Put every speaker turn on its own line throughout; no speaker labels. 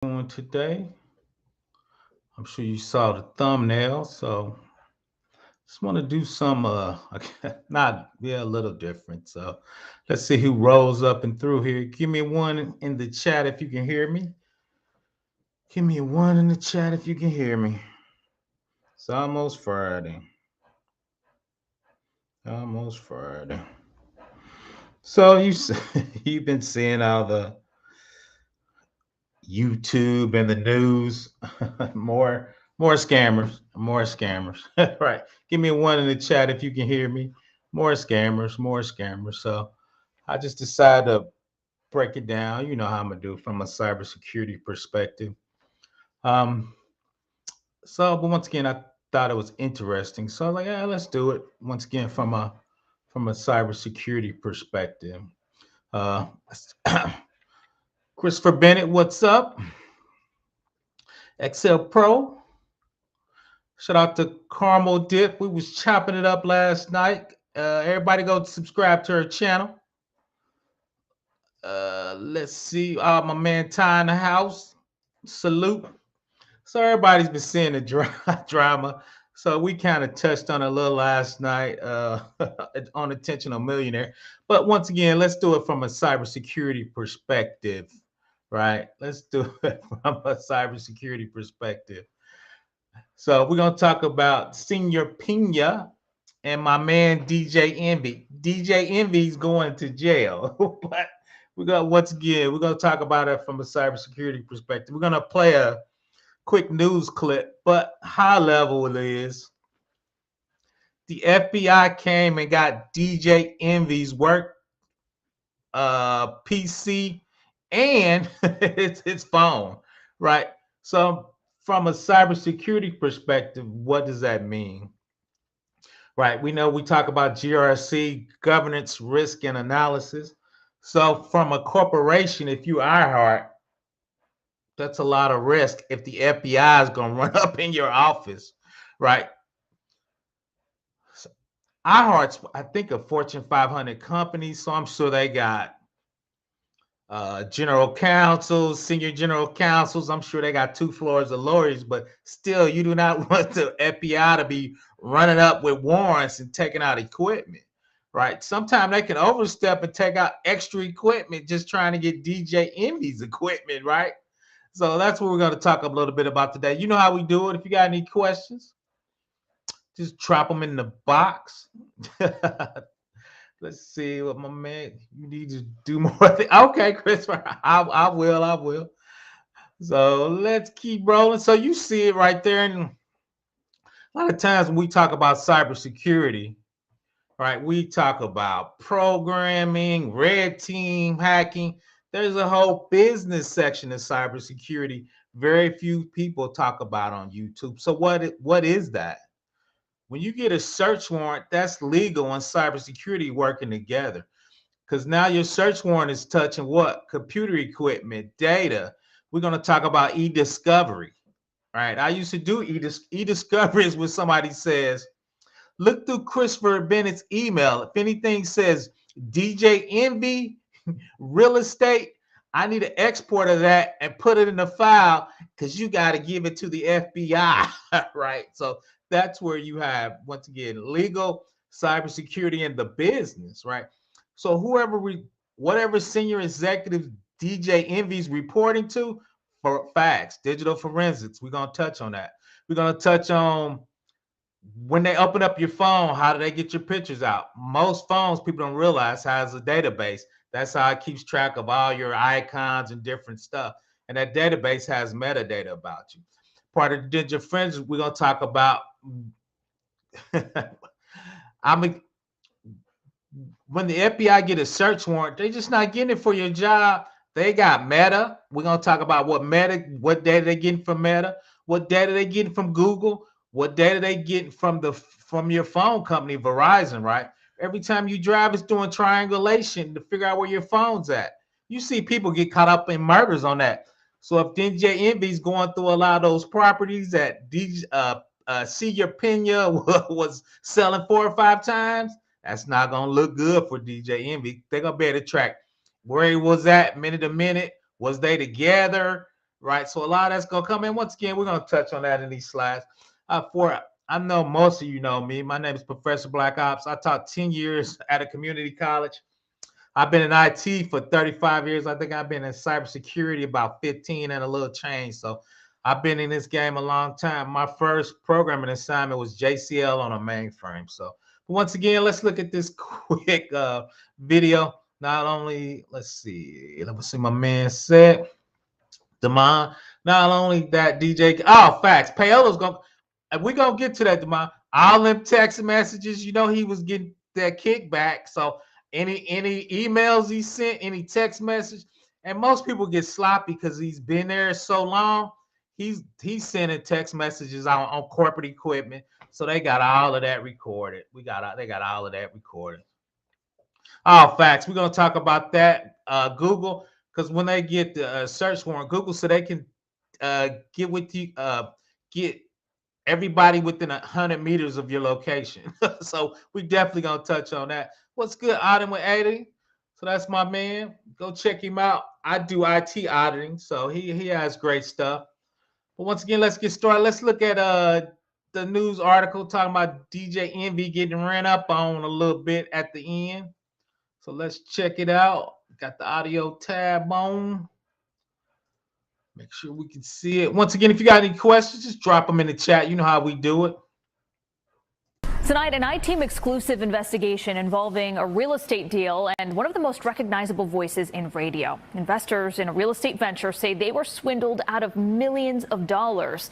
Doing today. I'm sure you saw the thumbnail, so just want to do some not a little different. So let's see who rolls up and through here. Give me one in the chat if you can hear me. Give me one in the chat if you can hear me. It's almost Friday. Almost Friday. So you've been seeing all the YouTube and the news. More scammers, more scammers. Right. Give me one in the chat if you can hear me. More scammers, more scammers. So I just decided to break it down. You know how I'm gonna do from a cybersecurity perspective. Um, but once again, I thought it was interesting. So I was like, yeah, let's do it once again from a cybersecurity perspective. Uh, Christopher Bennett, what's up? Excel Pro. Shout out to Caramel Dip. We was chopping it up last night. Everybody go subscribe to her channel. Let's see. My man Ty in the house. Salute. So everybody's been seeing the drama. So we kind of touched on it a little last night on Attentional Millionaire. But once again, let's do it from a cybersecurity perspective, right? Let's do it from a cybersecurity perspective. So we're gonna talk about Cesar Pina and my man DJ Envy. DJ Envy's going to jail, but we're gonna talk about it from a cybersecurity perspective. We're gonna play a quick news clip, but high level it is the FBI came and got DJ Envy's work PC and his phone, right? So from a cybersecurity perspective, what does that mean? Right. We know we talk about GRC, governance, risk, and analysis. So from a corporation, if you iHeart, that's a lot of risk if the FBI is going to run up in your office, right? So iHeart's, I think, a Fortune 500 company, so I'm sure they got general counsels, senior general counsels. I'm sure they got 2 floors of lawyers, but still, you do not want the FBI to be running up with warrants and taking out equipment, right? Sometimes they can overstep and take out extra equipment just trying to get DJ Envy's equipment, right? So that's what we're going to talk a little bit about today. You know how we do it. If you got any questions, just drop them in the box. Let's see what my man. You need to do more. Okay, Christopher. I will. I will. So let's keep rolling. So you see it right there. And a lot of times when we talk about cybersecurity, right, we talk about programming, red team hacking. There's a whole business section of cybersecurity. Very few people talk about on YouTube. So what is that? When you get a search warrant, that's legal and cybersecurity working together. Because now your search warrant is touching what? Computer equipment, data. We're going to talk about eDiscovery, right? I used to do eDiscovery is when somebody says, look through Christopher Bennett's email. If anything says DJ Envy, real estate, I need an export of that and put it in the file because you got to give it to the FBI, right? So that's where you have, once again, legal, cybersecurity, and the business, right? So whatever senior executive DJ Envy's reporting to, for facts, digital forensics, we're gonna touch on that. We're gonna touch on when they open up your phone, how do they get your pictures out? Most phones, people don't realize, has a database. That's how it keeps track of all your icons and different stuff. And that database has metadata about you. Part of the digital forensics, we're gonna talk about. I mean, when the FBI get a search warrant, they just not getting it for your job. They got Meta. We're gonna talk about what data they getting from Meta, what data they getting from Google, what data they getting from your phone company, Verizon, right? Every time you drive, it's doing triangulation to figure out where your phone's at. You see people get caught up in murders on that. So if DJ Envy's going through a lot of those properties that Cesar Pina was selling 4 or 5 times, that's not gonna look good for DJ Envy. They're gonna be able to track where he was at minute to minute. Was they together? right? So a lot of that's gonna come in. Once again, we're gonna touch on that in these slides. I know most of you know me. My name is Professor Black Ops. I taught 10 years at a community college. I've been in IT for 35 years. I think I've been in cybersecurity about 15 and a little change. So I've been in this game a long time. My first programming assignment was JCL on a mainframe. So once again, let's look at this quick video. Not only, let's see my man said, Demond. Not only that, DJ. Oh, facts. Paolo's going and we're gonna get to that, Demond. All them text messages, you know, he was getting that kickback. So any emails he sent, any text message, and most people get sloppy because he's been there so long. He's sending text messages on corporate equipment, so they got all of that recorded. They got all of that recorded. Oh, facts. We're gonna talk about that. Google, because when they get the search warrant, Google, so they can get with you, get everybody within 100 meters of your location. So we definitely gonna touch on that. What's good, Autumn with 80? So that's my man. Go check him out. I do IT auditing, so he has great stuff. But once again, let's get started. Let's look at the news article talking about DJ Envy getting ran up on a little bit at the end. So let's check it out. Got the audio tab on. Make sure we can see it. Once again, if you got any questions, just drop them in the chat. You know how we do it.
Tonight, an I-Team exclusive investigation involving a real estate deal and one of the most recognizable voices in radio. Investors in a real estate venture say they were swindled out of millions of dollars.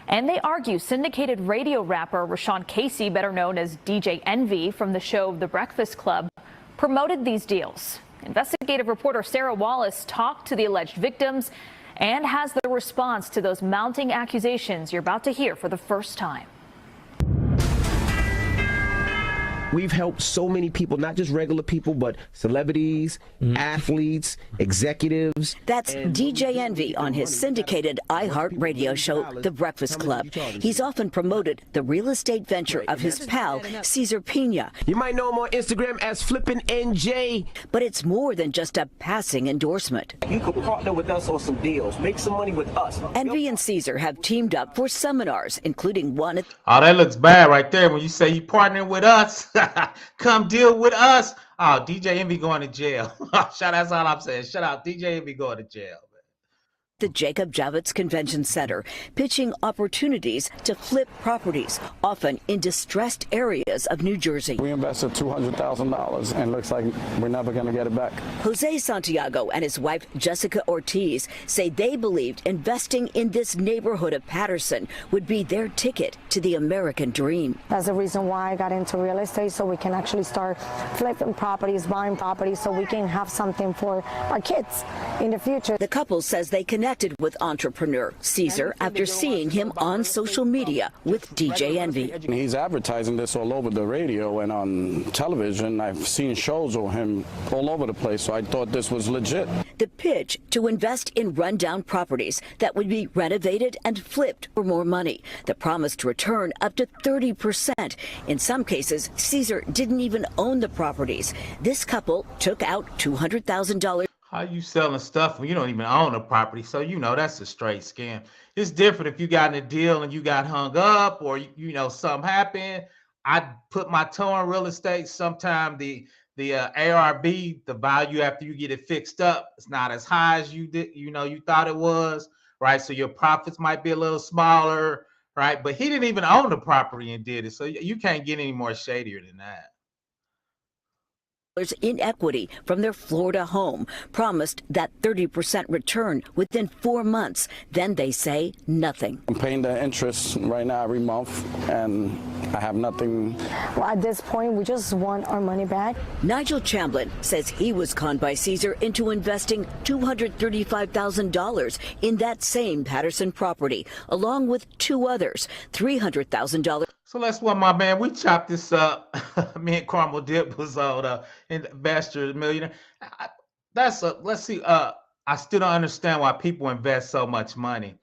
And they argue syndicated radio rapper Rashawn Casey, better known as DJ Envy from the show The Breakfast Club, promoted these deals. Investigative reporter Sarah Wallace talked to the alleged victims and has the response to those mounting accusations you're about to hear for the first time.
We've helped so many people, not just regular people, but celebrities, athletes, executives.
That's DJ Envy on his syndicated iHeartRadio show, The Breakfast Club. He's often promoted the real estate venture of his pal, Cesar Pina.
You might know him on Instagram as Flippin' NJ.
But it's more than just a passing endorsement.
You could partner with us on some deals, make some money with us.
Envy and Cesar have teamed up for seminars, including one at...
Oh, that looks bad right there when you say you partnering with us. Come deal with us. Oh, DJ Envy going to jail. That's all I'm saying. Shout out DJ Envy going to jail.
The Jacob Javits Convention Center, pitching opportunities to flip properties, often in distressed areas of New Jersey.
We invested $200,000 and looks like we're never going to get it back.
Jose Santiago and his wife Jessica Ortiz say they believed investing in this neighborhood of Patterson would be their ticket to the American dream.
That's the reason why I got into real estate, so we can actually start flipping properties, buying properties, so we can have something for our kids in the future.
The couple says they connected with entrepreneur Cesar after seeing him on social media with DJ Envy.
He's advertising this all over the radio and on television. I've seen shows of him all over the place, so I thought this was legit.
The pitch to invest in rundown properties that would be renovated and flipped for more money. The promise to return up to 30%. In some cases, Cesar didn't even own the properties. This couple took out $200,000.
How you selling stuff when you don't even own a property? So you know that's a straight scam. It's different if you got in a deal and you got hung up, or you know something happened. I put my toe in real estate. Sometimes the ARV, the value after you get it fixed up, it's not as high as you thought it was, right? So your profits might be a little smaller, right? But he didn't even own the property and did it, so you can't get any more shadier than that.
In equity from their Florida home, promised that 30% return within 4 months. Then they say nothing.
I'm paying the interest right now every month, and I have nothing.
Well, at this point, we just want our money back.
Nigel Chamblin says he was conned by Cesar into investing $235,000 in that same Patterson property, along with two others, $300,000.
So let's my man. We chopped this up. Me and Carmel Dip was on Investor Millionaire. Let's see. I still don't understand why people invest so much money.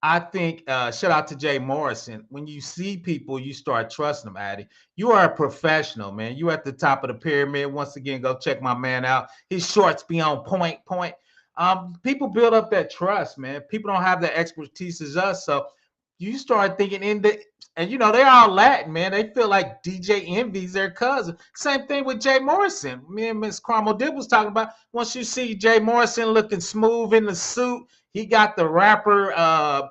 I think shout out to Jay Morrison. When you see people, you start trusting them, Addy. You are a professional, man. You at the top of the pyramid. Once again, go check my man out. His shorts be on point. People build up that trust, man. People don't have the expertise as us, so you start thinking and they're all Latin, man. They feel like DJ Envy's their cousin. Same thing with Jay Morrison. Me and Miss Carmel Dib was talking about. Once you see Jay Morrison looking smooth in the suit, he got the rapper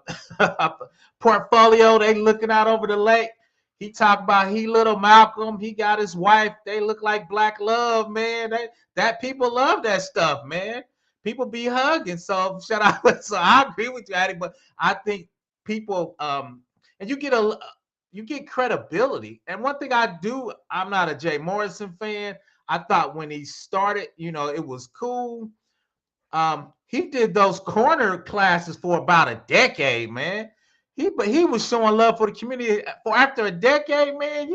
portfolio. They looking out over the lake. He talked about he little Malcolm. He got his wife. They look like black love, man. That people love that stuff, man. People be hugging. So shout out. So I agree with you, Addy, but I think people and you get credibility. And one thing I'm not a Jay Morrison fan. I thought when he started, it was cool. He did those corner classes for about a decade, man. He was showing love for the community for after a decade, man.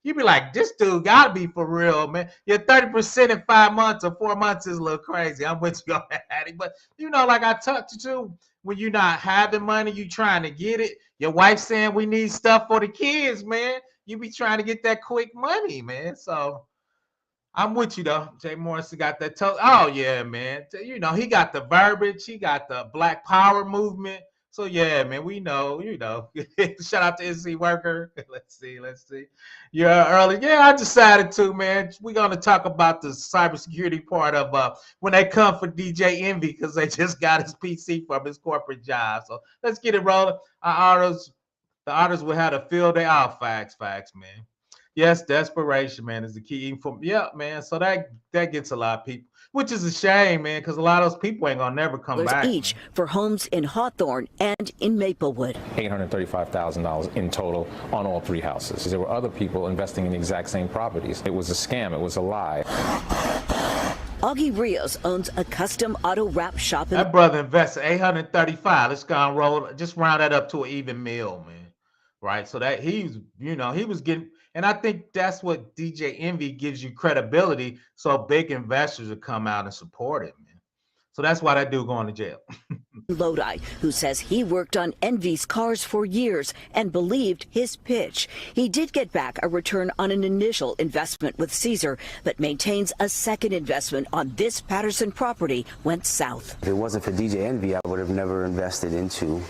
You be like, this dude gotta be for real, man. You're 30% in 5 months or 4 months is a little crazy. I'm with you on that, Addy. But like I talked to you, when you're not having money, you trying to get it. Your wife saying we need stuff for the kids, man. You be trying to get that quick money, man. So I'm with you though. Jay Morrison got that oh yeah, man. He got the verbiage, he got the Black Power movement. So yeah, man, we know, Shout out to NC Worker. Let's see. Yeah, early. Yeah, I decided to, man. We're gonna talk about the cybersecurity part of when they come for DJ Envy because they just got his PC from his corporate job. So let's get it rolling. The artists will have to fill their facts, man. Yes, desperation, man, is the key. Yeah, man. So that gets a lot of people, which is a shame, man, because a lot of those people ain't gonna never come back.
Each for homes in Hawthorne and in Maplewood.
$835,000 in total on all 3 houses. There were other people investing in the exact same properties. It was a scam. It was a lie.
Augie Rios owns a custom auto wrap shop.
That brother invested $835. Let's go and roll. Just round that up to an even meal, man. Right. So that he was getting. And I think that's what DJ Envy gives you credibility, so big investors will come out and support it, man. So that's why that dude going to jail.
Lodi, who says he worked on Envy's cars for years and believed his pitch. He did get back a return on an initial investment with Cesar, but maintains a second investment on this Patterson property went south.
If it wasn't for DJ Envy, I would have never invested into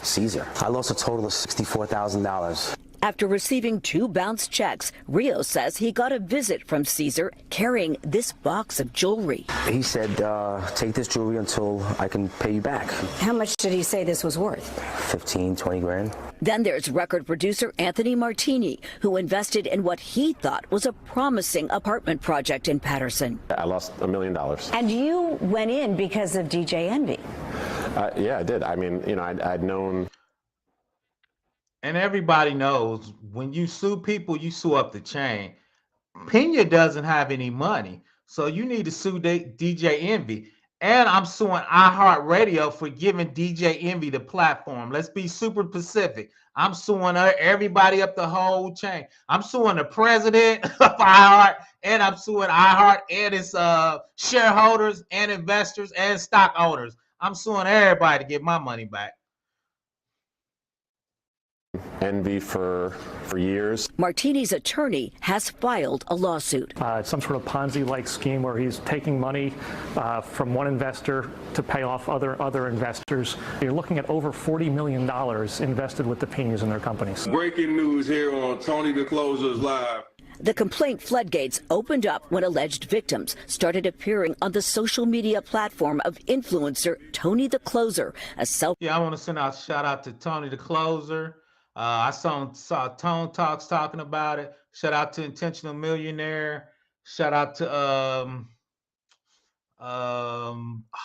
Cesar. I lost a total of $64,000.
After receiving 2 bounced checks, Rios says he got a visit from Cesar carrying this box of jewelry.
He said, take this jewelry until I can pay you back.
How much did he say this was worth?
15, 20 grand.
Then there's record producer Anthony Martini, who invested in what he thought was a promising apartment project in Patterson.
I lost $1 million.
And you went in because of DJ Envy?
Yeah, I did. I mean, I'd known.
And everybody knows when you sue people, you sue up the chain. Pina doesn't have any money, so you need to sue DJ Envy. And I'm suing iHeartMedia for giving DJ Envy the platform. Let's be super specific. I'm suing everybody up the whole chain. I'm suing the president of iHeart, and I'm suing iHeart and its shareholders and investors and stock owners. I'm suing everybody to get my money back.
Envy for years.
Martini's attorney has filed a lawsuit.
It's some sort of Ponzi-like scheme where he's taking money from one investor to pay off other investors. You're looking at over $40 million invested with the Pinas in their companies.
Breaking news here on Tony the Closer's Live.
The complaint floodgates opened up when alleged victims started appearing on the social media platform of influencer Tony the Closer,
I want to send out a shout out to Tony the Closer. I saw Tone Talks talking about it. Shout out to Intentional Millionaire. Shout out to oh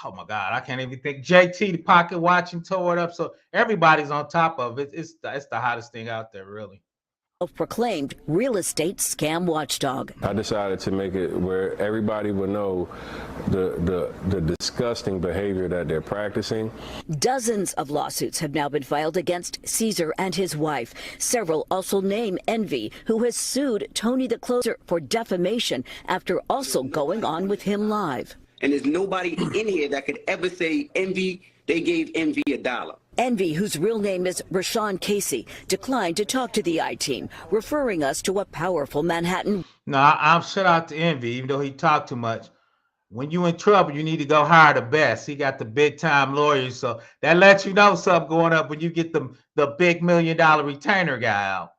my God, I can't even think. JT the Pocket Watching tore it up. So everybody's on top of it. It's the hottest thing out there, really.
Proclaimed real estate scam watchdog.
I decided to make it where everybody would know the disgusting behavior that they're practicing.
Dozens of lawsuits have now been filed against Cesar and his wife. Several also name Envy, who has sued Tony the Closer for defamation after also going on with him live.
And there's nobody in here that could ever say Envy, they gave Envy $1.
Envy, whose real name is Rashawn Casey, declined to talk to the I-Team, referring us to a powerful Manhattan.
No, I'm shout out to Envy, even though he talked too much. when you in trouble, you need to go hire the best. He got the big time lawyers, so that lets you know something going up when you get the big $1 million retainer guy out.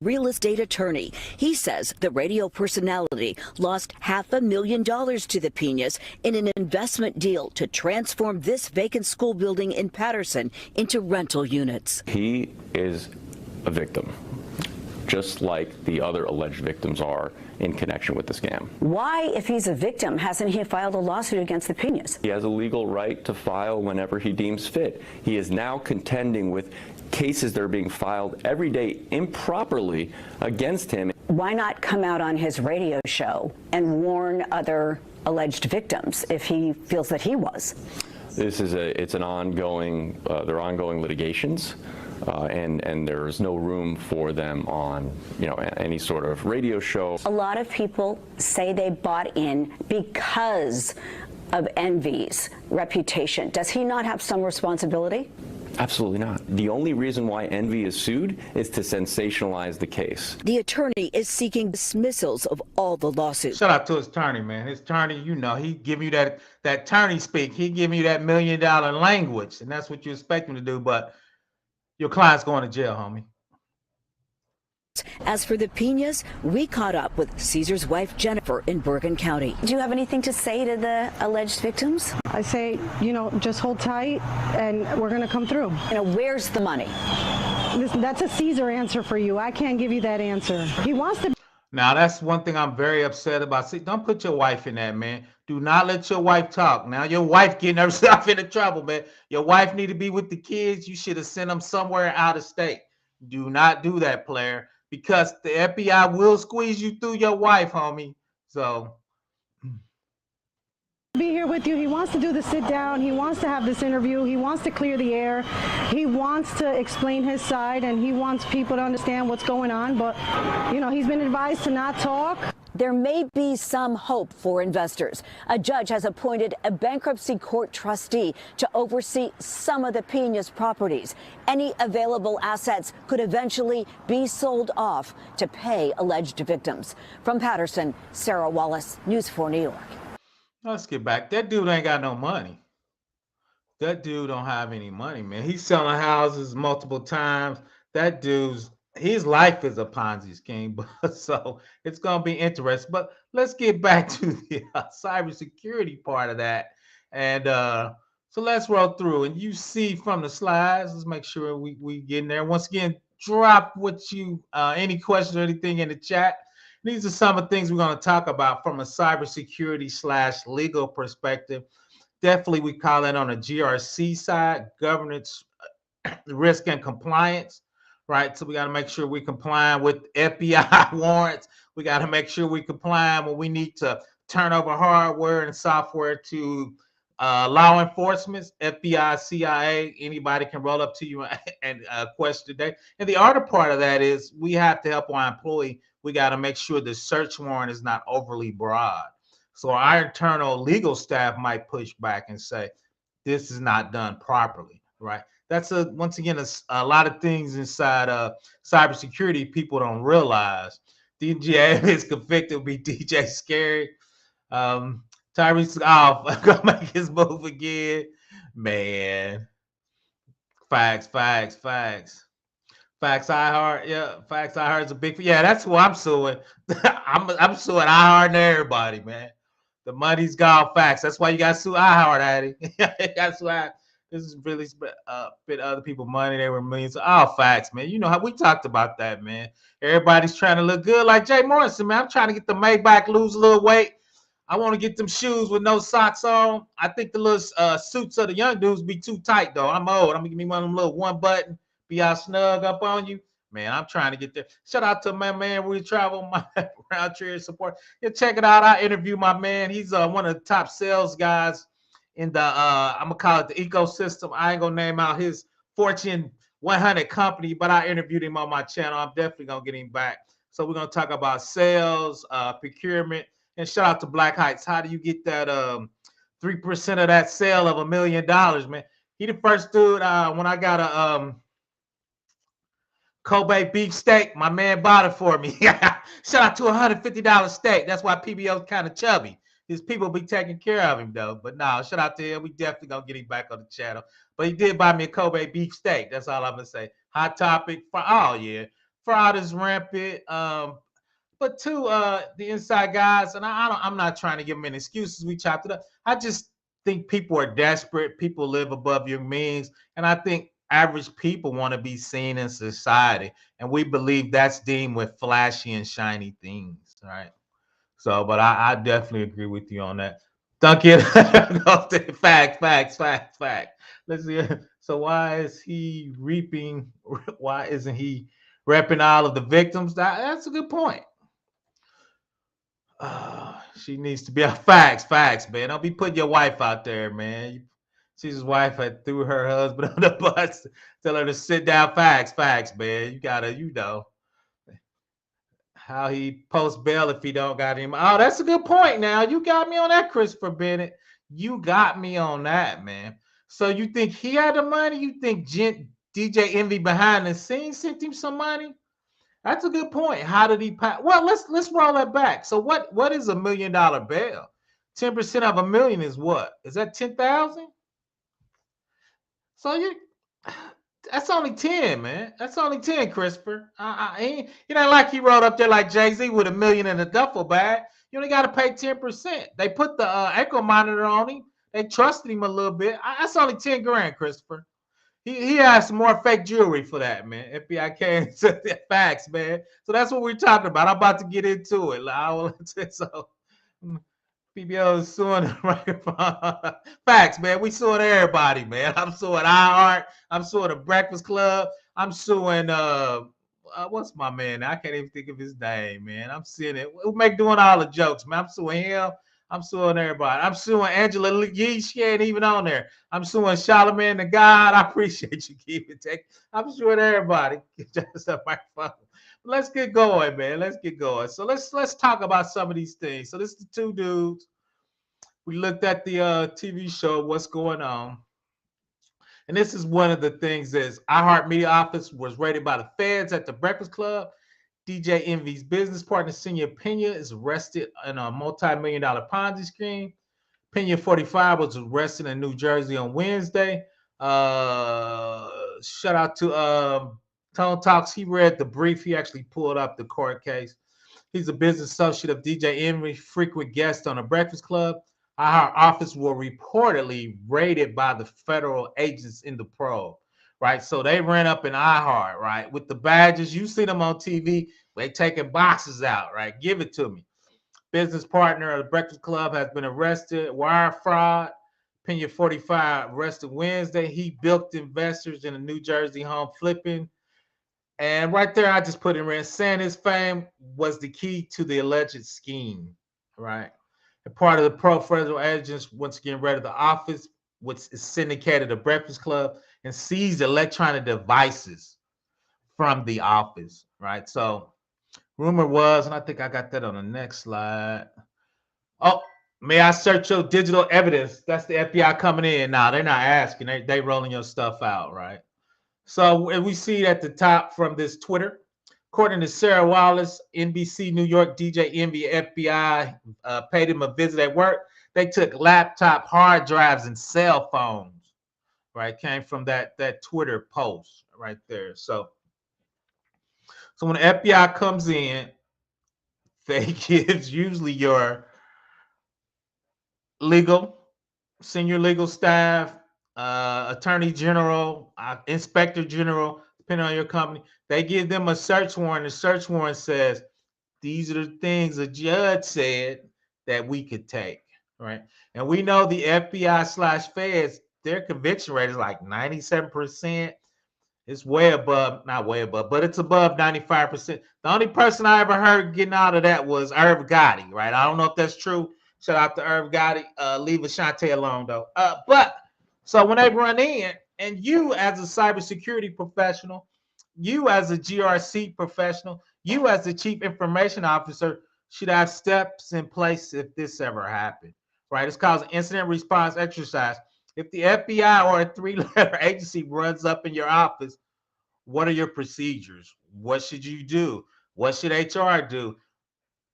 Real estate attorney. He says the radio personality lost $500,000 to the Pinas in an investment deal to transform this vacant school building in Patterson into rental units.
He is a victim, just like the other alleged victims are in connection with the scam.
Why, if he's a victim, hasn't he filed a lawsuit against the Pinas?
He has a legal right to file whenever he deems fit. He is now contending with cases that are being filed every day improperly against him.
Why not come out on his radio show and warn other alleged victims if he feels that he was?
This is it's an ongoing, they're ongoing litigations. And there's no room for them on, any sort of radio show.
A lot of people say they bought in because of Envy's reputation. Does he not have some responsibility?
Absolutely not. The only reason why Envy is sued is to sensationalize the case.
The attorney is seeking dismissals of all the lawsuits.
Shout out to his attorney, man. His attorney, he give you that attorney speak. He give you that $1 million language, and that's what you expect him to do. But your client's going to jail, homie.
As for the Pinas, we caught up with Cesar's wife, Jennifer, in Bergen County.
Do you have anything to say to the alleged victims?
I say, just hold tight and we're going to come through.
Where's the money?
That's a Cesar answer for you. I can't give you that answer. He wants to.
Now, that's one thing I'm very upset about. See, don't put your wife in that, man. Do not let your wife talk. Now, your wife getting herself into trouble, man. Your wife need to be with the kids. You should have sent them somewhere out of state. Do not do that, player, because the FBI will squeeze you through your wife, homie. So
be here with you. He wants to do the sit down. He wants to have this interview. He wants to clear the air. He wants to explain his side, and he wants people to understand what's going on. But, he's been advised to not talk.
There may be some hope for investors. A judge has appointed a bankruptcy court trustee to oversee some of the Pinas properties. Any available assets could eventually be sold off to pay alleged victims. From Patterson, Sarah Wallace, News 4 New York.
Let's get back. That dude ain't got no money. That dude don't have any money, man. He's selling houses multiple times. That dude's his life is a Ponzi scheme, but so it's gonna be interesting. But let's get back to the cybersecurity part of that, and so let's roll through. And you see from the slides, let's make sure we get in there. Once again, drop what you any questions or anything in the chat. These are some of the things we're going to talk about from a cybersecurity / legal perspective. Definitely, we call that on a GRC side, governance, risk, and compliance. Right, so we got to make sure we comply with FBI warrants. We got to make sure we comply when we need to turn over hardware and software to law enforcement, FBI, CIA. Anybody can roll up to you and question today. And the other part of that is we have to help our employee. We got to make sure the search warrant is not overly broad. So our internal legal staff might push back and say this is not done properly. Right. That's once again a lot of things inside cybersecurity people don't realize. DJ is convicted will be DJ Scary. Tyrese off gonna make his move again. Man. Facts. iHeart, yeah. Facts iHeart's a big that's who I'm suing. I'm suing iHeart and everybody, man. The money's gone. Facts. That's why you gotta sue iHeart, Addy. That's why. This is really bit other people money. They were millions. Facts, man. You know how we talked about that, man. Everybody's trying to look good like Jay Morrison, man. I'm trying to get the Maybach, lose a little weight. I want to get them shoes with no socks on. I think the little suits of the young dudes be too tight, though. I'm old. I'm going to give me one of them little one button, be all snug up on you. Man, I'm trying to get there. Shout out to my man, We Travel, my Roundtree support. Yeah, check it out. I interviewed my man. He's one of the top sales guys in the I'm gonna call it the ecosystem. I ain't gonna name out his Fortune 100 company, but I interviewed him on my channel. I'm definitely gonna get him back. So we're gonna talk about sales, procurement, and shout out to Black Heights. How do you get that 3% of that sale of $1 million, man? He the first dude when I got a Kobe beef steak, my man bought it for me. Shout out to $150 steak. That's why PBO's kind of chubby. his people be taking care of him though. But no, shout out to him. We definitely gonna get him back on the channel. But he did buy me a Kobe beef steak. That's all I'm gonna say. Hot topic for all year. Fraud is rampant. But to the inside guys, and I'm not trying to give them any excuses. We chopped it up. I just think people are desperate. People live above your means, and I think average people want to be seen in society, and we believe that's deemed with flashy and shiny things, right? So, but I definitely agree with you on that. Duncan, fact. Let's see. So why is he reaping? Why isn't he repping all of the victims? That's a good point. She needs to be a facts, man. Don't be putting your wife out there, man. She's his wife had threw her husband on the bus. Tell her to sit down. Facts, man. You gotta, how he posts bail if he don't got him. Oh, that's a good point. Now you got me on that, Christopher Bennett. You got me on that, man. So you think he had the money? You think DJ Envy behind the scenes sent him some money? That's a good point. How did he pay? Well, let's roll that back. So what is $1 million bail? 10% of $1 million is what? Is that 10,000? So that's only 10, man. That's only 10, Christopher. It ain't like he rode up there like Jay-Z with $1 million in a duffel bag. You only got to pay 10%. They put the ankle monitor on him. They trusted him a little bit. That's only 10 grand, Christopher. He has some more fake jewelry for that, man. FBI came to the facts, man. So that's what we're talking about. I'm about to get into it. So PBO is suing the microphone. Facts, man. We suing everybody, man. I'm suing iHeart. I'm suing the Breakfast Club. I'm suing what's my man? I can't even think of his name, man. I'm suing it. We'll make doing all the jokes, man. I'm suing him. I'm suing everybody. I'm suing Angela Yee. She ain't even on there. I'm suing Charlamagne the God. I appreciate you keeping it. I'm suing everybody. Just a microphone. Let's get going, man. Let's get going. So let's talk about some of these things. So this is the two dudes. We looked at the TV show, What's Going On. And this is one of the things that iHeartMedia office was raided by the feds at the Breakfast Club. DJ Envy's business partner, Cesar Pina, is arrested in a multi-million-dollar Ponzi scheme. Pina, 45, was arrested in New Jersey on Wednesday. Shout out to Tone Talks. He read the brief. He actually pulled up the court case. He's a business associate of DJ Envy, frequent guest on the Breakfast Club. Our office were reportedly raided by the federal agents in the probe. Right, so they ran up in iHeart, right, with the badges. You see them on TV. They taking boxes out, right? Give it to me. Business partner of the Breakfast Club has been arrested. Wire fraud. Pena, 45, arrested Wednesday. He bilked investors in a New Jersey home flipping. And right there, I just put in red, saying his fame was the key to the alleged scheme, right? And part of the pro-federal agents, once again, raided the office, which is syndicated the Breakfast Club, and seized electronic devices from the office, right? So rumor was, and I think I got that on the next slide. Oh, may I search your digital evidence? That's the FBI coming in now. They're not asking. They rolling your stuff out, right? So we see at the top from this Twitter, according to Sarah Wallace, NBC New York, DJ Envy, FBI paid him a visit at work. They took laptop, hard drives, and cell phones. Right, came from that Twitter post right there. So when the FBI comes in, they give usually your senior legal staff, attorney general, inspector general, depending on your company. They give them a search warrant. The search warrant says these are the things the judge said that we could take. Right, and we know the FBI/feds. Their conviction rate is like 97%. It's way above, not way above, but it's above 95%. The only person I ever heard getting out of that was Irv Gotti, right? I don't know if that's true. Shout out to Irv Gotti. Leave Ashante alone, though. But so when they run in, and you as a cybersecurity professional, you as a GRC professional, you as the chief information officer should have steps in place if this ever happened, right? It's called an incident response exercise. If the FBI or a three-letter agency runs up in your office, what are your procedures? What should you do? What should HR do?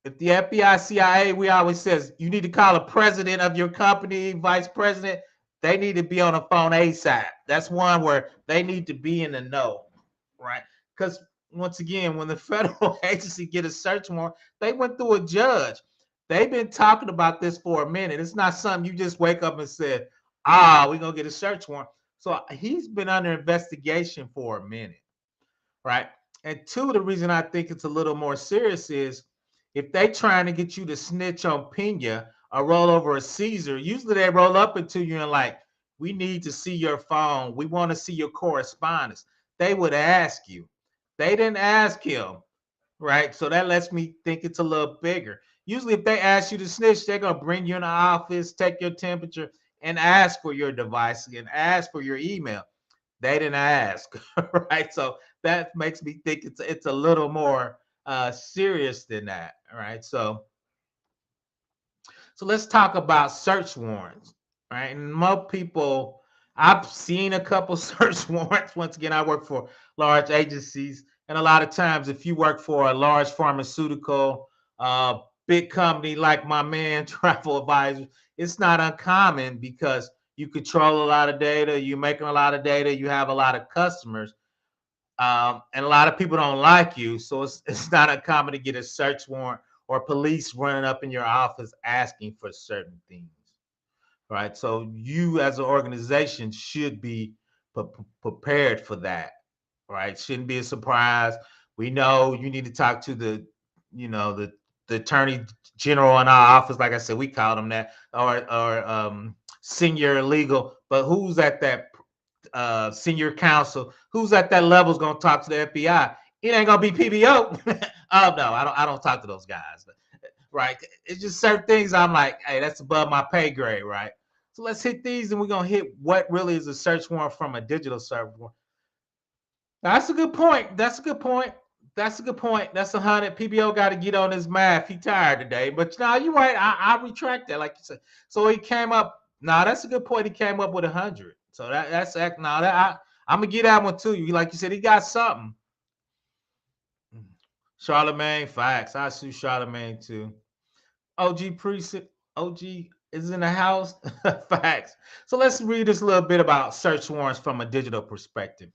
if the FBI, CIA, we always says you need to call a president of your company, vice president, they need to be on the phone ASAP. That's one where they need to be in the know, right? Because once again, when the federal agency get a search warrant, they went through a judge. They've been talking about this for a minute. It's not something you just wake up and said, we're going to get a search warrant. So he's been under investigation for a minute, right? And two, the reason I think it's a little more serious is if they trying to get you to snitch on Pina or roll over a Cesar, usually they roll up into you and like, we need to see your phone. We want to see your correspondence. They would ask you. They didn't ask him, right? So that lets me think it's a little bigger. Usually if they ask you to snitch, they're going to bring you in the office, take your temperature, and ask for your device and ask for your email. They didn't ask, right? So that makes me think it's a little more serious than that, right? So let's talk about search warrants, right? And most people, I've seen a couple search warrants. Once again, I work for large agencies, and a lot of times, if you work for a large pharmaceutical, big company like my man Travel Advisor, it's not uncommon because you control a lot of data, you're making a lot of data, you have a lot of customers, and a lot of people don't like you. So it's not uncommon to get a search warrant or police running up in your office asking for certain things, right? So you as an organization should be prepared for that, right? Shouldn't be a surprise. We know you need to talk to the attorney general in our office. Like I said, we call them that, or senior legal, but who's at that senior counsel, who's at that level is going to talk to the FBI. It ain't gonna be PBO. Oh no, I don't talk to those guys, right? It's just certain things I'm like, hey, that's above my pay grade, right? So let's hit these, and we're gonna hit what really is a search warrant from a digital search warrant. That's a good point. That's a good point. That's 100. PBO got to get on his math. He tired today, but no, you're right. I retract that, like you said. So he came up. No, that's a good point. He came up with 100. So that's I'm gonna get that one to you. Like you said, he got something. Charlemagne, facts. I sue Charlemagne too. OG Precinct, OG is in the house. Facts. So let's read this a little bit about search warrants from a digital perspective.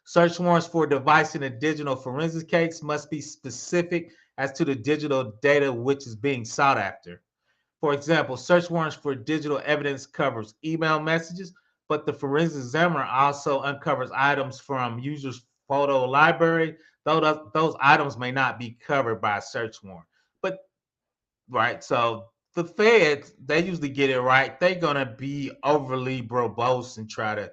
Search warrants for a device in a digital forensic case must be specific as to the digital data which is being sought after. For example, search warrants for digital evidence covers email messages, but the forensic examiner also uncovers items from users' photo library. Those items may not be covered by a search warrant. But right, so the feds, they usually get it right. They're gonna be overly verbose and try to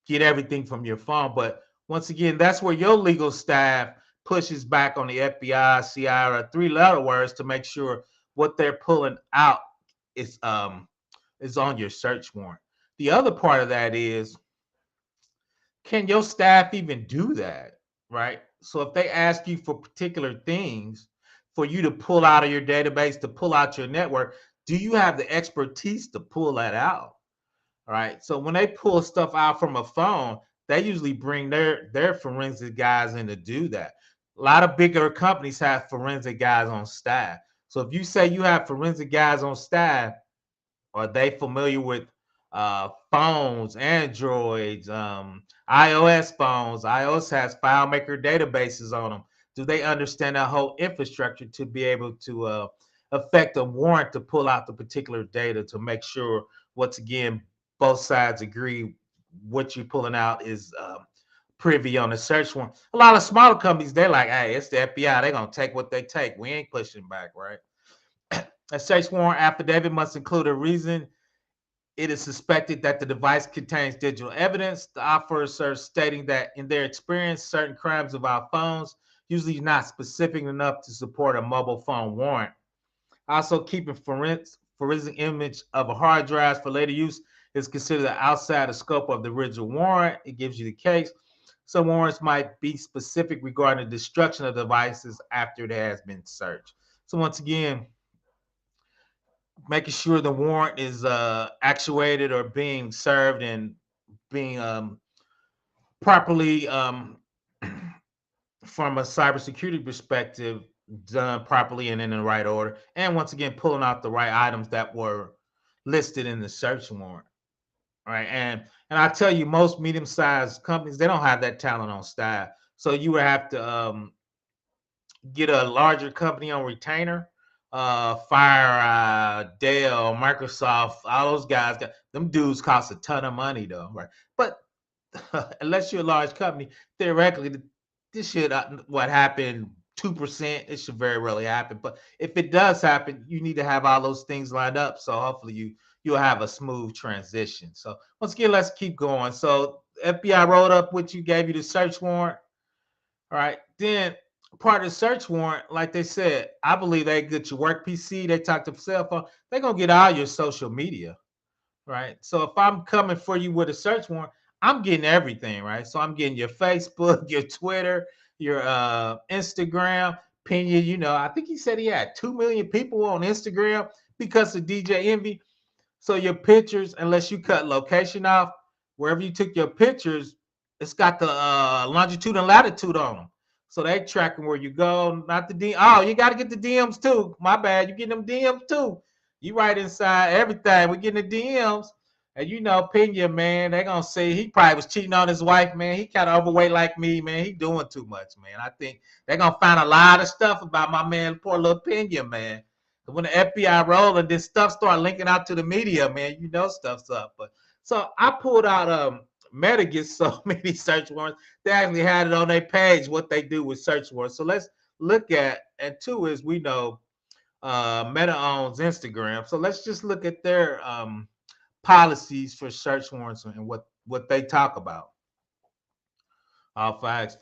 get everything from your phone. But once again, that's where your legal staff pushes back on the FBI, CIA, or three-letter words to make sure what they're pulling out is on your search warrant. The other part of that is, can your staff even do that, right? So if they ask you for particular things for you to pull out of your database, to pull out your network, do you have the expertise to pull that out? All right. So when they pull stuff out from a phone, they usually bring their forensic guys in to do that. A lot of bigger companies have forensic guys on staff. So if you say you have forensic guys on staff, are they familiar with phones, Androids, iOS phones? iOS has FileMaker databases on them. Do they understand that whole infrastructure to be able to affect a warrant to pull out the particular data to make sure, once again, both sides agree what you're pulling out is privy on the search warrant? A lot of smaller companies, they're like, hey, it's the FBI. They're going to take what they take. We ain't pushing back, right? A search warrant affidavit must include a reason it is suspected that the device contains digital evidence. The officer stating that in their experience, certain crimes involve phones, usually not specific enough to support a mobile phone warrant. Also, keeping forensic image of a hard drive for later use is considered outside the scope of the original warrant. It gives you the case. Some warrants might be specific regarding the destruction of devices after it has been searched. So once again, making sure the warrant is actuated or being served and being properly from a cybersecurity perspective, done properly and in the right order. And once again, pulling out the right items that were listed in the search warrant. Right. And I tell you, most medium-sized companies, they don't have that talent on staff. So you would have to get a larger company on retainer. Fire, Dell, Microsoft, all those guys, them dudes cost a ton of money though, right? But unless you're a large company, theoretically, this should what happened 2%. It should very rarely happen. But if it does happen, you need to have all those things lined up. So hopefully you'll have a smooth transition. So once again, let's keep going. So FBI rolled up with you, gave you the search warrant. All right. Then part of the search warrant, like they said, I believe they get your work PC, they talk to cell phone, they're gonna get all your social media. Right. So if I'm coming for you with a search warrant, I'm getting everything, right? So I'm getting your Facebook, your Twitter, your Instagram, Pina, I think he said he had 2 million people on Instagram because of DJ Envy. So your pictures, unless you cut location off, wherever you took your pictures, it's got the longitude and latitude on them. So they tracking where you go, not the DM. Oh, you got to get the DMs too. My bad. You getting them DMs too. You right inside everything. We getting the DMs. And Pena, man, they going to say he probably was cheating on his wife, man. He kind of overweight like me, man. He doing too much, man. I think they're going to find a lot of stuff about my man, poor little Pena, man. When the FBI roll and this stuff start linking out to the media, man, stuff's up. But so I pulled out Meta gets so many search warrants. They actually had it on their page what they do with search warrants. So let's look at, and two is we know Meta owns Instagram. So let's just look at their policies for search warrants and what they talk about. All facts.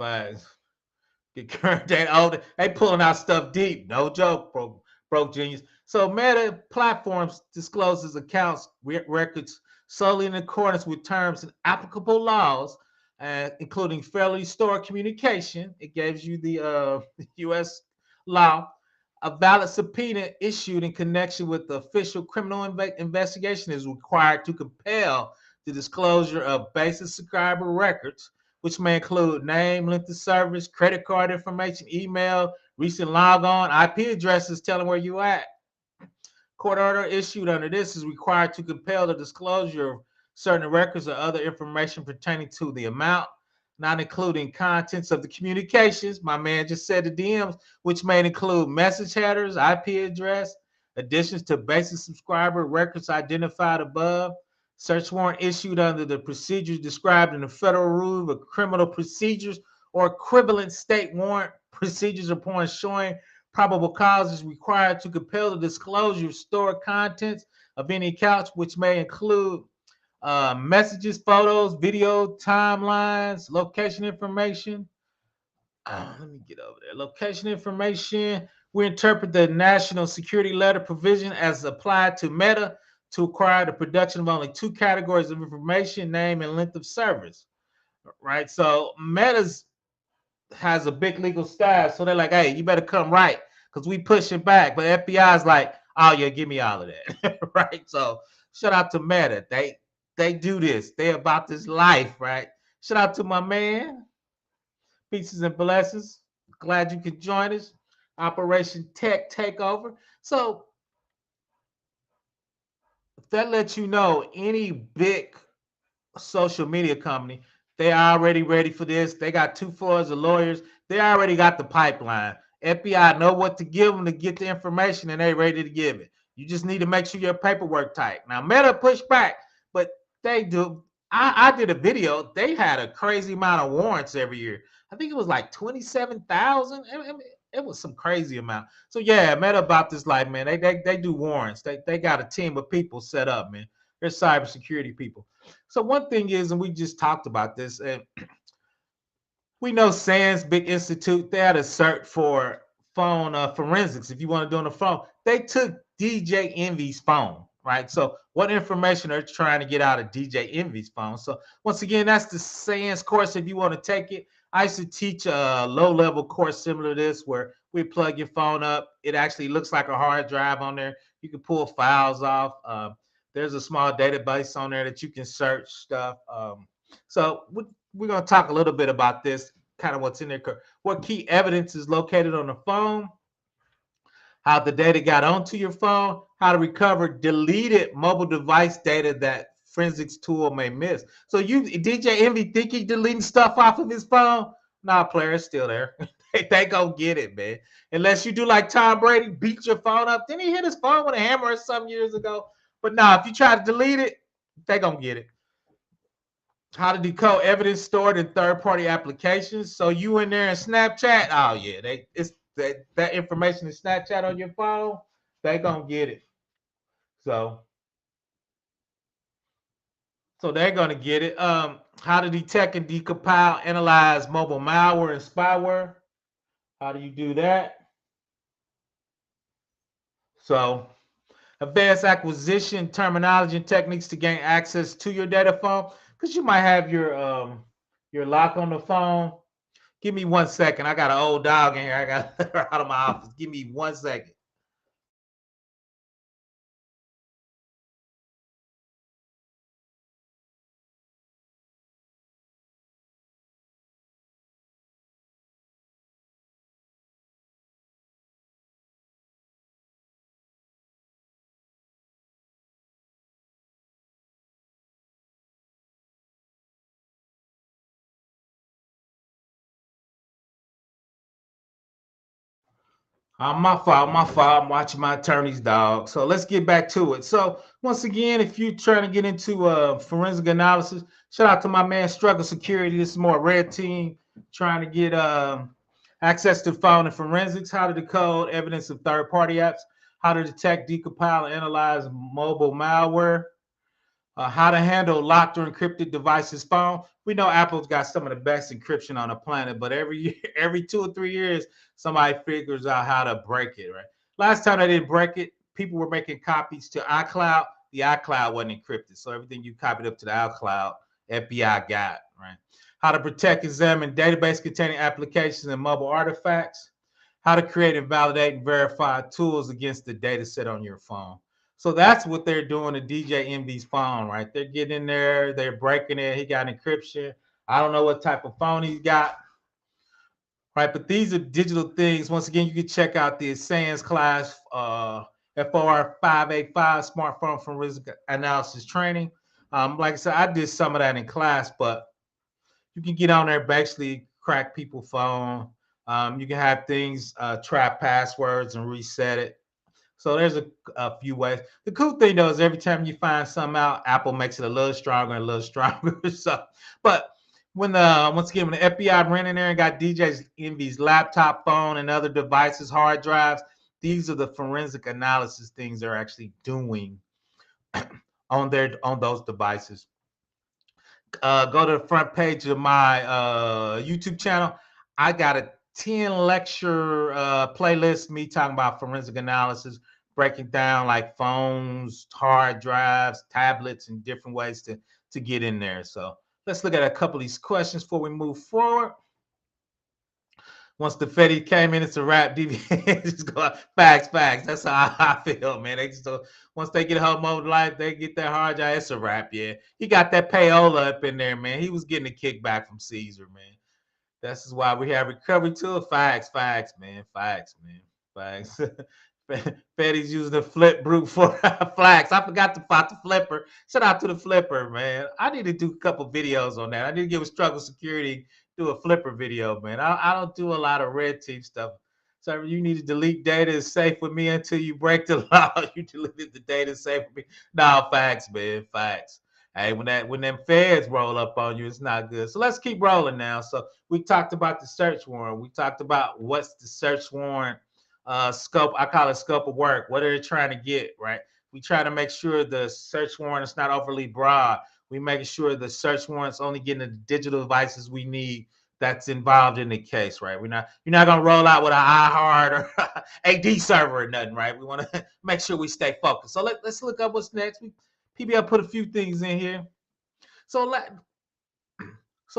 Get current data. Oh, they pulling out stuff deep. No joke, broke genius. So Meta Platforms discloses accounts records solely in accordance with terms and applicable laws, including fairly stored communication. It gives you the U.S. law. A valid subpoena issued in connection with the official criminal investigation is required to compel the disclosure of basic subscriber records, which may include name, length of service, credit card information, email, recent log on, IP addresses telling where you at. Court order issued under this is required to compel the disclosure of certain records or other information pertaining to the amount, not including contents of the communications. My man just said the DMs, which may include message headers, IP address, additions to basic subscriber records identified above. Search warrant issued under the procedures described in the Federal Rule of Criminal Procedures or equivalent state warrant procedures upon showing probable cause is required to compel the disclosure of stored contents of any account, which may include messages, photos, video, timelines, location information. Let me get over there. Location information. We interpret the national security letter provision as applied to Meta to acquire the production of only two categories of information, name and length of service. Right. So Meta's has a big legal staff, so they're like, hey, you better come right because we pushing back. But FBI is like, oh yeah, give me all of that. Right. So shout out to Meta. They do this. They about this life, right? Shout out to my man. Pieces and blessings. Glad you could join us. Operation Tech Takeover. So if that lets you know, any big social media company, they are already ready for this. They got 2 floors of lawyers. They already got the pipeline. FBI know what to give them to get the information, and they ready to give it. You just need to make sure your paperwork tight. Now, Meta push back, but they do. I did a video. They had a crazy amount of warrants every year. I think it was like 27,000. It was some crazy amount. So yeah, Meta about this life, man. They do warrants. They got a team of people set up, man. They're cybersecurity people. So one thing is, and we just talked about this, and we know SANS Big Institute, they had a cert for phone forensics. If you want to do on the phone, they took DJ Envy's phone, right? So what information are trying to get out of DJ Envy's phone? So once again, that's the SANS course. If you want to take it, I used to teach a low-level course similar to this where we plug your phone up. It actually looks like a hard drive on there. You can pull files off. There's a small database on there that you can search stuff. So we're going to talk a little bit about this, kind of what's in there. What key evidence is located on the phone? how the data got onto your phone, how to recover deleted mobile device data that forensics tool may miss. So you DJ Envy think he deleting stuff off of his phone? Nah, player, it's still there. They go get it, man. Unless you do like Tom Brady, beat your phone up. Didn't he hit his phone with a hammer some years ago? But nah, if you try to delete it, they gonna get it. How to decode evidence stored in third-party applications. So you in there in Snapchat, oh yeah, it's that information in Snapchat on your phone, they gonna get it. So they're gonna get it. How to detect and decompile, analyze mobile malware and spyware. How do you do that? So advanced acquisition terminology and techniques to gain access to your data phone, because you might have your lock on the phone. Give me 1 second. I got an old dog in here. I got her out of my office. Give me 1 second. My fault. I'm watching my attorney's dog. So let's get back to it. So once again, if you're trying to get into forensic analysis, shout out to my man Struggle Security. This is more red team trying to get access to phone and forensics, how to decode evidence of third-party apps, how to detect, decompile, and analyze mobile malware, how to handle locked or encrypted devices phone. We know Apple's got some of the best encryption on the planet, but every year, every 2 or 3 years, somebody figures out how to break it, right? Last time they didn't break it, people were making copies to iCloud. The iCloud wasn't encrypted, so everything you copied up to the iCloud, FBI got, right? How to protect, examine database containing applications and mobile artifacts, how to create and validate and verify tools against the data set on your phone. So that's what they're doing to DJ MV's phone, right? They're getting in there, they're breaking it. He got encryption. I don't know what type of phone he's got, right? But these are digital things. Once again, you can check out the SANS class FOR 585 smartphone forensic analysis training. Like I said, I did some of that in class, but you can get on there, basically crack people's phone. You can have things trap passwords and reset it. So there's a few ways. The cool thing though is every time you find something out, Apple makes it a little stronger and a little stronger. So, but when once again, when the FBI ran in there and got DJ Envy's laptop, phone, and other devices, hard drives, these are the forensic analysis things they're actually doing on those devices. Go to the front page of my YouTube channel. I got a 10 lecture playlist, me talking about forensic analysis, breaking down like phones, hard drives, tablets, and different ways to get in there. So let's look at a couple of these questions before we move forward. Once the Fetty came in, it's a wrap. DV just go facts. That's how I feel, man. They just once they get a whole mode life, they get that hard drive. It's a wrap, yeah. He got that payola up in there, man. He was getting a kickback from Cesar, man. This is why we have recovery tool. Facts, man. Facts. Fetty's using the flip brute for flags. I forgot about the flipper. Shout out to the flipper, man. I need to do a couple videos on that. I need to give a Struggle Security, do a flipper video, man. I don't do a lot of red team stuff. So you need to delete data is safe with me until you break the law. You deleted the data is safe with me. No, facts, man. Facts. Hey, when them feds roll up on you, it's not good. So let's keep rolling now. So we talked about the search warrant. We talked about what's the search warrant scope. I call it scope of work. What are they trying to get, right? We try to make sure the search warrant is not overly broad. We make sure the search warrant's only getting the digital devices we need that's involved in the case, right? You're not gonna roll out with an iHeart or AD server or nothing, right? We want to make sure we stay focused. So let's look up what's next. PBL put a few things in here. So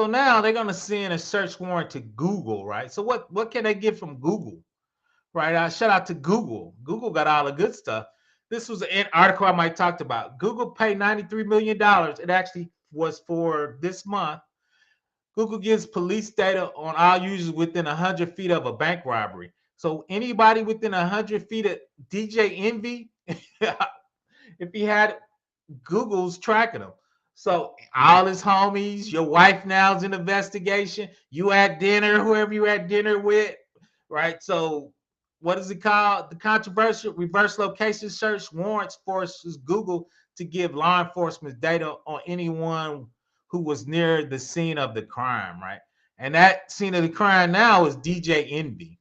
now they're gonna send a search warrant to Google, right? So what can they get from Google? Right, shout out to Google. Google got all the good stuff. This was an article I might talked about. Google paid $93 million. It actually was for this month. Google gives police data on all users within 100 feet of a bank robbery. So anybody within 100 feet of DJ Envy, if he had Google's tracking him. So all his homies, your wife now is in investigation. You at dinner, whoever you at dinner with, right? So what is it called? The controversial reverse location search warrants forces Google to give law enforcement data on anyone who was near the scene of the crime, right? And that scene of the crime now is DJ Envy,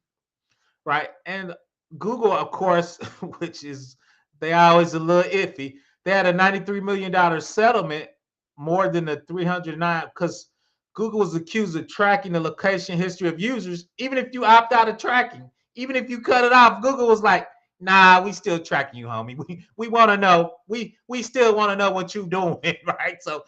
right? And Google, of course, which is they always a little iffy. They had a $93 million settlement, more than the 309, because Google was accused of tracking the location history of users. Even if you opt out of tracking, even if you cut it off, Google was like, nah, we still tracking you, homie. We want to know. We still want to know what you doing, right? So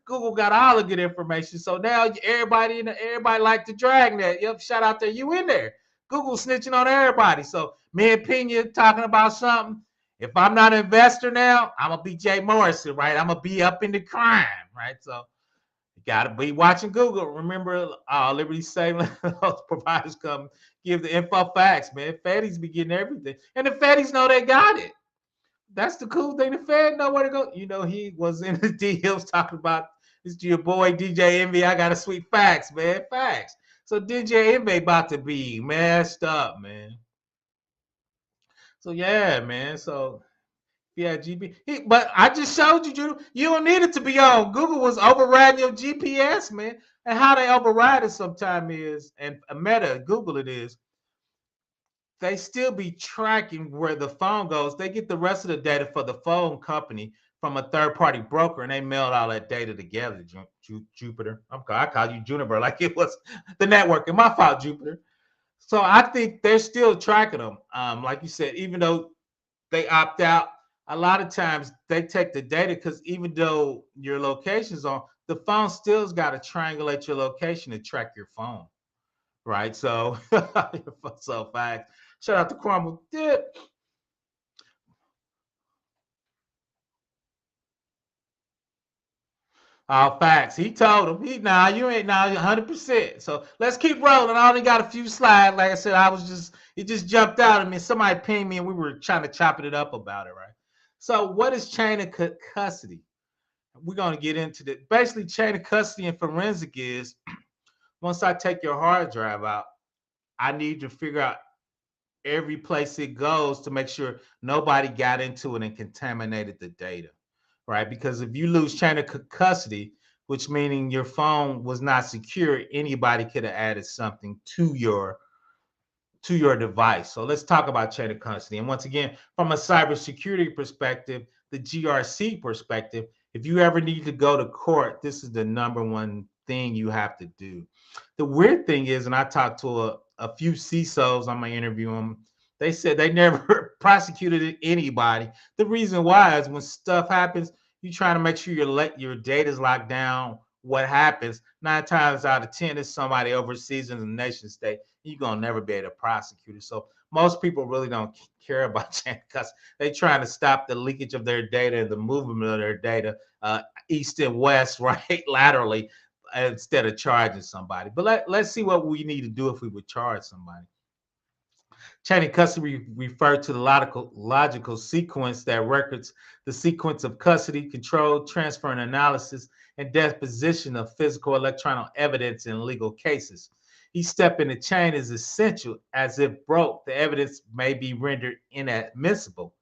Google got all the good information. So now everybody like to drag that. Yep, shout out to you in there. Google snitching on everybody. So me and Pina talking about something. If I'm not an investor now, I'm gonna be Jay Morrison, right? I'm gonna be up in the crime, right? So you gotta be watching Google. Remember, Liberty Savings providers come give the info facts, man. Feds be getting everything, and the Feds know they got it. That's the cool thing. The Fed know where to go. You know, he was in the deals talking about this to your boy DJ Envy. I got a sweet facts, man. Facts. So DJ Envy about to be messed up, man. So yeah, man. So yeah, but I just showed you, you don't need it to be on. Google was overriding your GPS, man. And how they override it sometimes is, and Meta, Google it is, they still be tracking where the phone goes. They get the rest of the data for the phone company from a third-party broker, and they mailed all that data together. Jupiter, I called you Juniper like it was the network. And my fault, Jupiter. So I think they're still tracking them. Like you said, even though they opt out, a lot of times they take the data because even though your location's on, the phone still's got to triangulate your location to track your phone, right? So, so fact. Shout out to Crumble. All facts. He told him, you ain't now 100%. So let's keep rolling. I only got a few slides. Like I said, it just jumped out at me. Somebody pinged me and we were trying to chop it up about it, right? So what is chain of custody? We're going to get into that. Basically, chain of custody and forensic is, once I take your hard drive out, I need to figure out every place it goes to make sure nobody got into it and contaminated the data. Right? Because if you lose chain of custody, which meaning your phone was not secure, anybody could have added something to your device. So let's talk about chain of custody. And once again, from a cybersecurity perspective, the GRC perspective, if you ever need to go to court, this is the number one thing you have to do. The weird thing is, and I talked to a few CISOs, I'm going to interview them. They said they never prosecuted anybody. The reason why is when stuff happens, you try to make sure your data's locked down. What happens 9 times out of 10 is somebody overseas in the nation state. You're gonna never be able to prosecute it. So most people really don't care about chain of custody. They're trying to stop the leakage of their data and the movement of their data east and west, right, laterally, instead of charging somebody. But let's see what we need to do if we would charge somebody. Chain of custody refer to the logical sequence that records the sequence of custody, control, transfer, and analysis, and deposition of physical electronic evidence in legal cases. Each step in the chain is essential, as if broke, the evidence may be rendered inadmissible.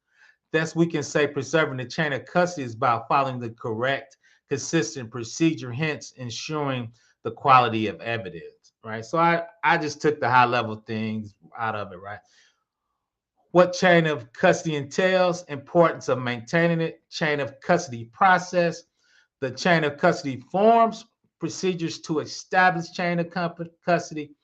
Thus, we can say preserving the chain of custody is about following the correct, consistent procedure, hence ensuring the quality of evidence, right? So I just took the high-level things out of it, right? What chain of custody entails, importance of maintaining it, chain of custody process, the chain of custody forms, procedures to establish chain of custody,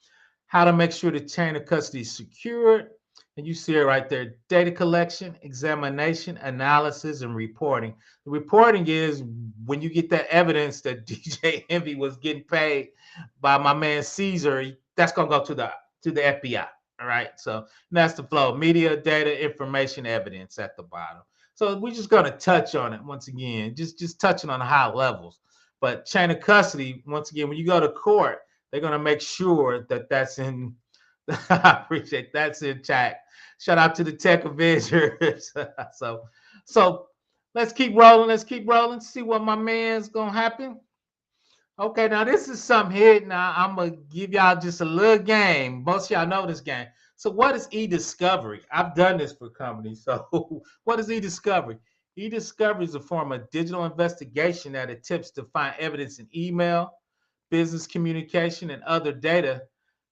how to make sure the chain of custody is secured, and you see it right there, data collection, examination, analysis, and reporting. The reporting is when you get that evidence that DJ Envy was getting paid by my man Cesar, that's going to go to the FBI. All right, so that's the flow. Media, data, information, evidence at the bottom. So we're just going to touch on it once again, just touching on the high levels. But chain of custody, once again, when you go to court, they're going to make sure that that's in I appreciate that's in chat. Shout out to the tech Avengers. so let's keep rolling. Let's keep rolling. See what my man's gonna happen. Okay, now this is something hidden. Now I'm gonna give y'all just a little game. Most of y'all know this game. So what is eDiscovery? I've done this for companies. So what is eDiscovery? eDiscovery is a form of digital investigation that attempts to find evidence in email, business communication, and other data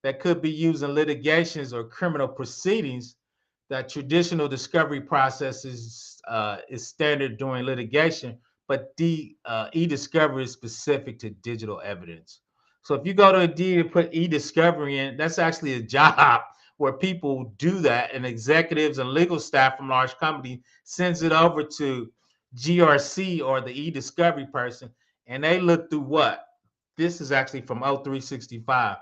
that could be used in litigations or criminal proceedings. That traditional discovery process is standard during litigation, but eDiscovery is specific to digital evidence. So if you go to Indeed and put eDiscovery in, that's actually a job where people do that, and executives and legal staff from large companies sends it over to GRC or the eDiscovery person, and they look through what? This is actually from O365.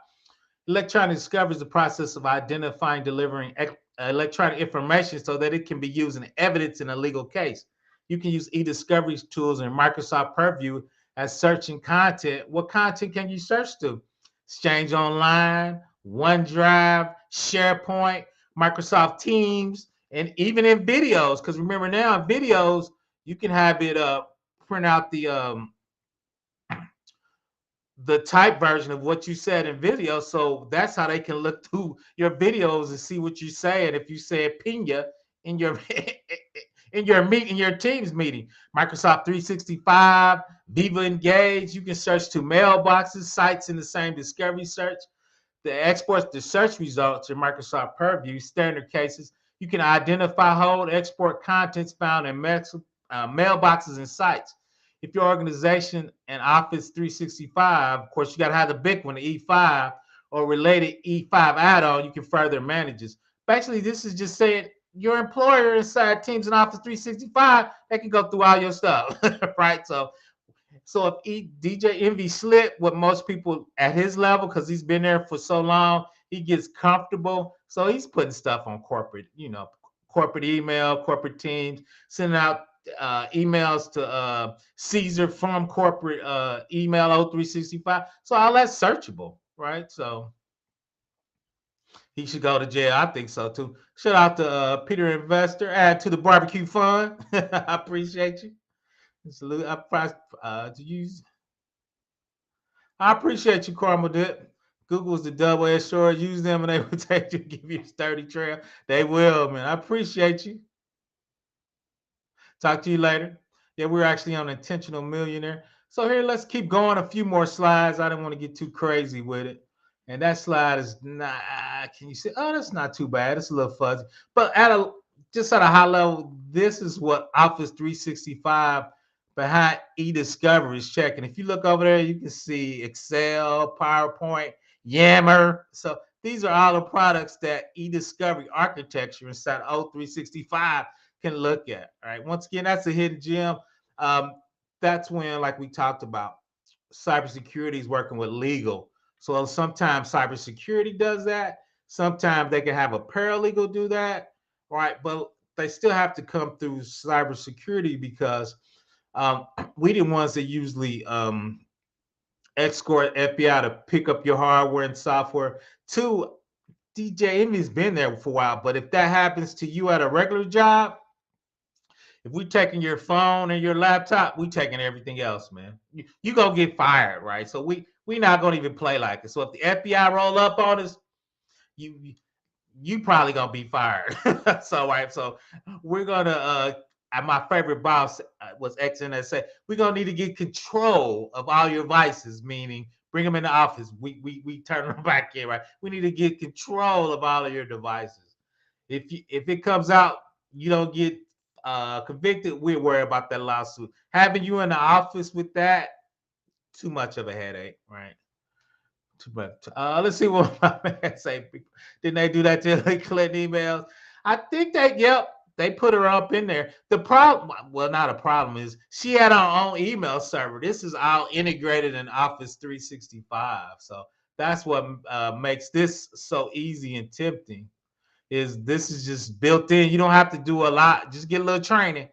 Electronic discovery is the process of identifying, delivering electronic information so that it can be used in evidence in a legal case. You can use eDiscovery's tools in Microsoft Purview as searching content. What content can you search to? Exchange Online, OneDrive, SharePoint, Microsoft Teams, and even in videos. Because remember now, in videos, you can have it print out the type version of what you said in video. So that's how they can look through your videos and see what you say. And if you said Pina in your in your Teams meeting, Microsoft 365, Viva Engage, you can search to mailboxes, sites in the same discovery search. The exports the search results in Microsoft Purview, standard cases. You can identify, hold, export contents found in mailboxes and sites. If your organization and Office 365, of course, you got to have the big one, the E5 or related E5 add-on, you can further manage this. Basically, this is just saying your employer inside Teams and Office 365, they can go through all your stuff, right? So if DJ Envy slipped, what most people at his level, because he's been there for so long, he gets comfortable. So he's putting stuff on corporate email, corporate teams, sending out emails to Cesar from corporate email O365. So all that's searchable, right? So he should go to jail. I think so too. Shout out to Peter Investor. Add to the barbecue fund. I appreciate you. Salute. I appreciate you, Caramel Dip. Google's the double-edged sword. Use them and they will take you, give you a sturdy trail. They will, man. I appreciate you. Talk to you later. Yeah, we're actually on Intentional Millionaire. So here, let's keep going. A few more slides. I don't want to get too crazy with it. And that slide is not, can you see? Oh, that's not too bad. It's a little fuzzy. But just at a high level, this is what Office 365 behind eDiscovery is checking. If you look over there, you can see Excel, PowerPoint, Yammer. So these are all the products that eDiscovery architecture inside O365 can look at. All right. Once again, that's a hidden gem. That's when, like we talked about, cybersecurity is working with legal. So sometimes cybersecurity does that. Sometimes they can have a paralegal do that. Right. But they still have to come through cybersecurity because we the ones that usually escort FBI to pick up your hardware and software. Two, DJ Envy's been there for a while, but if that happens to you at a regular job, if we taking your phone and your laptop, we taking everything else, man. You gonna get fired, right? So we not gonna even play like it. So if the FBI roll up on us, you probably gonna be fired. So right, so we're gonna my favorite boss was XNSA. We're gonna need to get control of all your vices, meaning bring them in the office. We turn them back in, right? We need to get control of all of your devices. If it comes out, you don't get convicted, we're worried about that lawsuit. Having you in the office with that, too much of a headache, right? Too much. Let's see what my man say. Didn't they do that to Hillary Clinton emails? I think they put her up in there. The problem, well, not a problem, is she had her own email server. This is all integrated in Office 365. So that's what makes this so easy and tempting. This is just built in. You don't have to do a lot. Just get a little training,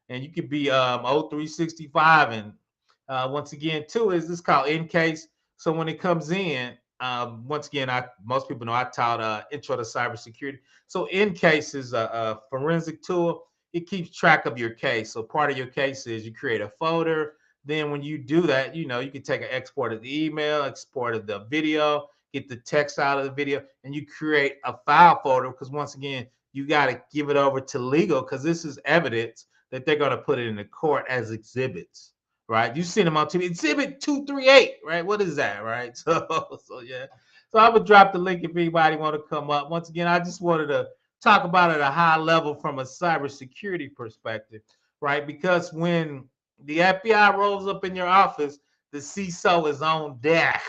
and you could be O365. And once again, too, is this called in case. So when it comes in, once again, most people know I taught intro to cybersecurity. So in cases, a forensic tool, it keeps track of your case. So part of your case is you create a folder. Then when you do that, you can take an export of the email, export of the video, get the text out of the video, and you create a file folder. Because once again, you got to give it over to legal because this is evidence that they're going to put it in the court as exhibits. Right, you've seen them on TV. Exhibit 238, right? What is that, right? So yeah. So I would drop the link if anybody want to come up. Once again, I just wanted to talk about it at a high level from a cybersecurity perspective, right? Because when the FBI rolls up in your office, the CISO is on deck.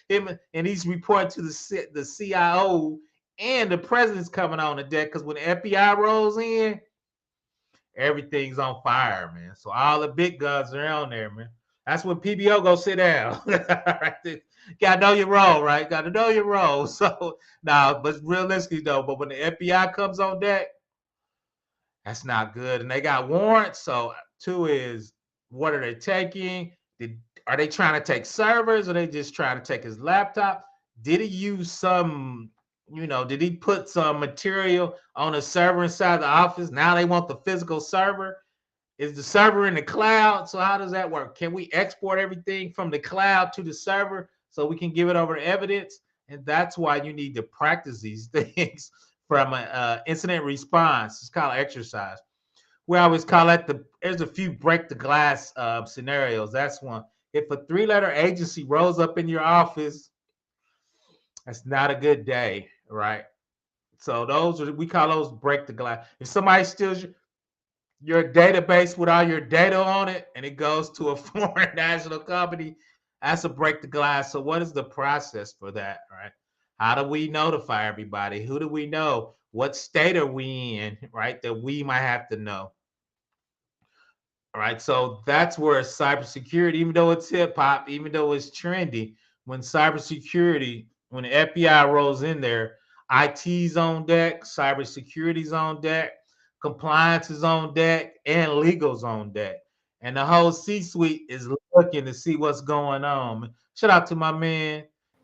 And he's reporting to the CIO, and the president's coming on the deck because when the FBI rolls in, everything's on fire, man. So all the big guns are on there, man. That's when PBO go sit down. Gotta know your role, right? Gotta know your role. So but realistically though, but when the FBI comes on deck, that's not good. And they got warrants. So two is, what are they taking? Are they trying to take servers? Or are they just trying to take his laptop? Did he use some did he put some material on a server inside the office? Now they want the physical server. Is the server in the cloud? So how does that work? Can we export everything from the cloud to the server so we can give it over to evidence? And that's why you need to practice these things from an incident response. It's called exercise. We always call that there's a few break the glass scenarios. That's one. If a 3-letter agency rolls up in your office, that's not a good day, right? So we call those break the glass. If somebody steals your database with all your data on it and it goes to a foreign national company, that's a break the glass. So what is the process for that, right? How do we notify everybody? Who do we know? What state are we in, right? That we might have to know. All right, so that's where cybersecurity, even though it's hip hop, even though it's trendy, when cybersecurity, when the FBI rolls in there, IT's on deck, cybersecurity's on deck, compliance is on deck, and legal's on deck. And the whole C-suite is looking to see what's going on. Shout out to my man,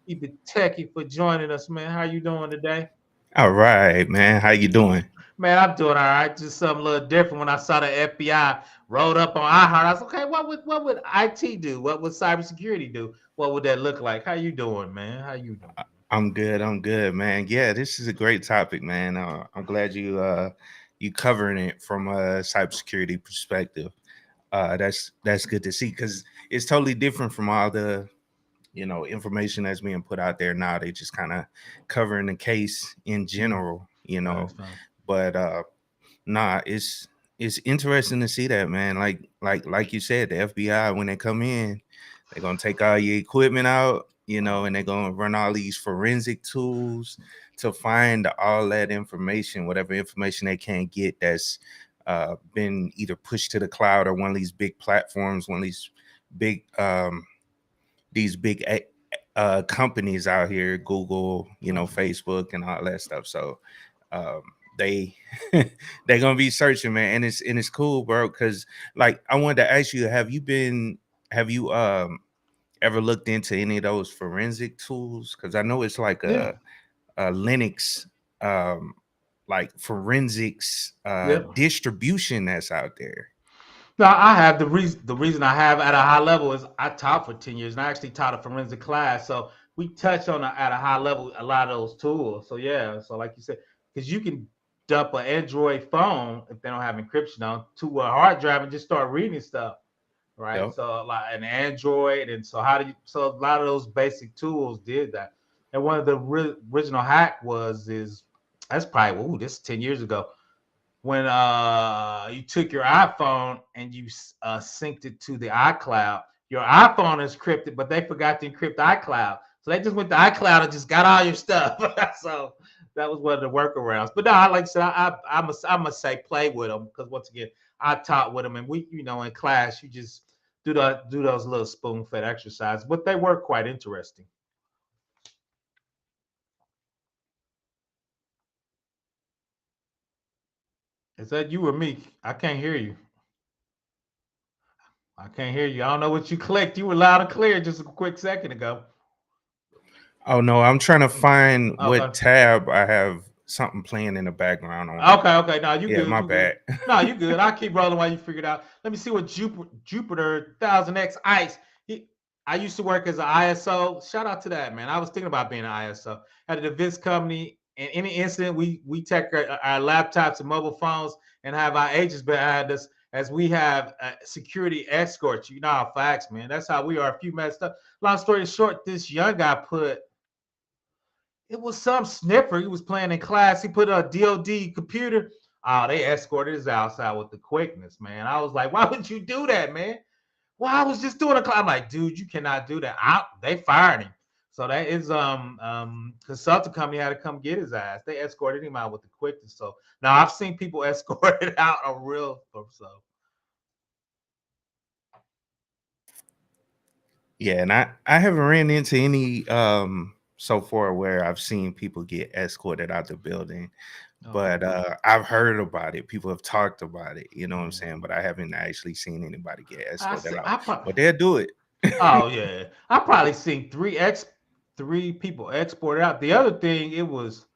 Eba Techie, for joining us, man. How you doing today?
All right, man. How you doing?
Man, I'm doing all right. Just something a little different. When I saw the FBI rolled up on iHeart, I was okay. What would IT do? What would cybersecurity do? What would that look like? How you doing, man? How you doing?
I'm good, man. Yeah, this is a great topic, man. I'm glad you covering it from a cybersecurity perspective. That's good to see because it's totally different from all the information that's being put out there now. They just kind of covering the case in general, But it's interesting to see that, man. Like you said, the FBI, when they come in, they're gonna take all your equipment out, and they're gonna run all these forensic tools to find all that information, whatever information they can get that's been either pushed to the cloud or one of these big platforms, one of these big companies out here, Google, Facebook and all that stuff. So they're gonna be searching, man, and it's cool, bro, because I wanted to ask you, have you ever looked into any of those forensic tools? Because I know it's like a Linux forensics distribution that's out there.
No, I have the reason I have at a high level is I taught for 10 years and I actually taught a forensic class. So we touch on at a high level a lot of those tools. So yeah, so like you said, because you can dump an Android phone if they don't have encryption on to a hard drive and just start reading stuff, right? Yep. So like an Android, and so so a lot of those basic tools did that. And one of the original hack that's probably this is 10 years ago. When you took your iPhone and you synced it to the iCloud, your iPhone is encrypted, but they forgot to encrypt iCloud. So they just went to iCloud and just got all your stuff. So that was one of the workarounds. But no, like I said, I must say play with them because once again, I taught with them, and we, in class, you just do those little spoon-fed exercises, but they were quite interesting. Is that you or me? I can't hear you. I can't hear you. I don't know what you clicked. You were loud and clear just a quick second ago.
Oh no, I'm trying to find
Okay.
what tab I have something playing in the background on.
Okay. No, you
Yeah,
good.
my
You
bad.
good. No, you good. I'll keep rolling while you figure it out. Let me see what Jupiter 1000X Ice. I used to work as an ISO. Shout out to that, man. I was thinking about being an ISO at a events company. In any incident, we take our laptops and mobile phones and have our agents behind us as we have security escorts. You know how facts, man. That's how we are. A few messed up. Long story short, this young guy it was some sniffer. He was playing in class. He put a DOD computer. Oh, they escorted his outside with the quickness, man. I was like, why would you do that, man? Well, I was just doing a class. I'm like, dude, you cannot do that. They fired him. So that is consulting company had to come get his ass. They escorted him out with the quickness. So now I've seen people escorted out on real so.
Yeah, and I haven't ran into any so far where I've seen people get escorted out the building. But I've heard about it. People have talked about it, you know what I'm saying? But I haven't actually seen anybody get escorted out. But they'll do it.
Oh yeah. I probably seen three people exported out. The other thing it was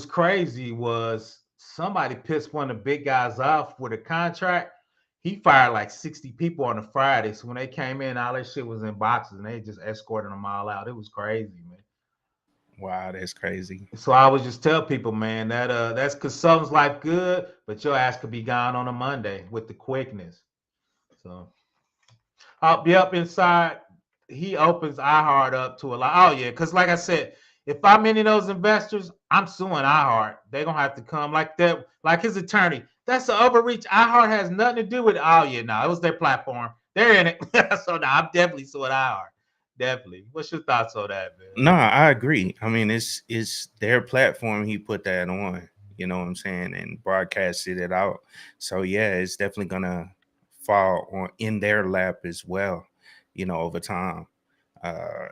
crazy was somebody pissed one of the big guys off with a contract. He fired like 60 people on a Friday. So when they came in, all that shit was in boxes and they just escorted them all out. It was crazy, man.
Wow, that's crazy.
So I would just tell people, man, that's consultant's life good, but your ass could be gone on a Monday with the quickness. So I'll be up inside. He opens iHeart up to a lot. Oh yeah, because like I said, if I'm any of those investors, I'm suing iHeart. They're gonna have to come like that, like his attorney. That's the overreach. iHeart has nothing to do with it. Oh yeah, no, it was their platform. They're in it. So no, I'm definitely suing iHeart. Definitely. What's your thoughts on that, man?
No, I agree. I mean, it's their platform. He put that on, you know what I'm saying, and broadcasted it out. So yeah, it's definitely gonna fall on in their lap as well, you know, over time. I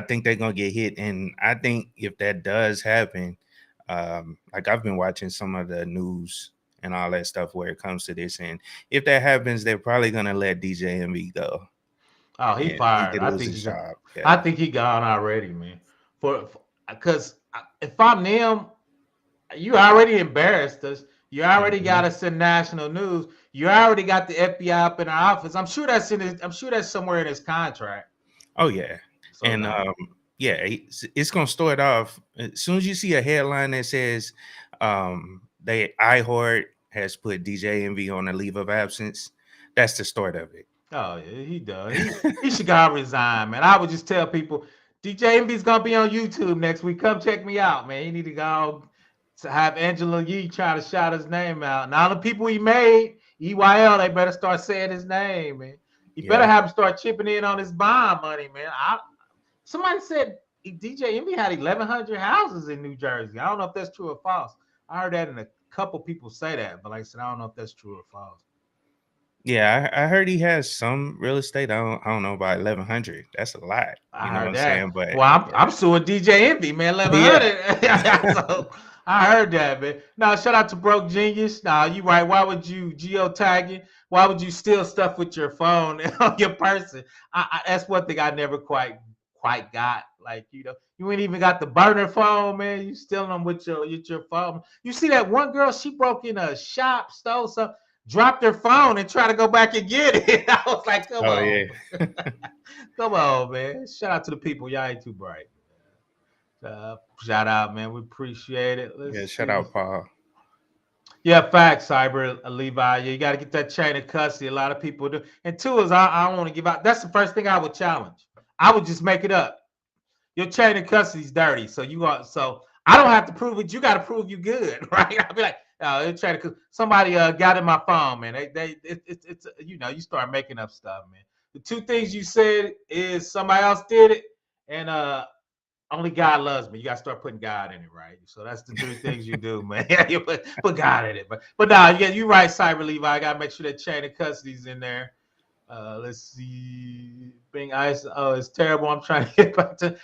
think they're gonna get hit. And I think if that does happen, like I've been watching some of the news and all that stuff where it comes to this, and if that happens, they're probably gonna let DJ Envy go.
Oh, he
And
fired.
he could
I
lose
think
his
he
job.
I think he gone already, man. Because if I'm them, you already embarrassed us. You already got us in national news. You already got the FBI up in our office. I'm sure that's somewhere in his contract.
Oh yeah.
So
And yeah, it's gonna start off as soon as you see a headline that says iHeart has put DJ Envy on a leave of absence. That's the start of it.
Oh yeah, he does. He should go resign, man. I would just tell people DJ Envy's gonna be on YouTube next week. Come check me out, man. You need to go to have Angela Yee try to shout his name out. And all the people he made, EYL, they better start saying his name, man. You better have him start chipping in on his bond money, man. Somebody said DJ Envy had 1,100 houses in New Jersey. I don't know if that's true or false. I heard that, and a couple people say that, but like I said, I don't know if that's true or false.
Yeah, I heard he has some real estate. I don't know about 1,100. That's a lot.
I
You know
heard
what I'm
that.
saying? But
Well, I'm suing DJ Envy, man. 1,100. So I heard that, man. Now, shout out to Broke Genius. Now, you right. Why would you geotag it? Why would you steal stuff with your phone on your person? That's one thing I never quite got. Like, you ain't even got the burner phone, man. You stealing them with your phone. You see that one girl? She broke in a shop, stole something, dropped her phone, and try to go back and get it. I was like, come on.
Yeah.
Come on, man. Shout out to the people. Y'all ain't too bright. Shout out, man. We appreciate it.
Shout out, Paul.
Yeah, facts, Cyber Levi. You got to get that chain of custody. A lot of people do. And two is I don't want to give out. That's the first thing I would challenge. I would just make it up. Your chain of custody is dirty. So I don't have to prove it. You got to prove you good, right? I'll be like, somebody got in my phone, man. It's you start making up stuff, man. The two things you said is somebody else did it, and only God loves me. You gotta start putting God in it, right? So that's the three things you do, man. You put God in it, but nah, you're right, Cyber Levi. I gotta make sure that chain of custody's in there. Let's see. Being ice. Oh, it's terrible. I'm trying to get back to.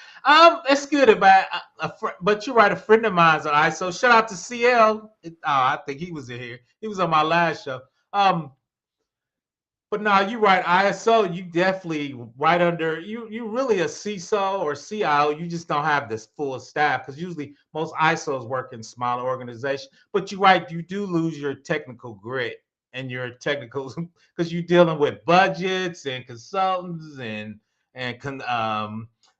It's good, but you're right. A friend of mine's on ice. So shout out to CL. I think he was in here. He was on my last show. But But now you're right. ISO, you definitely right under you. You really a CISO or CIO. You just don't have this full staff because usually most ISOs work in smaller organizations. But you're right. You do lose your technical grit and your technical because you're dealing with budgets and consultants and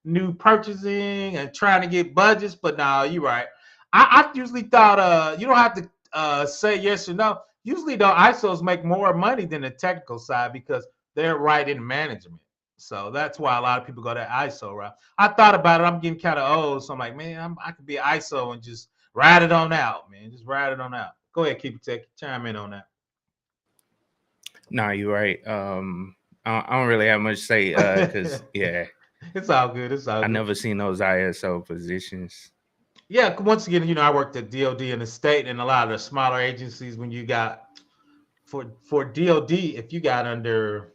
new purchasing and trying to get budgets. But now you're right. I usually thought you don't have to say yes or no. Usually, though, ISOs make more money than the technical side because they're right in management. So that's why a lot of people go that ISO route. I thought about it. I'm getting kind of old, so I'm like, man, I could be an ISO and just ride it on out, man. Just ride it on out. Go ahead, keep it tech. Chime in on that.
No, you're right. I don't really have much to say because yeah,
it's all good. It's all good.
I never seen those ISO positions.
Yeah, once again, I worked at DOD in the state and a lot of the smaller agencies. When you got for DOD, if you got under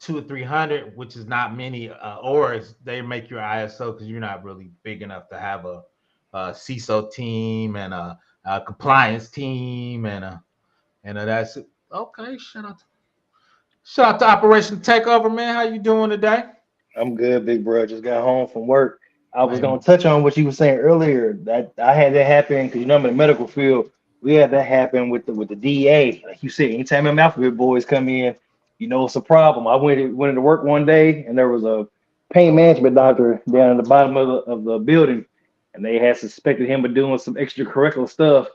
200 or 300, which is not many, or they make you an ISO because you're not really big enough to have a CISO team and a compliance team and that's it. Okay. Shout out to Operation Takeover, man. How you doing today?
I'm good, big bro. Just got home from work. I was going to touch on what you were saying earlier. That I had that happen because I'm in the medical field. We had that happen with the DA. Like you said, anytime them alphabet boys come in, it's a problem. I went into work one day and there was a pain management doctor down at the bottom of the building, and they had suspected him of doing some extracurricular stuff.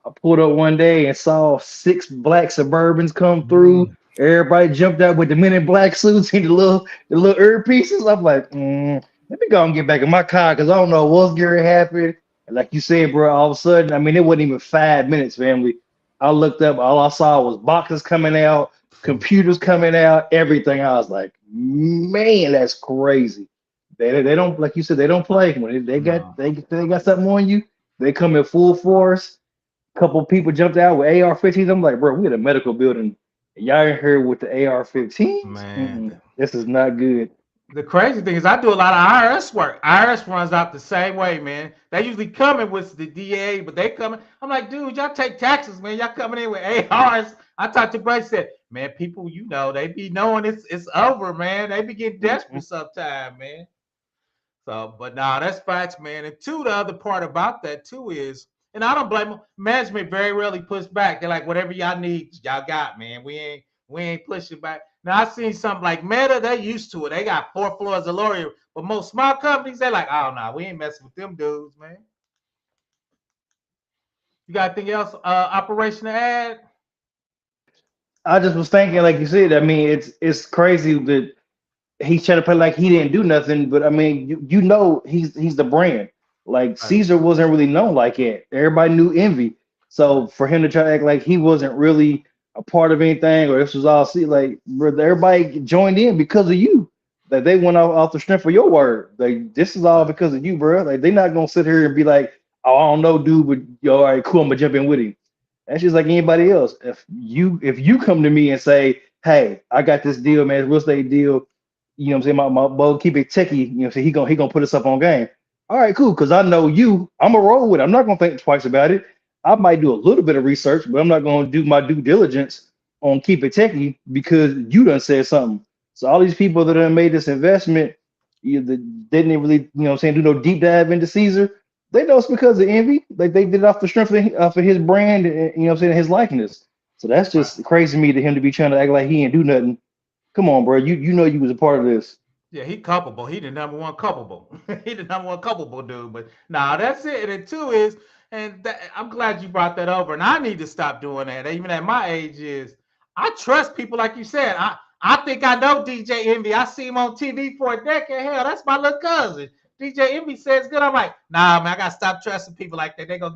I pulled up one day and saw 6 black Suburbans come through. Everybody jumped out with the Men in Black suits and the little earpieces. I'm like, let me go and get back in my car because I don't know what's going to happen. And like you said, bro, all of a sudden, I mean, it wasn't even 5 minutes, family. I looked up, all I saw was boxes coming out, computers coming out, everything. I was like, man, that's crazy. They don't, like you said, they don't play. When they got something on you, they come in full force. A couple of people jumped out with AR-15s. I'm like, bro, we at a medical building. Y'all in here with the AR-15s?
Man,
this is not good.
The crazy thing is I do a lot of IRS work. IRS runs out the same way, man. They usually coming with the DA, but they coming. I'm like, dude, y'all take taxes, man. Y'all coming in with ARs. I talked to Bryce, said, man, people, they be knowing it's over, man. They be getting desperate sometime, man. So, but nah, that's facts, man. And two, the other part about that too is, and I don't blame them, management very rarely push back. They're like, whatever y'all need, y'all got, man. We ain't pushing back. Now I seen something like Meta, they used to it. They got 4 floors of lawyer, but most small companies, they like, oh no, we ain't messing with them dudes, man. You got anything else, Operation to add?
I just was thinking, like you said, I mean, it's crazy that he's trying to play like he didn't do nothing, but I mean, he's the brand. Like Cesar wasn't really known like it. Everybody knew Envy. So for him to try to act like he wasn't really a part of anything, or this was all like, bro, everybody joined in because of you. Like they went off the strength of your word. Like this is all because of you, bro. Like they're not gonna sit here and be like, oh, I don't know, dude, but all right, cool, I'm gonna jump in with him. That's just like anybody else. If you come to me and say, hey, I got this deal, man, real estate deal, you know what I'm saying, my boy, keep it techie, so he gonna put us up on game. All right, cool, because I know you, I'm gonna roll with it. I'm not gonna think twice about it. I might do a little bit of research, but I'm not gonna do my due diligence on keep it techie because you done said something. So all these people that have made this investment, either didn't really, do no deep dive into Cesar. They know it's because of Envy. Like they did it off the strength of his brand, and, his likeness. So that's just crazy to me, to him to be trying to act like he ain't do nothing. Come on, bro. You know you was a part of this.
Yeah, he culpable. He the number one culpable. He the number one culpable dude. But nah, that's it. And then two is, I'm glad you brought that over. And I need to stop doing that. Even at my age I trust people like you said. I think I know DJ Envy. I see him on TV for a decade. Hell, that's my little cousin. DJ Envy says good. I'm like, nah, man, I gotta stop trusting people like that. They gonna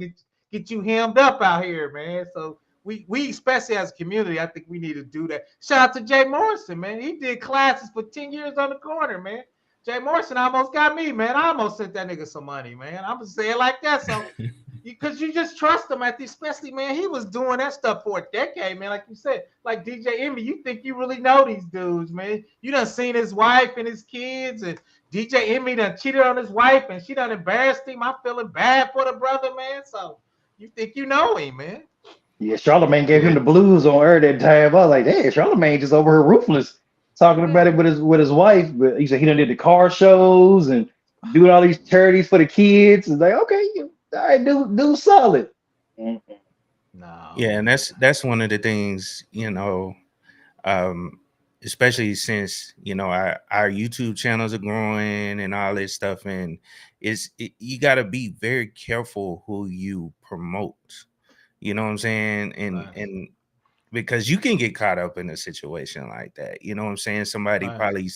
get you hemmed up out here, man. So we especially as a community, I think we need to do that. Shout out to Jay Morrison, man. He did classes for 10 years on the corner, man. Jay Morrison almost got me, man. I almost sent that nigga some money, man. I'm gonna say it like that. So because you just trust him especially, man, he was doing that stuff for a decade, man. Like you said, like DJ Envy, you think you really know these dudes, man. You done seen his wife and his kids, and DJ Envy done cheated on his wife and she done embarrassed him. I'm feeling bad for the brother, man. So you think you know him, man.
Yeah, Charlamagne gave him
Yeah.
the blues on air that time. I was like, hey, Charlamagne just over here ruthless, talking about it with his wife. But he said he done did the car shows and doing all these charities for the kids. It's like, okay, all right, do solid.
No,
Yeah, and
man.
that's one of the things, especially since our YouTube channels are growing and all this stuff, and you got to be very careful who you promote. You know what I'm saying? And because you can get caught up in a situation like that. You know what I'm saying? Somebody
Right.
probably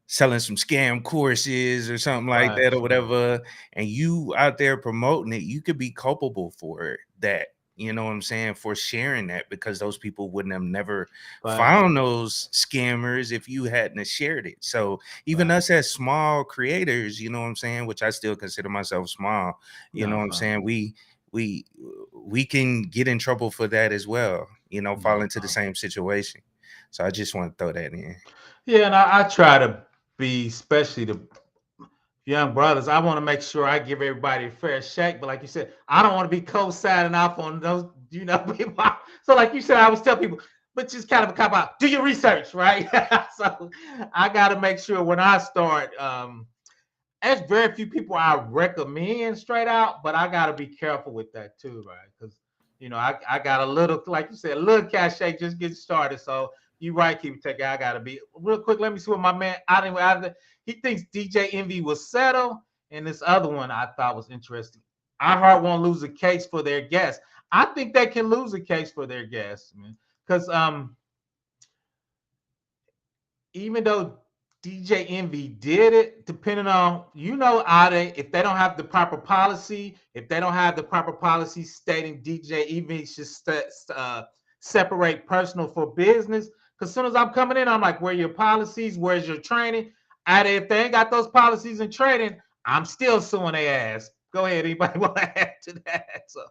selling some scam courses or something like that or whatever, and you out there promoting it, you could be culpable for that. You know what I'm saying? For sharing that, because those people wouldn't have never found those scammers if you hadn't have shared it. So even us as small creators, you know what I'm saying, which I still consider myself small, you know what I'm saying, we can get in trouble for that as well, fall into the same situation. So I just want to throw that in.
Yeah, and I try to be, especially the young brothers, I want to make sure I give everybody a fair shake. But like you said, I don't want to be co-signing off on those, people. So like you said, I always tell people, but just kind of a cop out, do your research, right? So I got to make sure when I start, there's very few people I recommend straight out, but I got to be careful with that too, right? Because, I got a little, like you said, a little cachet just getting started. So you right, keep taking. I got to be real quick. Let me see what my man, he thinks DJ Envy will settle. And this other one I thought was interesting. iHeart won't lose a case for their guests. I think they can lose a case for their guests, man. Because even though DJ Envy did it, depending on, if they don't have the proper policy, if they don't have the proper policy stating DJ Envy should separate personal for business. Because as soon as I'm coming in, I'm like, where are your policies? Where's your training? If they ain't got those policies and training, I'm still suing their ass. Go ahead, anybody want to add to that? So,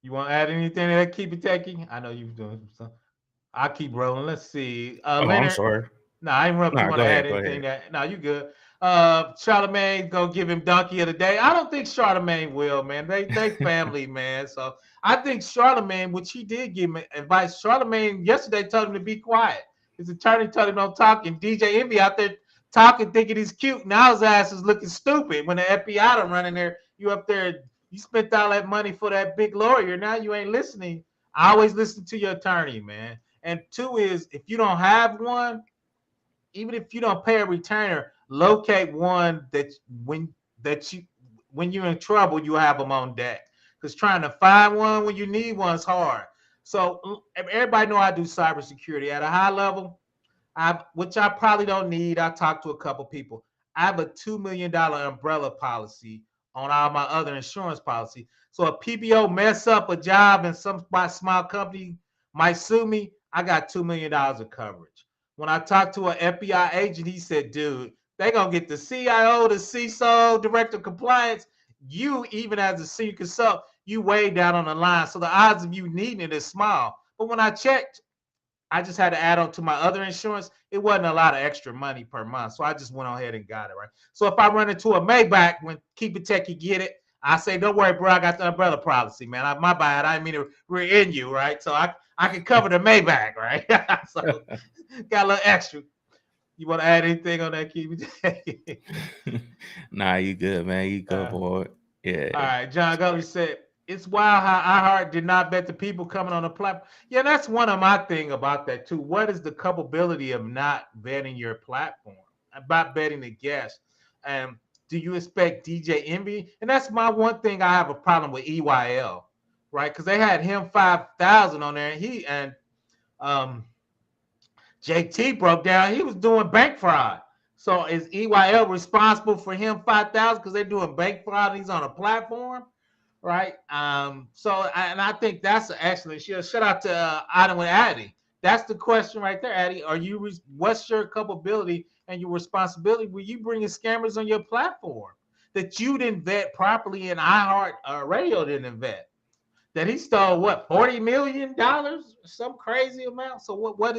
you want to add anything to that? Keep it taking. I know you're doing some stuff. I'll keep rolling. Let's see.
I'm
Leonard.
sorry.
No, I ain't if you want to add anything. No, you good. Charlamagne gonna give him donkey of the day. I don't think Charlamagne will, man. They family, man. So I think Charlamagne, which he did give him advice. Charlamagne yesterday told him to be quiet. His attorney told him don't talk, and DJ Envy out there talking, thinking he's cute. Now his ass is looking stupid when the FBI done running there. You up there, you spent all that money for that big lawyer. Now you ain't listening. I always listen to your attorney, man. And two is, if you don't have one, even if you don't pay a retainer, locate one that when you're in trouble, you have them on deck. Because trying to find one when you need one is hard. So everybody know I do cybersecurity at a high level, which I probably don't need. I talked to a couple people. I have a $2 million umbrella policy on all my other insurance policy. So a PBO mess up a job and some small company might sue me, I got $2 million of coverage. When I talked to an FBI agent, he said, dude, they're going to get the CIO, the CISO, director of compliance. You, even as a senior consultant, you way down on the line. So the odds of you needing it is small. But when I checked, I just had to add on to my other insurance. It wasn't a lot of extra money per month. So I just went ahead and got it, right? So if I run into a Maybach, when Keep It Tech, you get it, I say, don't worry, bro, I got the umbrella policy, man. My bad. I didn't mean to rear you, right? So I can cover the Maybach, right? So got a little extra. You want to add anything on that, Keep It Tech?
Nah, you good, man. You go for it. Yeah.
All right. John Gully said, it's wild how iHeart did not bet the people coming on the platform. Yeah, that's one of my thing about that too. What is the culpability of not betting your platform, about betting the guests? And do you expect DJ Envy? And that's my one thing I have a problem with EYL, right? Because they had him 5,000 on there, and JT broke down. He was doing bank fraud. So is EYL responsible for him 5,000 because they're doing bank fraud and he's on a platform? Right. I think that's an excellent shout out to Adam with Addy. That's the question right there, Addy. What's your culpability and your responsibility when you bringing scammers on your platform that you didn't vet properly and iHeart Radio didn't vet? That he stole what, $40 million, some crazy amount. So what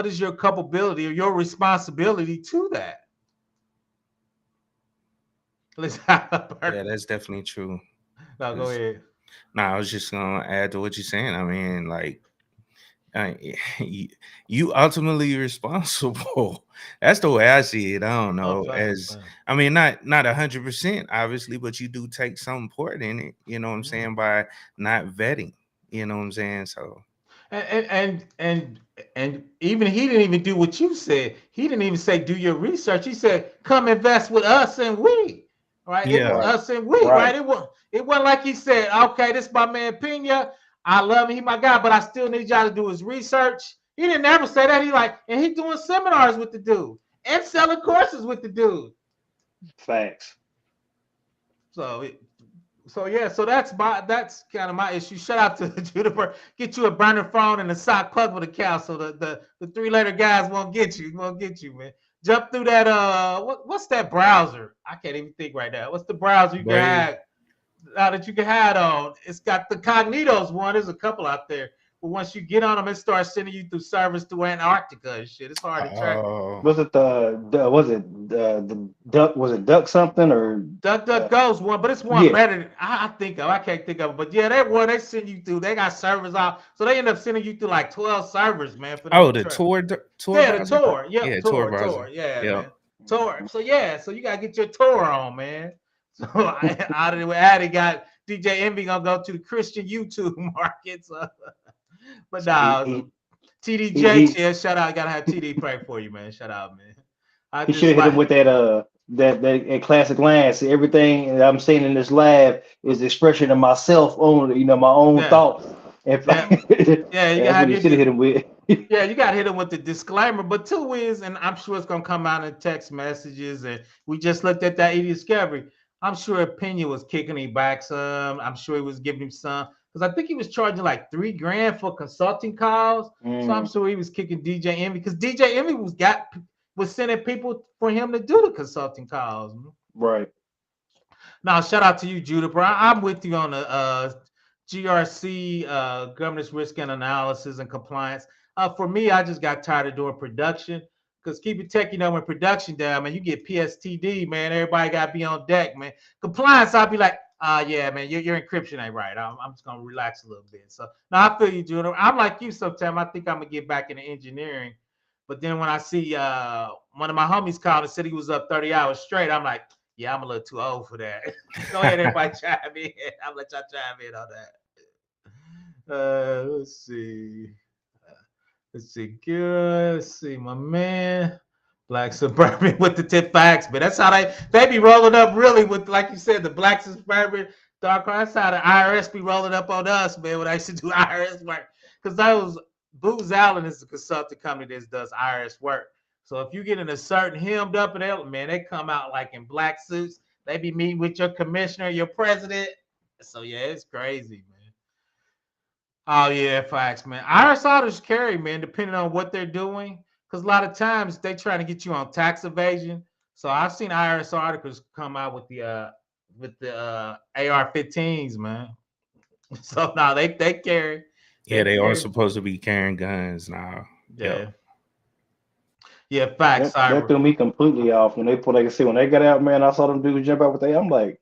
is your culpability or your responsibility to that?
Yeah, that's definitely true.
No, go ahead.
No, I was just gonna add to what you're saying. I mean, like, you ultimately responsible. That's the way I see it. I don't know. As I mean, not 100%, obviously, but you do take some part in it. You know what I'm saying, by not vetting. You know what I'm saying. So,
and even he didn't even do what you said. He didn't even say do your research. He said come invest with us and we. Right? It was us and we. Right? It wasn't like he said, okay, this is my man Pina. I love him, he my guy, but I still need y'all to do his research. He didn't ever say that. He like, and he doing seminars with the dude and selling courses with the dude.
Facts.
So that's kind of my issue. Shout out to Juniper. Get you a burner phone and a sock plug with a cow, so the 3-letter guys won't get you. Won't get you, man. Jump through that. What's that browser? I can't even think right now. What's the browser you can have? That you can hide on. It's got the Cognitos one. There's a couple out there. But once you get on them, it starts sending you through servers to Antarctica and shit. It's hard to track.
Was it the duck? Was it duck something or
DuckDuckGo's one? But it's one better than I think of. I can't think of it. But yeah, that one they send you through. They got servers out, so they end up sending you through like 12 servers, man. For
the Tor.
Yeah, the Tor.
Yeah,
Tor.
browser.
Yeah, man. Tor. So you gotta get your Tor on, man. So out of the way, Addy got DJ Envy gonna go to the Christian YouTube market. So, but TD Jakes, shout out. Gotta have TD pray for you, man. Shout out, man.
He should have hit him with that classic line. See, everything I'm saying in this lab is the expression of myself only. My own thoughts.
You gotta
hit him with.
Yeah, you gotta hit him with the disclaimer. But two is, and I'm sure it's gonna come out in text messages. And we just looked at that eDiscovery. I'm sure Pina was kicking him back some. I'm sure he was giving him some because I think he was charging like $3,000 for consulting calls. So I'm sure he was kicking DJ Envy because DJ Envy was sending people for him to do the consulting calls.
Right.
Now, shout out to you, Juniper. I'm with you on the GRC, governance risk and analysis and compliance. For me, I just got tired of doing production. Because keep it tech, when production down, man, you get PSTD, man. Everybody got to be on deck, man. Compliance, I'll be like, yeah, man, your encryption ain't right. I'm just going to relax a little bit. So, now I feel you, Junior. I'm like you sometimes. I think I'm going to get back into engineering. But then when I see one of my homies called and said he was up 30 hours straight, I'm like, yeah, I'm a little too old for that. Go ahead, everybody chime in. I'll let y'all chime in on that. Let's see. Let's see, my man, Black Suburban with the tip facts, but that's how they be rolling up really with, like you said, the Black Suburban dark. That's how the IRS be rolling up on us, man. When I used to do IRS work, because those Booz Allen is the consulting company that does IRS work. So if you get in a certain hemmed up and man, they come out like in black suits. They be meeting with your commissioner, your president. So yeah, it's crazy, man. Oh yeah, facts, man. IRS auditors carry, man, depending on what they're doing. Because a lot of times they trying to get you on tax evasion. So I've seen IRS auditors come out with the AR-15s, man. So now they carry.
Yeah, they are supposed to be carrying guns now.
Yeah. Yeah, facts.
That threw me completely off when they put. Like I said, when they got out, man, I saw them dudes jump out with they. I'm like,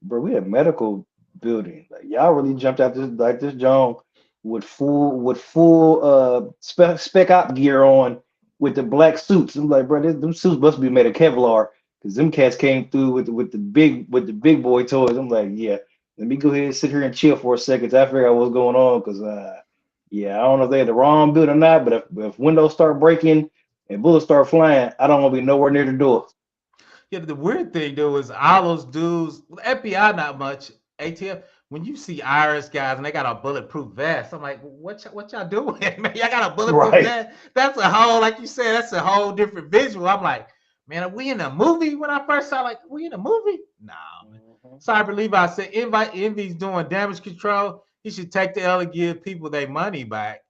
bro, we had medical building. Like y'all really jumped out this John with full spec op gear on with the black suits. I'm like, bro, them suits must be made of Kevlar because them cats came through with the big boy toys. I'm like, yeah, let me go ahead and sit here and chill for a second. I figure out what's going on because yeah, I don't know if they had the wrong build or not, but if windows start breaking and bullets start flying, I don't want to be nowhere near the door.
Yeah, the weird thing though is all those dudes, FBI not much, ATF. When you see IRS guys and they got a bulletproof vest, I'm like, what y'all doing, man? Y'all got a bulletproof vest? That's a whole, like you said, that's a whole different visual. I'm like, man, are we in a movie? When I first saw, like, are we in a movie? No, man. Cyber Levi said, Envy's doing damage control. He should take the L and give people their money back.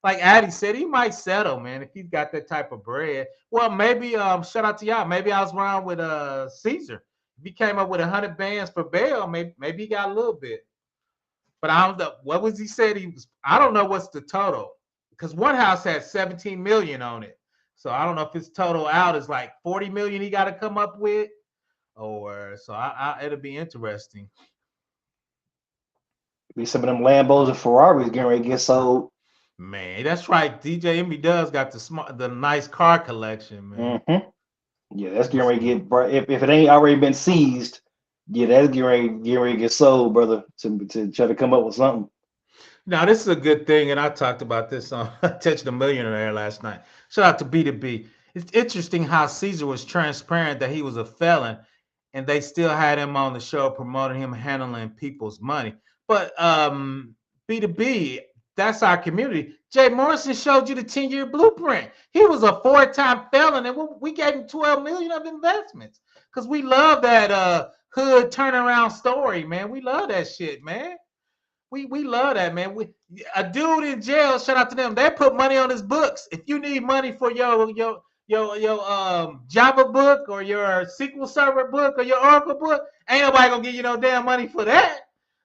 Like Addy said, he might settle, man, if he's got that type of bread. Well, maybe, shout out to y'all. Maybe I was wrong with Cesar. If he came up with 100 bands for bail, maybe he got a little bit. But I don't know. What was he said? I don't know what's the total. Because one house had 17 million on it. So I don't know if his total out is like 40 million he got to come up with. Or so it'll be interesting.
Be some of them Lambos and Ferraris getting ready to get sold.
Man, that's right. DJ Envy does got the nice car collection, man.
Yeah, that's getting ready to get, bro. If it ain't already been seized, yeah, that's getting ready to get sold, brother. To try to come up with something.
Now, this is a good thing, and I talked about this on Touch the Millionaire last night. Shout out to B2B. It's interesting how Cesar was transparent that he was a felon, and they still had him on the show promoting him handling people's money. But B2B, that's our community. Jay Morrison showed you the 10-year blueprint. He was a 4-time felon, and we gave him $12 million of investments because we love that hood turnaround story, man. We love that shit, man. We love that, man. A dude in jail, shout out to them. They put money on his books. If you need money for your Java book or your SQL Server book or your Oracle book, ain't nobody gonna give you no damn money for that.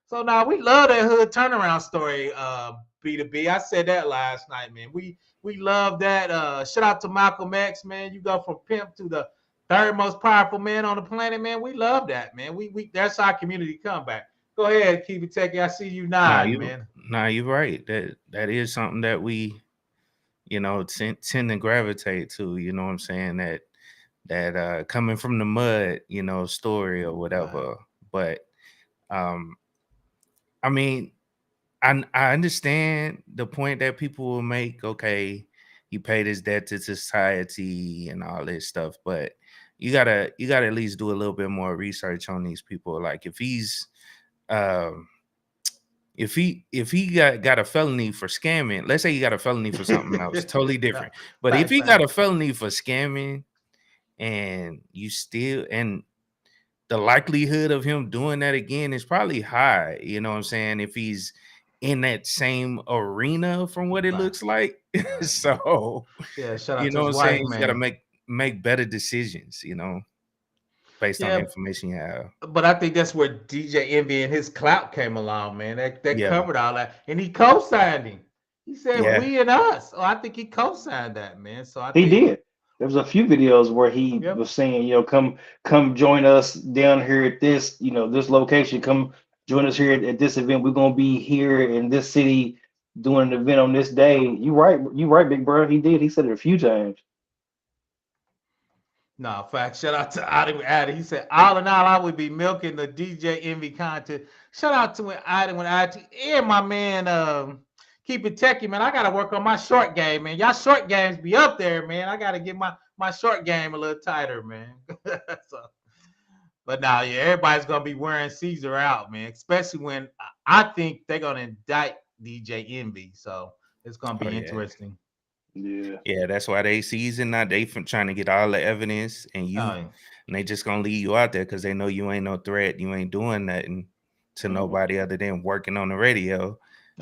So now we love that hood turnaround story, B2B. I said that last night, man. We love that. Shout out to Malcolm X, man. You go from pimp to the third most powerful man on the planet, man. We love that, man. We that's our community comeback. Go ahead, keep it techie. I see you nodding, man.
Nah, you're right. That is something that we, tend to gravitate to. You know what I'm saying? That coming from the mud, story or whatever.
Right.
But I mean, I understand the point that people will make. Okay, he paid his debt to society and all this stuff, but you gotta at least do a little bit more research on these people. Like if he's if he got a felony for scamming, let's say he got a felony for something else, totally different. But if he got a felony for scamming and the likelihood of him doing that again is probably high, you know what I'm saying? If he's in that same arena from what it looks like. So
yeah, shout out
you
to
know
his
what I'm
wife,
saying?
man.
You gotta make better decisions, based on the information you have.
But I think that's where DJ Envy and his clout came along, man. That
Yeah.
covered all that. And he co-signed him. He said
Yeah.
we and us. Oh, I think he co-signed that, man. So
He did. There was a few videos where he was saying, come join us down here at this, this location. Come join us here at this event. We're gonna be here in this city doing an event on this day. You right, big bro. He did. He said it a few times.
No, fact. Shout out to Adi. He said, all in all, I would be milking the DJ Envy content. Shout out to Adi and my man, Keep It Techie, man. I got to work on my short game, man. Y'all short games be up there, man. I got to get my short game a little tighter, man. But now, yeah, everybody's going to be wearing Cesar out, man, especially when I think they're going to indict DJ Envy. So it's going to be interesting.
Yeah,
that's why they season now. They from trying to get all the evidence, and and they just gonna leave you out there because they know you ain't no threat. You ain't doing nothing to nobody other than working on the radio.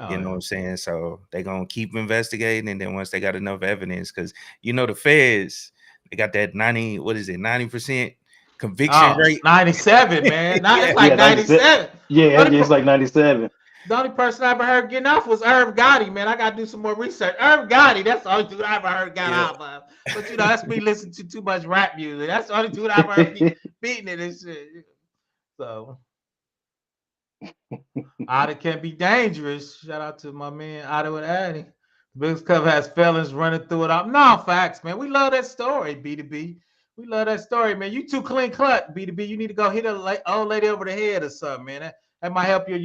You know what I'm saying? So they gonna keep investigating, and then once they got enough evidence, because the feds, they got that 90% conviction rate.
97, man. It's like 97.
Yeah, it's like 97.
The only person I ever heard getting off was Irv Gotti, man. I gotta do some more research. Irv Gotti, that's the only dude I ever heard got off of. But that's me listening to too much rap music. That's the only dude I ever heard beating it and shit. So Otta can be dangerous. Shout out to my man Otta with Addy. The Biggest Cup has felons running through it all. No, facts, man. We love that story, B2B. We love that story, man. You too clean cut, B2B. You need to go hit a old lady over the head or something, man. That might help your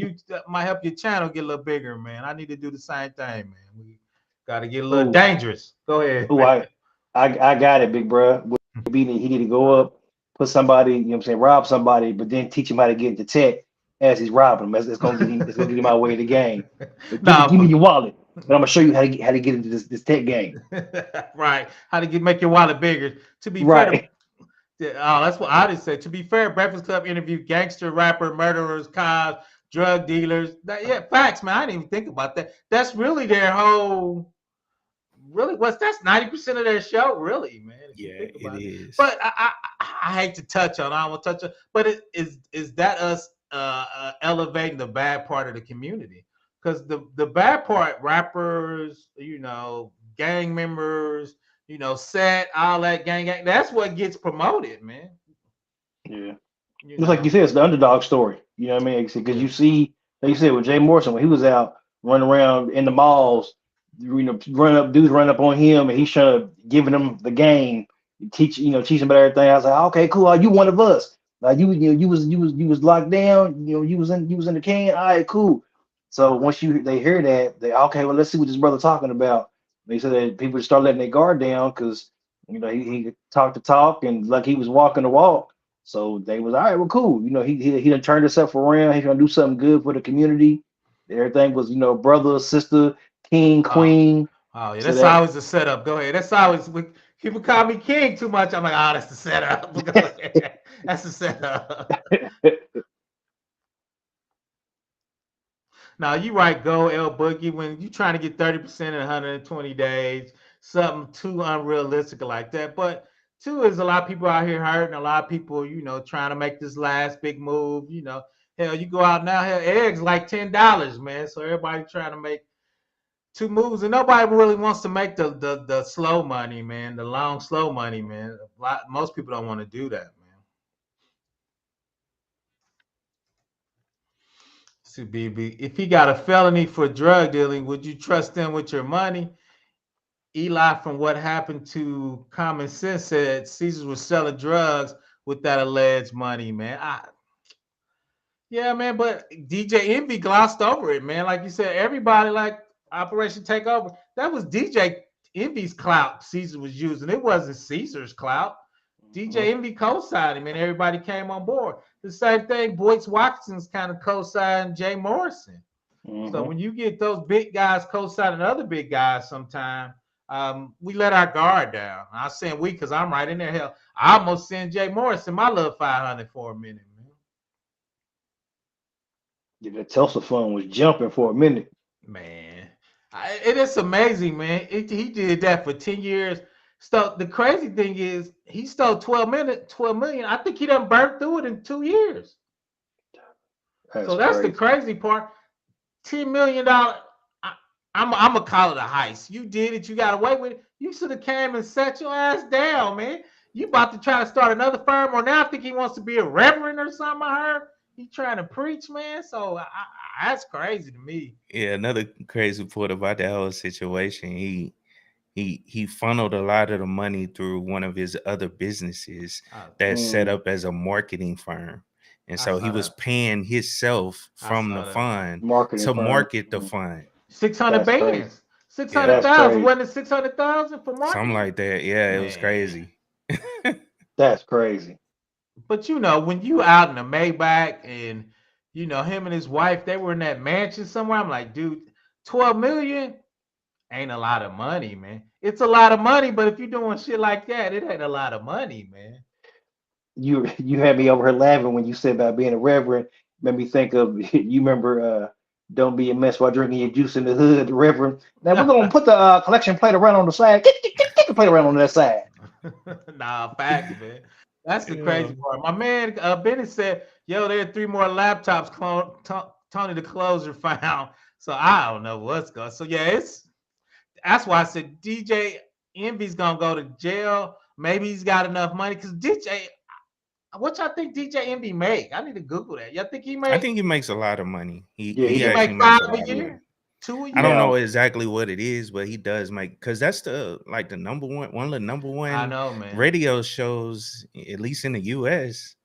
channel get a little bigger, man. I need to do the same thing, man. We got to get a little dangerous. Go ahead.
Oh, I got it, big bro. He need to go up, put somebody, rob somebody, but then teach him how to get into tech as he's robbing him. It's gonna get him my way of the game. Give me your wallet, but I'm gonna show you how to get into this tech game.
Right. How to make your wallet bigger. To be fair. That's what I did say. To be fair, Breakfast Club interviewed gangster, rapper, murderers, cops, drug dealers. Facts, man. I didn't even think about that. That's really their whole. That's 90% of their show, really, man.
Yeah, it is.
But I hate to touch on. I won't touch on. But is that us elevating the bad part of the community? Because the bad part, rappers, gang members. Set, all that gang. That's what gets promoted, man.
Yeah. It's like you said, it's the underdog story. You know what I mean? Because you see Like you said with Jay Morrison, when he was out running around in the malls, dudes run up on him, and he's trying to giving them the game, teaching about everything. I was like, okay, cool. You one of us. Like you was locked down. You was in the can. All right, cool. So once they hear that, they okay. Well, let's see what this brother talking about. They said that people start letting their guard down because he talked the talk and like he was walking the walk. So they was all right. Well, cool. He done turned himself around. He's gonna do something good for the community. Everything was brother, sister, king, queen.
Oh yeah,
So
that's always the setup. Go ahead. That's always people call me king too much. I'm like, oh, that's the setup. Go ahead. That's the setup. Now you right, go L Boogie. When you trying to get 30% in 120 days, something too unrealistic like that. But two is a lot of people out here hurting. A lot of people, trying to make this last big move. Hell, you go out now. Hell, eggs like $10, man. So everybody trying to make two moves, and nobody really wants to make the slow money, man. The long slow money, man. Most people don't want to do that, man. So, BB, if he got a felony for drug dealing, would you trust them with your money? Eli, from what happened to Common Sense, said Cesar was selling drugs with that alleged money, man. Yeah, man, but DJ Envy glossed over it, man. Like you said, everybody like Operation Takeover. That was DJ Envy's clout Cesar was using. It wasn't Cesar's clout. DJ Envy co-signed him, and everybody came on board. The same thing, Boyce Watson's kind of co-signed Jay Morrison. So when you get those big guys co-signing other big guys sometime, we let our guard down. I'm saying we because I'm right in there. Hell, I almost sent Jay Morrison my little 500 for a minute, man.
Yeah, the Tulsa fund was jumping for a minute.
Man, it is amazing, man. He did that for 10 years. So the crazy thing is he stole 12 million. I think he done burnt through it in 2 years. That's crazy. The crazy part. $10 million. I'm gonna call it a heist. You did it. You got away with it. You should have came and sat your ass down, man. You about to try to start another firm, or now I think he wants to be a reverend or something. I heard he trying to preach, man. So that's crazy to me.
Yeah, another crazy part about that whole situation. He funneled a lot of the money through one of his other businesses that's set up as a marketing firm. And so he was paying himself from the fund to market the fund.
600 bands. 600,000. Wasn't it 600,000 for marketing?
Something like that. Yeah, it was crazy.
That's crazy.
But when you out in the Maybach and him and his wife, they were in that mansion somewhere. I'm like, dude, 12 million ain't a lot of money, man. It's a lot of money, but if you're doing shit like that, it ain't a lot of money, man.
You had me over here laughing when you said about being a reverend. Made me think of you remember Don't Be a Mess While Drinking Your Juice in the Hood, the Reverend. Now we're gonna put the collection plate around on the side. Get the plate around on that side.
Nah, fact, man. That's the crazy part. My man Bennett said, "Yo, there are 3 more laptops Tony the Closer found." So I don't know what's going. So yeah, that's why I said DJ Envy's gonna go to jail. Maybe he's got enough money because DJ. What y'all think DJ Envy make? I need to Google that. Y'all think he make?
I think he makes a lot of money. He
actually makes 5 a year, 2 a year.
I don't know exactly what it is, but he does make, because that's the number one, one of the number one
I know, man.
radio shows, at least in the US.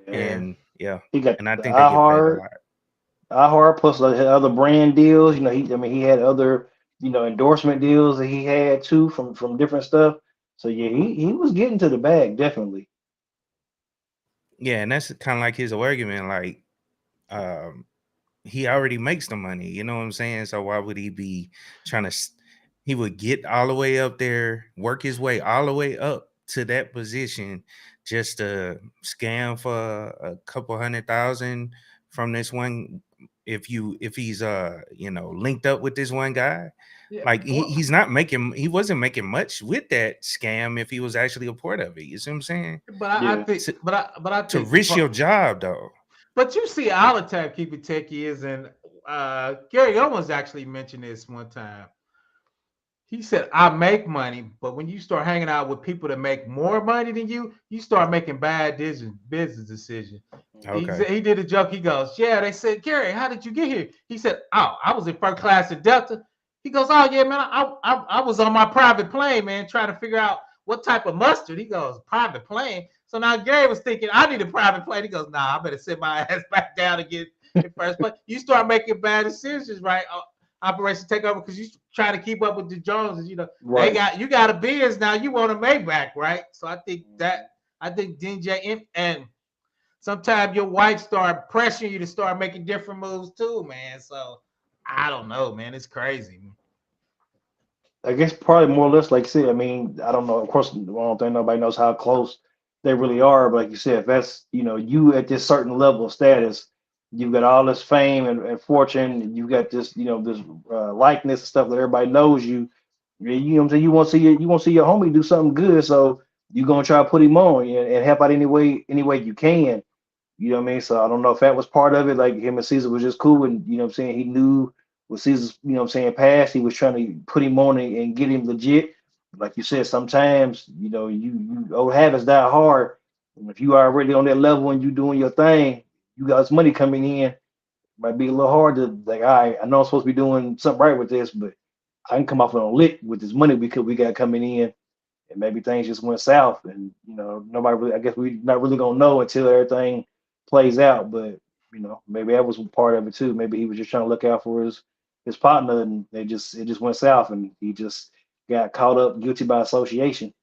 And
he got
and I think they get paid a
iHeart,
lot.
plus other brand deals. He had other endorsement deals that he had too from different stuff. So yeah, he was getting to the bag, definitely.
Yeah, and that's kind of like his argument. Like, he already makes the money. You know what I'm saying? So why would he be trying to? He would get all the way up there, work his way all the way up to that position, just to scam for a couple $100,000 from this one. If he's linked up with this one guy. Yeah, like he's not making, he wasn't making much with that scam if he was actually a part of it. You see what I'm saying?
But I think, but I think
to risk your job though.
But you see, all the time Keep It Techie is, and Gary Owens actually mentioned this one time. He said, I make money, but when you start hanging out with people that make more money than you start making bad business decisions.
Okay.
He did a joke. He goes, yeah, they said, Gary, how did you get here? He said, oh, I was in first class at Delta. He goes, oh, yeah, man, I was on my private plane, man, trying to figure out what type of mustard. He goes, private plane. So now Gary was thinking, I need a private plane. He goes, nah, I better sit my ass back down and get in first place. You start making bad decisions, right? Operation Takeover, because you try to keep up with the Joneses. You know,
Right.
you got a Benz now. You want a Maybach, right? So I think DJ and sometimes your wife start pressuring you to start making different moves too, man. So I don't know, man. It's crazy.
I guess probably more or less like you said. I mean, I don't know. Of course, I don't think nobody knows how close they really are. But like you said, if that's you at this certain level of status, you've got all this fame and fortune, and you've got this this likeness and stuff that everybody knows you. You know what I'm saying? You want to see your homie do something good, so you're gonna try to put him on and help out any way you can. You know what I mean? So I don't know if that was part of it. Like him and Caesar was just cool, and you know what I'm saying, he knew with Caesar's, past, he was trying to put him on and get him legit. Like you said, sometimes, you old habits die hard. And if you are already on that level and you doing your thing, you got this money coming in, might be a little hard to like, all right, I know I'm supposed to be doing something right with this, but I can come off on a lick with this money because we got coming in, and maybe things just went south, and nobody really, I guess we not really gonna know until everything plays out. But maybe that was part of it too. Maybe he was just trying to look out for his partner, and it just went south, and he just got caught up guilty by association.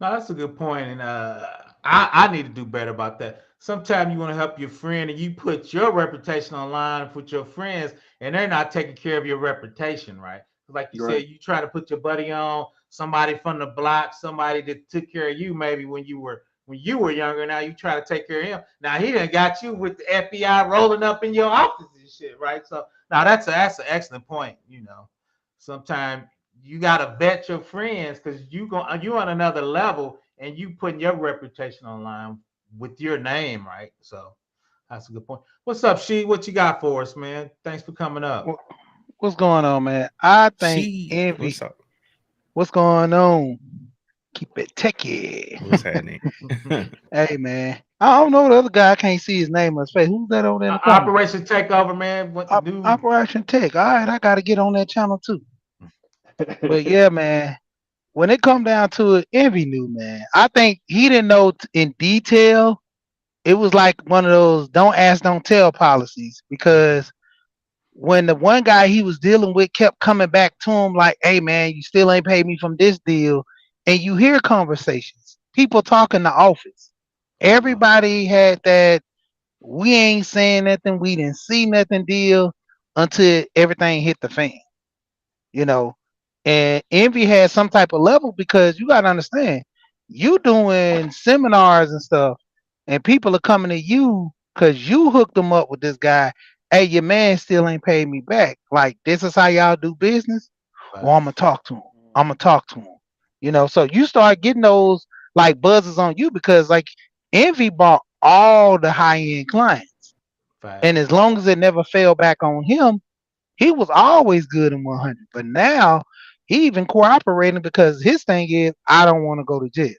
No, that's a good point, and I need to do better about that. Sometimes you want to help your friend, and you put your reputation online with your friends, and they're not taking care of your reputation, right? Like you
Right.
said, you try to put your buddy on, somebody from the block, somebody that took care of you maybe when you were younger. Now you try to take care of him. Now he done got you with the FBI rolling up in your office and shit, right? So now that's an excellent point. Sometimes you gotta vet your friends because you on another level and you putting your reputation online with your name, right? So that's a good point. What's up, She? What you got for us, man? Thanks for coming up.
What's going on, man? I think
She,
envy.
what's up?
What's going on? Keep it techie.
What's happening?
Hey, man. I don't know the other guy. I can't see his name on his face. Who's that over there in the corner?
Operation Takeover, man. What the new
Operation Tech. All right, I got to get on that channel too. But yeah, man. When it come down to it, Envy knew, man. I think he didn't know in detail. It was like one of those don't ask, don't tell policies, because when the one guy he was dealing with kept coming back to him like, hey, man, you still ain't paid me from this deal. And you hear conversations, people talking the office. Everybody had that we ain't saying nothing, we didn't see nothing deal until everything hit the fan, you know. And Envy had some type of level because you got to understand, you doing seminars and stuff, and people are coming to you because you hooked them up with this guy. Hey, your man still ain't paid me back. Like, this is how y'all do business? Well, I'm going to talk to him. I'm going to talk to him. So you start getting those like buzzes on you because like Envy bought all the high end clients. And as long as it never fell back on him, he was always good in 100. But now he even cooperating because his thing is, I don't want to go to jail.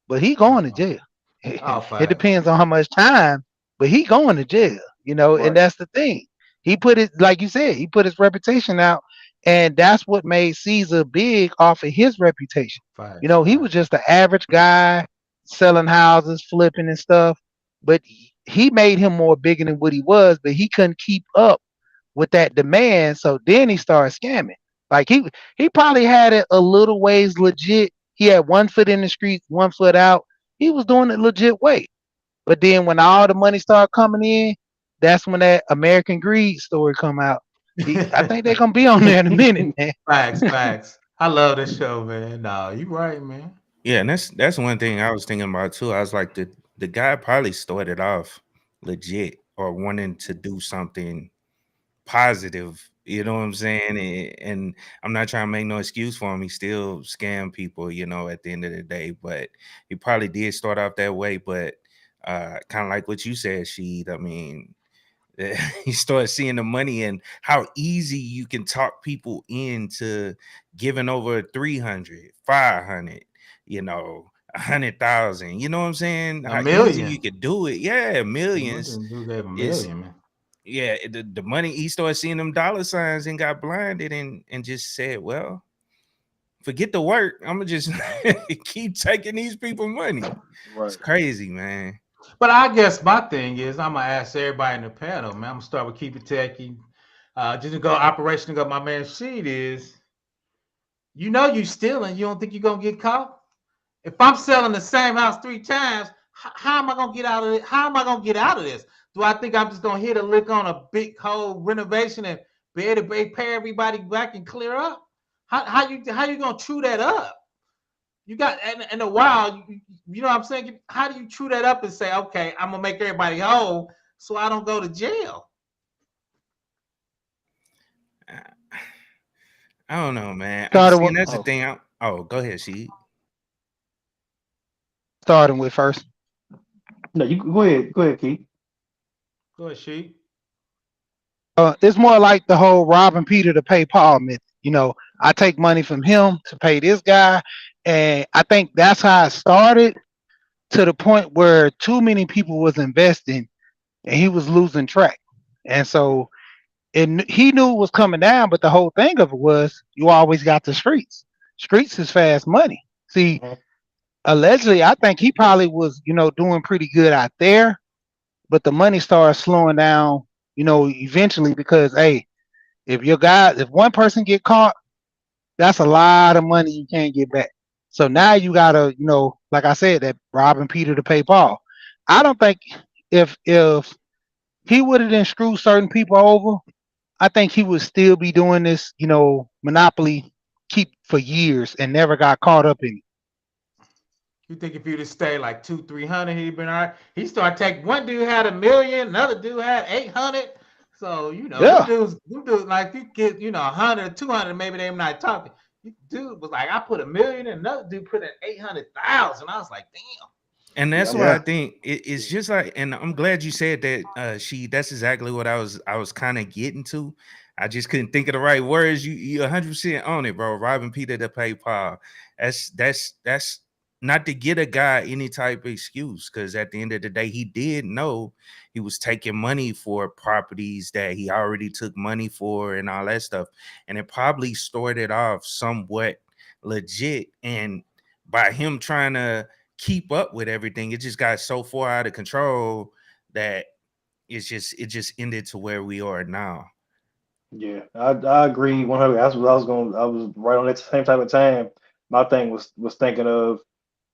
But he going to jail. It depends on how much time, but he going to jail,
Right.
and that's the thing. He put it, like you said, he put his reputation out, and that's what made Caesar big off of his reputation. He was just an average guy selling houses, flipping and stuff, but he made him more bigger than what he was, but he couldn't keep up with that demand. So then he started scamming. Like he probably had it a little ways legit. He had one foot in the streets, one foot out. He was doing it legit way. But then when all the money started coming in, that's when that American Greed story come out. I think they're gonna be on there in a minute, man.
Facts. I love this show, man. No, you right, man.
Yeah, and that's one thing I was thinking about too. I was like, the guy probably started off legit or wanting to do something positive. You know what I'm saying? And I'm not trying to make no excuse for him. He still scam people, at the end of the day. But he probably did start off that way. But kind of like what you said, Sheed. I mean, He started seeing the money and how easy you can talk people into giving over 300, 500, 100,000. You know what I'm saying?
A
How easy
million.
you could do it. Yeah, millions.
Dude gave a
Is
million, man.
yeah, the money. He started seeing them dollar signs and got blinded and just said, well, forget the work. I'm gonna just keep taking these people money. It's crazy, man.
But I guess my thing is, I'm gonna ask everybody in the panel, man. I'm gonna start with Keep It Techie. Just to go operation, go. My man Sheed is, you stealing. You don't think you're gonna get caught? If I'm selling the same house 3 times, how am I gonna get out of it? How am I gonna get out of this? Do I think I'm just gonna hit a lick on a big whole renovation and be able to pay everybody back and clear up? How you gonna chew that up? You got in a while, you know what I'm saying? How do you chew that up and say, okay, I'm gonna make everybody whole so I don't go to jail?
I don't know, man. That's the thing. Go ahead, Sheed.
Starting with first.
No, you go ahead. Go ahead, Keith.
Go ahead, Sheed.
It's more like the whole robbing Peter to pay Paul method. I take money from him to pay this guy. And I think that's how it started, to the point where too many people was investing and he was losing track. And so he knew it was coming down, but the whole thing of it was you always got the streets. Streets is fast money. See, allegedly, I think he probably was, doing pretty good out there, but the money started slowing down, eventually, because hey, if one person get caught, that's a lot of money you can't get back. So now you gotta, like I said, that robbing Peter to pay Paul. I don't think if he would have then screwed certain people over, I think he would still be doing this, monopoly keep for years and never got caught up in it.
You think if you'd have stayed like 200-300, he'd been all right? He started taking, one dude had 1 million, another dude had 800. So, them dudes like, you get, 100, 200, maybe they're not talking. Dude was like, I put 1 million, and another dude put in 800,000. I was like, damn.
And that's why I think it's just like, and I'm glad you said that, that's exactly what I was kind of getting to. I just couldn't think of the right words. You 100% on it, bro. Robbing Peter to pay Paul. That's not to get a guy any type of excuse, because at the end of the day, he did know he was taking money for properties that he already took money for and all that stuff. And it probably started off somewhat legit. And by him trying to keep up with everything, it just got so far out of control that it just ended to where we are now.
Yeah, I agree 100. That's what I was right on that same type of time. My thing was thinking of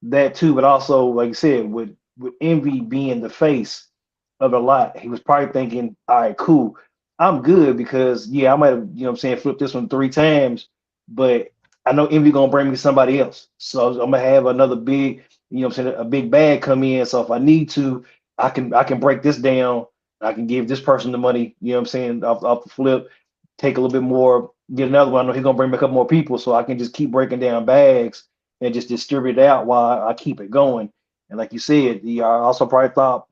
that too, but also, like you said, with Envy being the face of a lot, he was probably thinking, all right, cool, I'm good, because I might have, flipped this one 3 times, but I know Envy gonna bring me somebody else. So I'm gonna have another big, a big bag come in. So if I need to, I can break this down. I can give this person the money, off the flip, take a little bit more, get another one. I know he's gonna bring me a couple more people, so I can just keep breaking down bags and just distribute it out while I keep it going. And like you said, I also probably thought,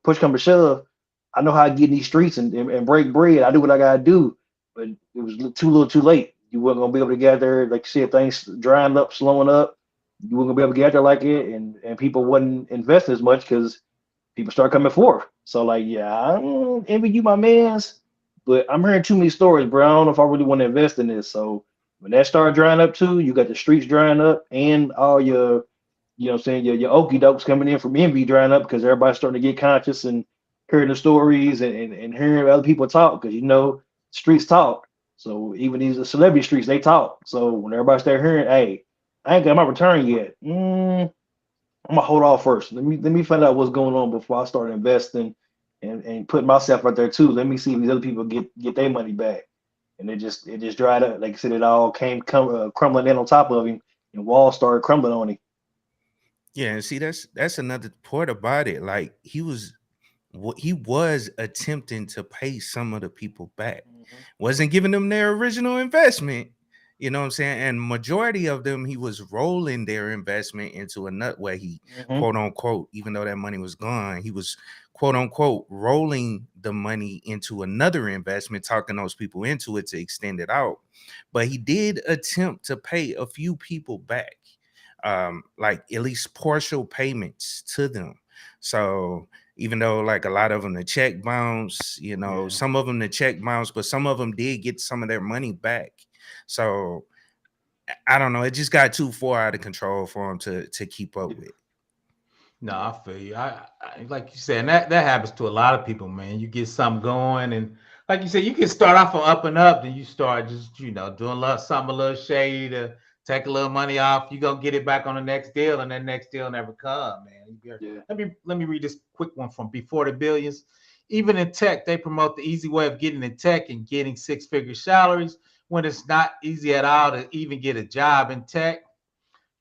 push come to shove, I know how to get in these streets and break bread. I do what I gotta do, but it was too late. You weren't gonna be able to get there. Like you said, things drying up, slowing up. You weren't gonna be able to get there like it, and people wasn't investing as much because people start coming forth. So like, I don't envy you, my mans, but I'm hearing too many stories, bro. I don't know if I really want to invest in this. So when that started drying up too, you got the streets drying up and all your, your okie dokes coming in from envy drying up, because everybody's starting to get conscious and hearing the stories and hearing other people talk, because streets talk. So even these celebrity streets, they talk. So when everybody start hearing, hey, I ain't got my return yet. I'm gonna hold off first. Let me find out what's going on before I start investing and putting myself out there too. Let me see if these other people get their money back. And it just dried up. Like I said, it all came crumbling in on top of him, and walls started crumbling on him.
Yeah, and see, that's another part about it. Like he was attempting to pay some of the people back, wasn't giving them their original investment. You know what I'm saying? And majority of them, he was rolling their investment into a nut where he quote unquote, even though that money was gone, he was quote unquote rolling the money into another investment, talking those people into it to extend it out. But he did attempt to pay a few people back, like at least partial payments to them. So even though like a lot of them the check bounce, you know, some of them the check bounce, but some of them did get some of their money back. So I don't know. It just got too far out of control for him to keep up with.
No, I feel you. I like you said, and that happens to a lot of people, man. You get something going, and like you said, you can start off on up and up, then you start just doing something a little shady to take a little money off. You gonna get it back on the next deal, and that next deal never come, man. Let me read this quick one from Before the Billions. Even in tech, they promote the easy way of getting in tech and getting six-figure salaries when it's not easy at all to even get a job in tech.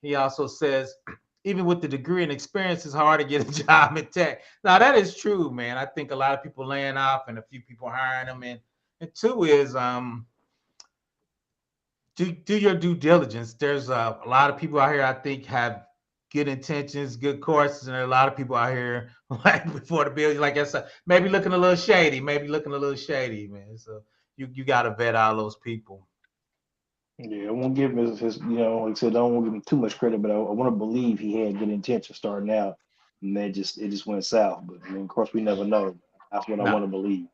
He also says, even with the degree and experience, it's hard to get a job in tech. Now, that is true, man. I think a lot of people laying off and a few people hiring them. And two is do your due diligence. There's a lot of people out here, I think, have good intentions, good courses, and there are a lot of people out here like Before the Billions, like I said, maybe looking a little shady, man. So you got to vet all those people.
Yeah, I won't give him his like I said, I don't want to give him too much credit, but I want to believe he had good intention starting out, and it just went south. But I mean, of course, we never know. That's what I want to believe.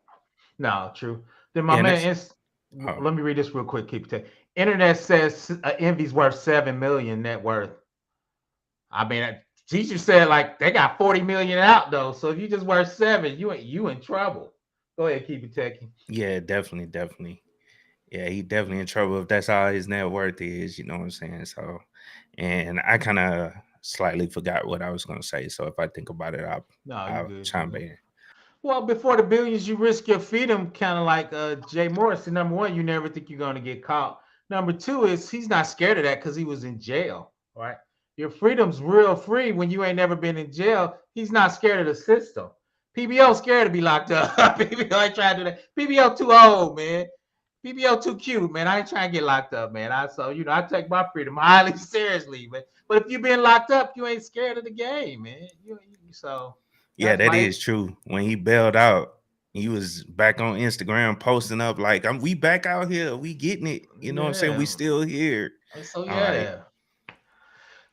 No, true. Then my man is. Let me read this real quick. Keep it. Internet says Envy's worth $7 million net worth. I mean, teacher said like they got 40 million out though. So if you just worth 7, you in trouble. Go ahead, keep it techie.
Yeah, definitely. Yeah, he definitely in trouble if that's all his net worth is, you know what I'm saying? So, and I kind of slightly forgot what I was going to say. So if I think about it, I'll chime in.
Well, Before the Billions, you risk your freedom, kind of like Jay Morrison. Number one, you never think you're going to get caught. Number two is he's not scared of that because he was in jail, right? Your freedom's real free when you ain't never been in jail. He's not scared of the system. PBO scared to be locked up. PBO ain't trying to do that. PBO too old, man. PBO too cute, man. I ain't trying to get locked up, man. I take my freedom highly seriously, man. But if you've been locked up, you ain't scared of the game, man.
Yeah, that is true. When he bailed out, he was back on Instagram posting up like, we back out here. We getting it. You know what I'm saying? We still here.
So yeah.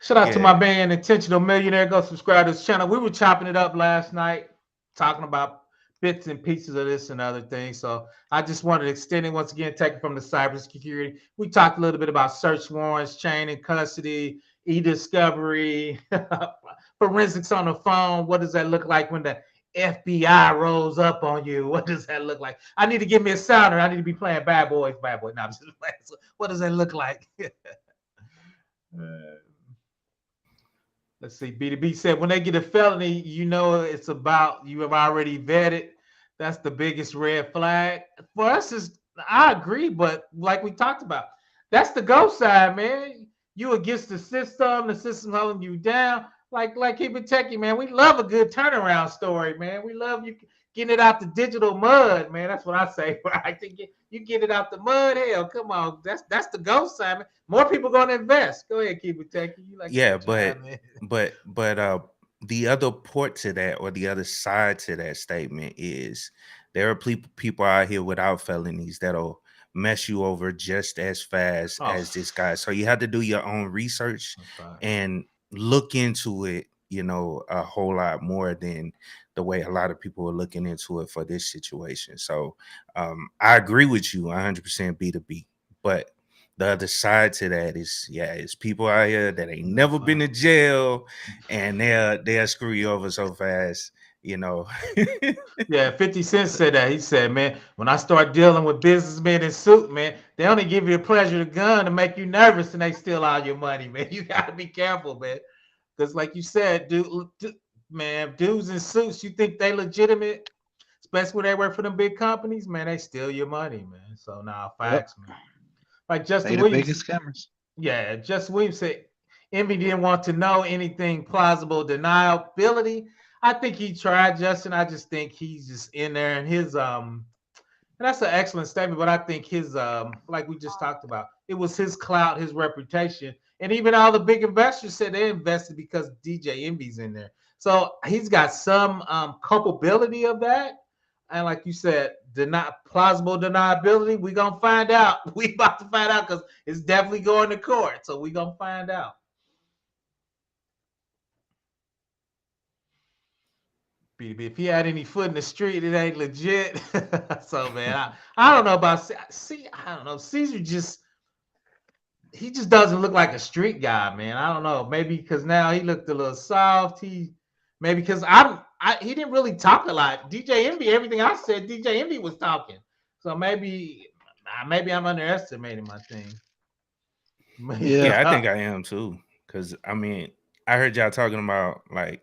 Shout out to my band, Intentional Millionaire. Go subscribe to this channel. We were chopping it up last night, talking about bits and pieces of this and other things. So I just wanted to extend it once again, take it from the cybersecurity. We talked a little bit about search warrants, chain and custody, eDiscovery, forensics on the phone. What does that look like when the FBI rolls up on you? What does that look like? I need to give me a sounder. I need to be playing Bad Boys. No, I'm just playing. So what does that look like? Let's see. B2B said when they get a felony, it's about you have already vetted. That's the biggest red flag. For us, I agree, but like we talked about, that's the go side, man. You against the system holding you down. Like keep it techie, man. We love a good turnaround story, man. We love you getting it out the digital mud, man. That's what I say. I think you get it out the mud. Hell, come on. That's the go side, man. More people gonna invest. Go ahead, keep it techie. You like
but the other part to that, or the other side to that statement, is there are people out here without felonies that'll mess you over just as fast as this guy. So you have to do your own research and look into it, a whole lot more than the way a lot of people are looking into it for this situation. So I agree with you 100% B2B, but the other side to that is, it's people out here that ain't never been to jail, and they'll screw you over so fast,
Yeah, 50 Cent said that. He said, man, when I start dealing with businessmen in suit, man, they only give you a pleasure to gun to make you nervous, and they steal all your money, man. You got to be careful, man. Because like you said, dudes in suits, you think they legitimate, especially when they work for them big companies, man, they steal your money, man. So facts, man. Like Justin Williams,
the biggest scammers.
Yeah, Justin Williams said Envy didn't want to know anything plausible deniability. I think he tried, Justin. I just think he's just in there, and And that's an excellent statement. But I think his, like we just talked about, it was his clout, his reputation, and even all the big investors said they invested because DJ Envy's in there. So he's got some culpability of that. And like you said, plausible deniability. We gonna find out. We about to find out because it's definitely going to court. So we gonna find out. If he had any foot in the street, it ain't legit. So man, I don't know about I don't know. Cesar he just doesn't look like a street guy, man. I don't know. Maybe because now he looked a little soft. Maybe because he didn't really talk a lot. DJ Envy, everything I said, DJ Envy was talking. So maybe I'm underestimating my thing.
Yeah, I think I am too. Because I mean, I heard y'all talking about like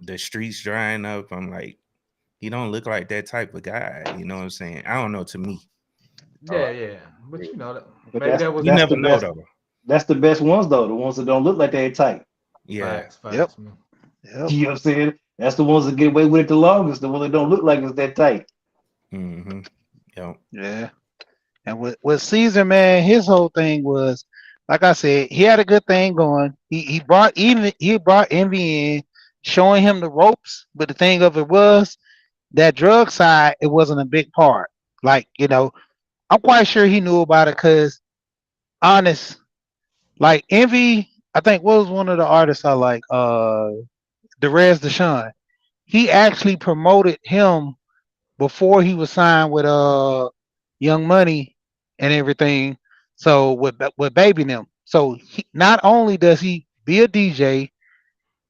the streets drying up. I'm like, he don't look like that type of guy. You know what I'm saying? I don't know. To me,
yeah. But you know that.
But
Maybe that was.
You never know though.
That's the best ones though. The ones that don't look like they're tight.
Yeah.
Facts,
Yep.
man.
You know what I'm saying? That's the ones that get away with it the longest. The ones that don't look like it's that tight.
Mm-hmm. Yep.
Yeah. And with Cesar, man, his whole thing was, like I said, he had a good thing going. He brought Envy in, showing him the ropes. But the thing of it was that drug side, it wasn't a big part. Like, I'm quite sure he knew about it because, honest, like Envy, I think what was one of the artists I like, Derez Deshawn. He actually promoted him before he was signed with Young Money and everything. So with Baby them. So not only does he be a DJ,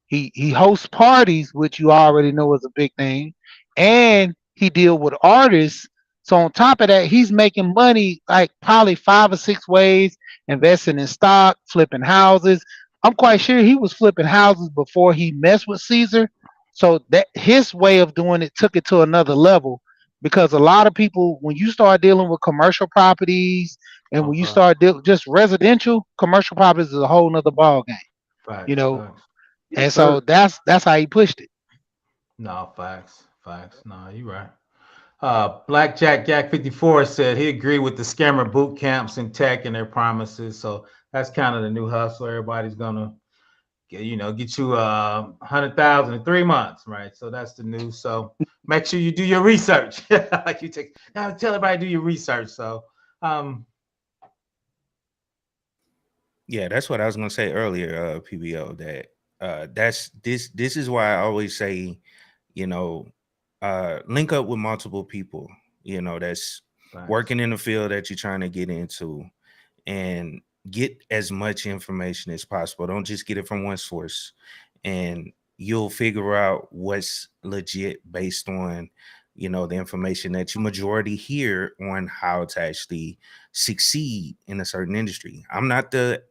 he hosts parties, which you already know is a big thing, and he deal with artists. So on top of that, he's making money like probably 5 or 6 ways, investing in stock, flipping houses. I'm quite sure he was flipping houses before he messed with Cesar. So that his way of doing it took it to another level, because a lot of people, when you start dealing with commercial properties and when you start just residential, commercial properties is a whole nother ball game.
Facts,
You know,
facts.
and so that's how he pushed it.
No, facts. No, you're right. Blackjack Jack 54 said he agreed with the scammer boot camps in tech and their promises. So that's kind of the new hustle. Everybody's gonna get you 100,000 in 3 months, right? So that's the news. So make sure you do your research. Like you now tell everybody to do your research. So
yeah, that's what I was gonna say earlier, PBO. That this is why I always say, link up with multiple people, that's working in the field that you're trying to get into, and get as much information as possible. Don't just get it from one source, and you'll figure out what's legit based on, the information that you majority hear on how to actually succeed in a certain industry. I'm not the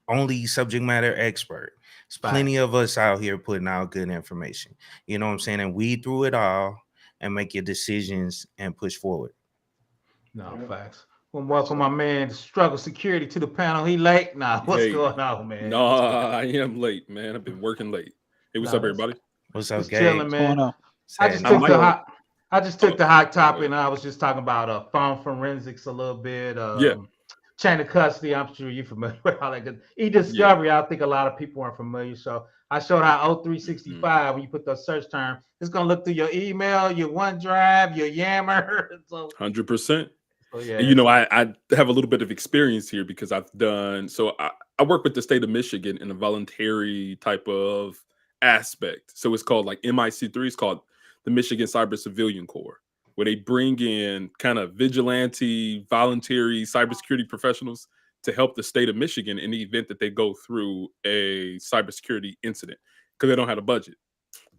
only subject matter expert. There's plenty of us out here putting out good information. You know what I'm saying? And weed through it all and make your decisions and push forward.
No, facts. Well, welcome my man, Struggle Security, to the panel. He late? Nah, what's going on, man?
Nah, I am late, man. I've been working late. Hey, what's up, everybody?
What's up,
Gabe? Chilling, man. I just took the hot topic, and I was just talking about phone forensics a little bit. Chain of custody. I'm sure you're familiar with all that. eDiscovery, I think a lot of people aren't familiar. So I showed how O365, when you put those search terms, it's gonna look through your email, your OneDrive, your Yammer. So
100%.
Oh, yeah.
And, I have a little bit of experience here because I've done, so I work with the state of Michigan in a voluntary type of aspect. So it's called like MIC3, it's called the Michigan Cyber Civilian Corps, where they bring in kind of vigilante, voluntary cybersecurity professionals to help the state of Michigan in the event that they go through a cybersecurity incident because they don't have a budget.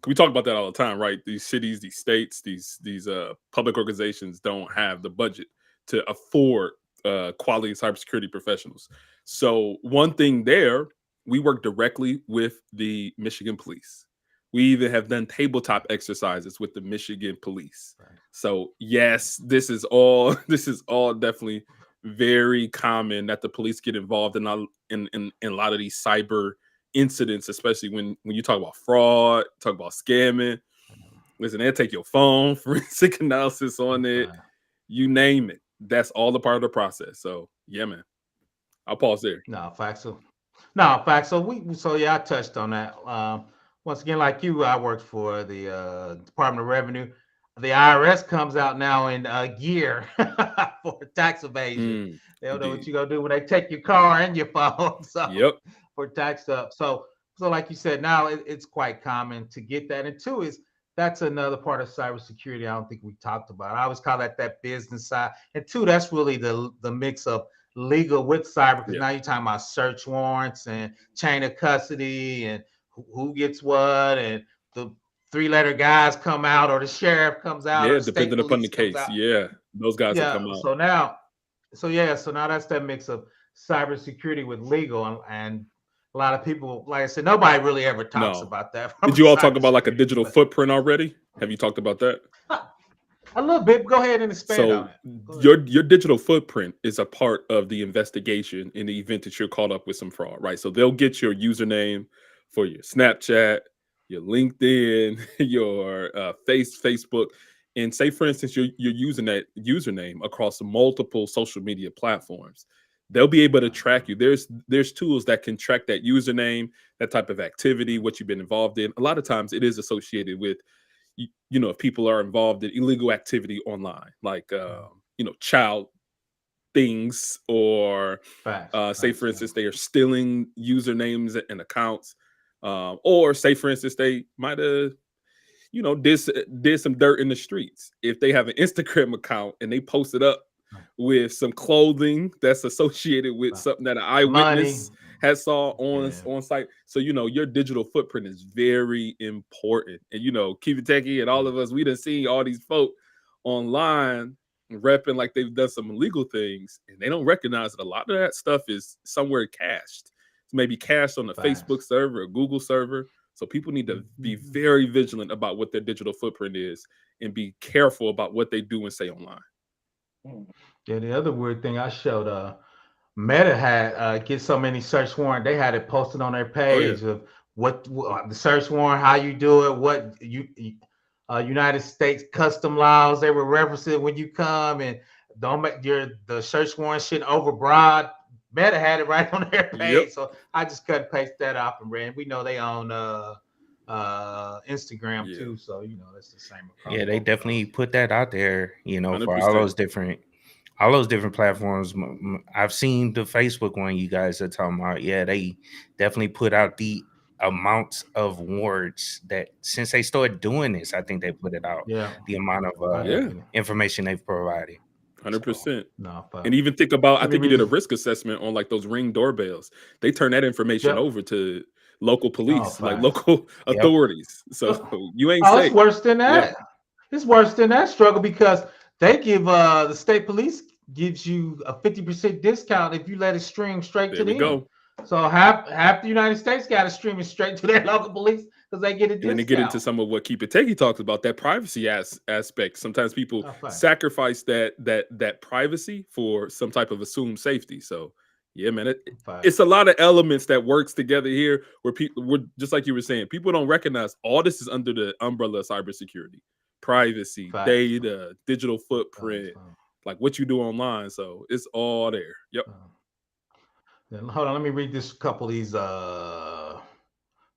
We talk about that all the time, right? These cities, these states, these public organizations don't have the budget to afford quality cybersecurity professionals. So one thing there, we work directly with the Michigan police. We even have done tabletop exercises with the Michigan police. Right. So yes, this is all definitely very common that the police get involved in a lot of these cyber incidents, especially when you talk about fraud, talk about scamming. Listen, they'll take your phone, forensic analysis on it. you name it. That's all a part of the process. So yeah, man. I'll pause there.
No, facts. No, facts. So yeah, I touched on that. Once again, like you, I worked for the Department of Revenue. The IRS comes out now in a year for tax evasion. They don't know what you're gonna do when they take your car and your phone. So for tax stuff. So like you said, now it's quite common to get that. And two is that's another part of cybersecurity I don't think we talked about. I always call that business side. And two, that's really the mix of legal with cyber, because now you're talking about search warrants and chain of custody and who gets what, and the 3-letter guys come out or the sheriff comes out.
Yeah,
or the
depending upon the case. Yeah, those guys will come out.
So now that's that mix of cybersecurity with legal, and a lot of people, like I said, nobody really ever talks about that.
Did you all talk about like a digital footprint already? Have you talked about that?
A little bit. Go ahead and expand on it.
Your digital footprint is a part of the investigation in the event that you're caught up with some fraud, right? So they'll get your username for your Snapchat, your LinkedIn, your Facebook, and say, for instance, you're using that username across multiple social media platforms. They'll be able to track you. There's tools that can track that username, that type of activity, what you've been involved in. A lot of times it is associated with, if people are involved in illegal activity online, like, child things, or say, for instance, they are stealing usernames and accounts, or say, for instance, they might have, did some dirt in the streets. If they have an Instagram account and they post it up with some clothing that's associated with something that an eyewitness has saw on site. So, your digital footprint is very important. And, Keep It Techie and all of us, we done seen all these folk online repping like they've done some illegal things, and they don't recognize that a lot of that stuff is somewhere cached. It's maybe cached on a Facebook server, a Google server. So people need to be very vigilant about what their digital footprint is and be careful about what they do and say online.
Yeah, the other weird thing I showed, Meta had get so many search warrant. They had it posted on their page of what the search warrant, how you do it, what United States custom laws they were referencing when you come, and don't make the search warrant shit overbroad. Meta had it right on their page, so I just cut and paste that off and ran. We know they own Instagram too, so that's the same.
Yeah, they definitely put that out there, for
100%.
all those different platforms. I've seen the Facebook one you guys are talking about. Yeah, they definitely put out the amounts of warrants that since they started doing this, I think they put it out.
Yeah,
the amount of information they've provided.
100%. And even think about, I think you did a risk assessment on like those Ring doorbells. They turn that information over to local police, like local authorities. So you ain't safe.
It's worse than that. It's worse than that struggle, because they give the state police gives you a 50% discount if you let it stream straight to them.
Go.
So half the United States got to stream it straight to their local police because they get a discount.
And to get into some of what Keep It Techie talks about, that privacy aspect. Sometimes people sacrifice that privacy for some type of assumed safety. So yeah, man, it's a lot of elements that works together here where we're just like you were saying, people don't recognize all this is under the umbrella of cybersecurity, privacy, data, digital footprint, like what you do online. So it's all there. Yep.
Hold on, let me read this couple of these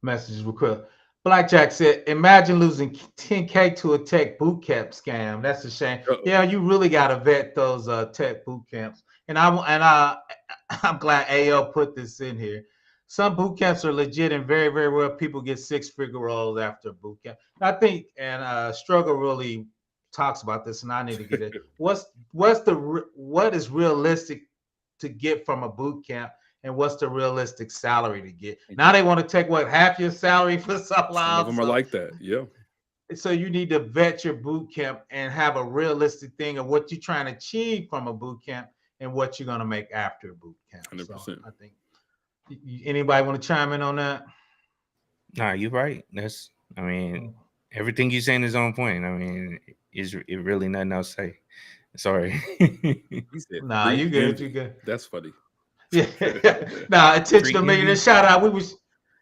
messages real quick. Blackjack said, imagine losing 10K to a tech boot camp scam. That's a shame. Yeah, you really got to vet those tech boot camps. And I'm glad AL put this in here. Some boot camps are legit and very, very well. People get 6-figure rolls after a boot camp. I think, and Struggle really talks about this, and I need to get it. What is realistic to get from a boot camp, and what's the realistic salary to get? Now they want to take half your salary for some
Some of them are like that. Yeah.
So you need to vet your boot camp and have a realistic thing of what you're trying to achieve from a boot camp and what you're going to make after a boot camp.
100%.
So I think anybody want to chime in on that?
Nah, you're right. Everything you're saying is on point. Is it really nothing else to say? Sorry.
Nah, you good. You good.
That's funny.
Yeah. Nah, attention to me. Shout out.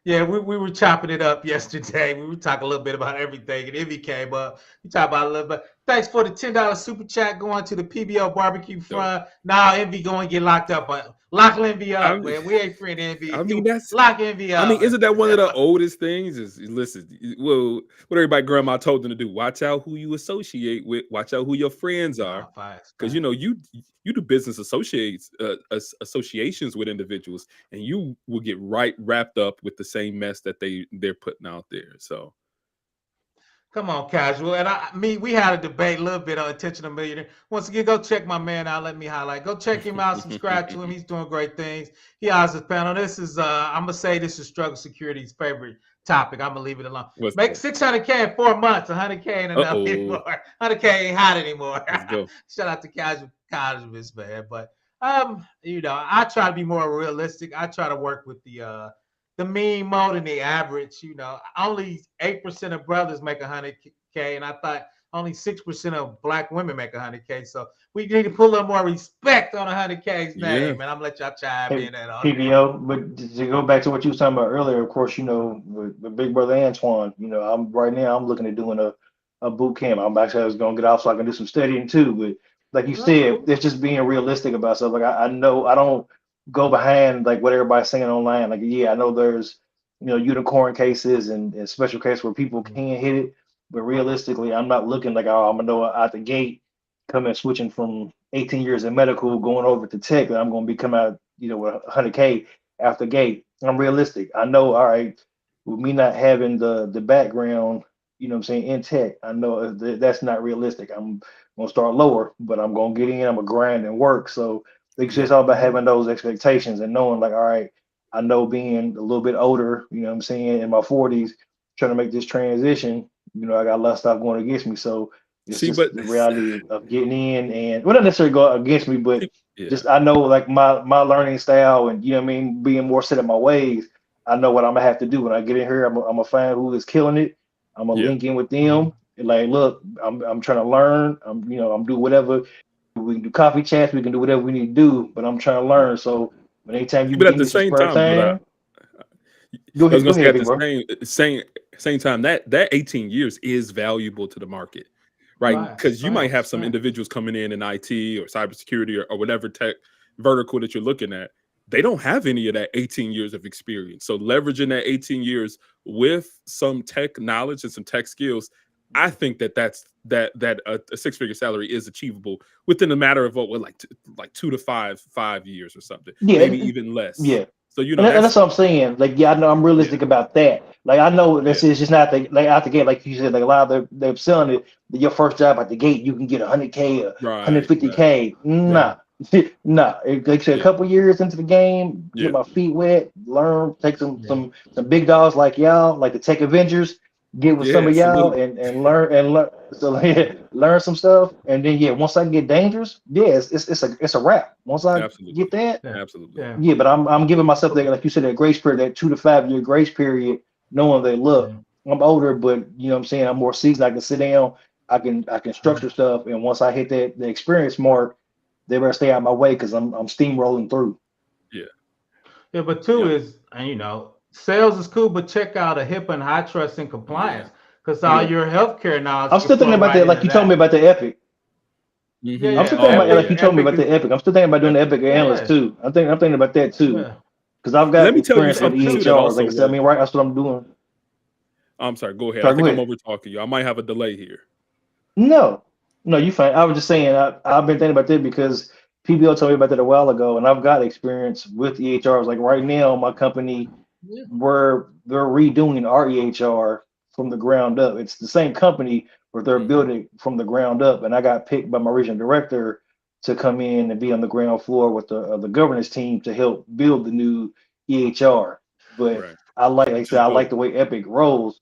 Yeah, we were chopping it up yesterday. We were talking a little bit about everything, and Envy came up. We talked about a little bit. Thanks for the $10 super chat going to the PBO barbecue front. Now Envy going to get locked up. Lock Envy up, man. We ain't friend Envy.
I mean, that's
lock Envy up.
I mean, isn't that one of the oldest things? Is listen, well, what everybody grandma told them to do: watch out who you associate with, watch out who your friends are, because you know you do business associations with individuals, and you will get right wrapped up with the same mess that they're putting out there. So.
Come on, Casual. And we had a debate a little bit on Intentional Millionaire. Once again, go check my man out. Let me highlight. Go check him out. Subscribe to him. He's doing great things. He has his panel. This is, I'm going to say this is Struggle Security's favorite topic. I'm going to leave it alone. Make $600K in 4 months. 100K ain't enough anymore. 100K ain't hot anymore. Shout out to Casualist, man. But, I try to be more realistic. I try to work with the mean more than the average. Only 8% of brothers make 100K, and I thought only 6% of black women make 100K. So we need to put a little more respect on 100K's name, and I'm gonna let y'all chime in that all.
PBO, but to go back to what you were talking about earlier, of course, with Big Brother Antoine, I'm looking at doing a boot camp. I'm actually going to get off so I can do some studying too. But like you said, it's just being realistic about stuff. Like I know I don't go behind like what everybody's saying online. Like, I know there's unicorn cases and special cases where people can hit it, but realistically, I'm not looking like, I'm gonna know out the gate coming switching from 18 years in medical going over to tech that I'm gonna be coming out with 100K after gate. I'm realistic. I know, all right, with me not having the background, in tech, I know that's not realistic. I'm gonna start lower, but I'm gonna get in. I'm gonna grind and work. So it's just all about having those expectations and knowing like, all right, I know being a little bit older, in my 40s, trying to make this transition, I got a lot of stuff going against me. So it's the reality of getting in and not necessarily go against me, but just I know like my learning style and being more set in my ways. I know what I'm gonna have to do when I get in here. I'm gonna find who is killing it. I'm gonna link in with them and like, look, I'm trying to learn. I'm doing whatever. We can do coffee chats. We can do whatever we need to do, but I'm trying to learn. So anytime you
but
get
at the same time,
go ahead.
At the same time, that 18 years is valuable to the market, right? Because you might have some individuals coming in IT or cybersecurity or whatever tech vertical that you're looking at. They don't have any of that 18 years of experience. So leveraging that 18 years with some tech knowledge and some tech skills, I think that a six-figure salary is achievable within a matter of like 2 to 5 years or something, maybe even less.
Yeah.
So
and that's what I'm saying. Like, I know I'm realistic about that. Like, I know this is just not out the gate, like you said. Like a lot of they're selling it. Your first job at the gate, you can get 100K or 150K. Nah. Like I said, a couple years into the game, get my feet wet, learn, take some big dogs like y'all, like the Tech Avengers. Get with some of y'all and learn so learn some stuff, and then once I get dangerous, it's a wrap. Once I get that, but I'm giving myself that, like you said, that grace period, that 2 to 5 year grace period, knowing that look, I'm older, but I'm more seasoned. I can sit down, I can structure stuff, and once I hit the experience mark, they better stay out of my way because I'm steamrolling through.
Yeah, but is sales is cool, but check out a HIPAA and high trust and compliance because all your healthcare knowledge.
I'm still thinking about that, like you told me about the Epic. I'm still thinking about like you told me about the Epic. I'm still thinking about doing the Epic analyst too. I'm thinking about that too because I've got experience with EHR. Like I said, right, that's what I'm doing.
I'm sorry. Go ahead. I think I'm over talking you. I might have a delay here.
No, you fine. I was just saying I've been thinking about that because PBO told me about that a while ago, and I've got experience with EHRs. Like right now, my company. They're redoing our EHR from the ground up. It's the same company, but they're building from the ground up. And I got picked by my regional director to come in and be on the ground floor with the governance team to help build the new EHR. But I like the way Epic rolls.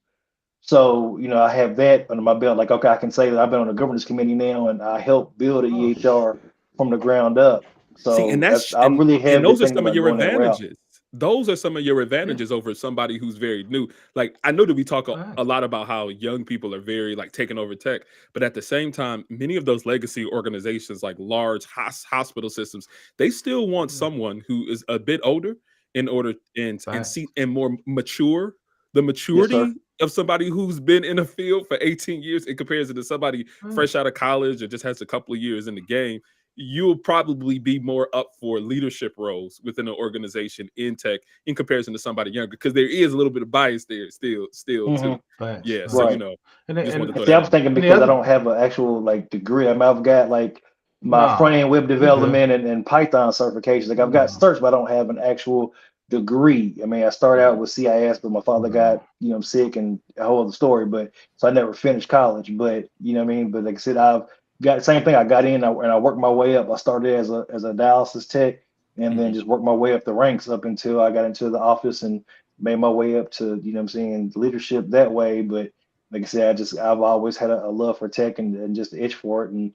So I have that under my belt. Like, okay, I can say that I've been on the governance committee now, and I helped build an EHR from the ground up. So I really have.
And those are some of your advantages. Those are some of your advantages over somebody who's very new. Like, I know that we talk a lot about how young people are very like taking over tech, but at the same time, many of those legacy organizations, like large hospital systems, they still want someone who is a bit older in order and
Right.
see and more mature. The
Yes, sir.
maturity of somebody who's been in the field for 18 years in comparison to somebody fresh out of college or just has a couple of years in the game, you'll probably be more up for leadership roles within an organization in tech in comparison to somebody younger, because there is a little bit of bias there still too.
Facts,
Yeah,
facts.
so
Right.
just wanted to throw
See,
that
I was
in.
thinking
And the
because I
other,
don't have an actual like degree. I mean, I've got like my
no,
front end web
you good.
development and Python certifications. Like I've got
No,
certs, but I don't have an actual degree. I mean, I started out with CIS, but my father got sick and a whole other story. But so I never finished college. But you know what I mean. But like I said, I've got the same thing. I got in and I worked my way up. I started as a dialysis tech, and then just worked my way up the ranks up until I got into the office and made my way up to what I'm saying, leadership that way. But like I said, I've always had a love for tech and just itch for it, and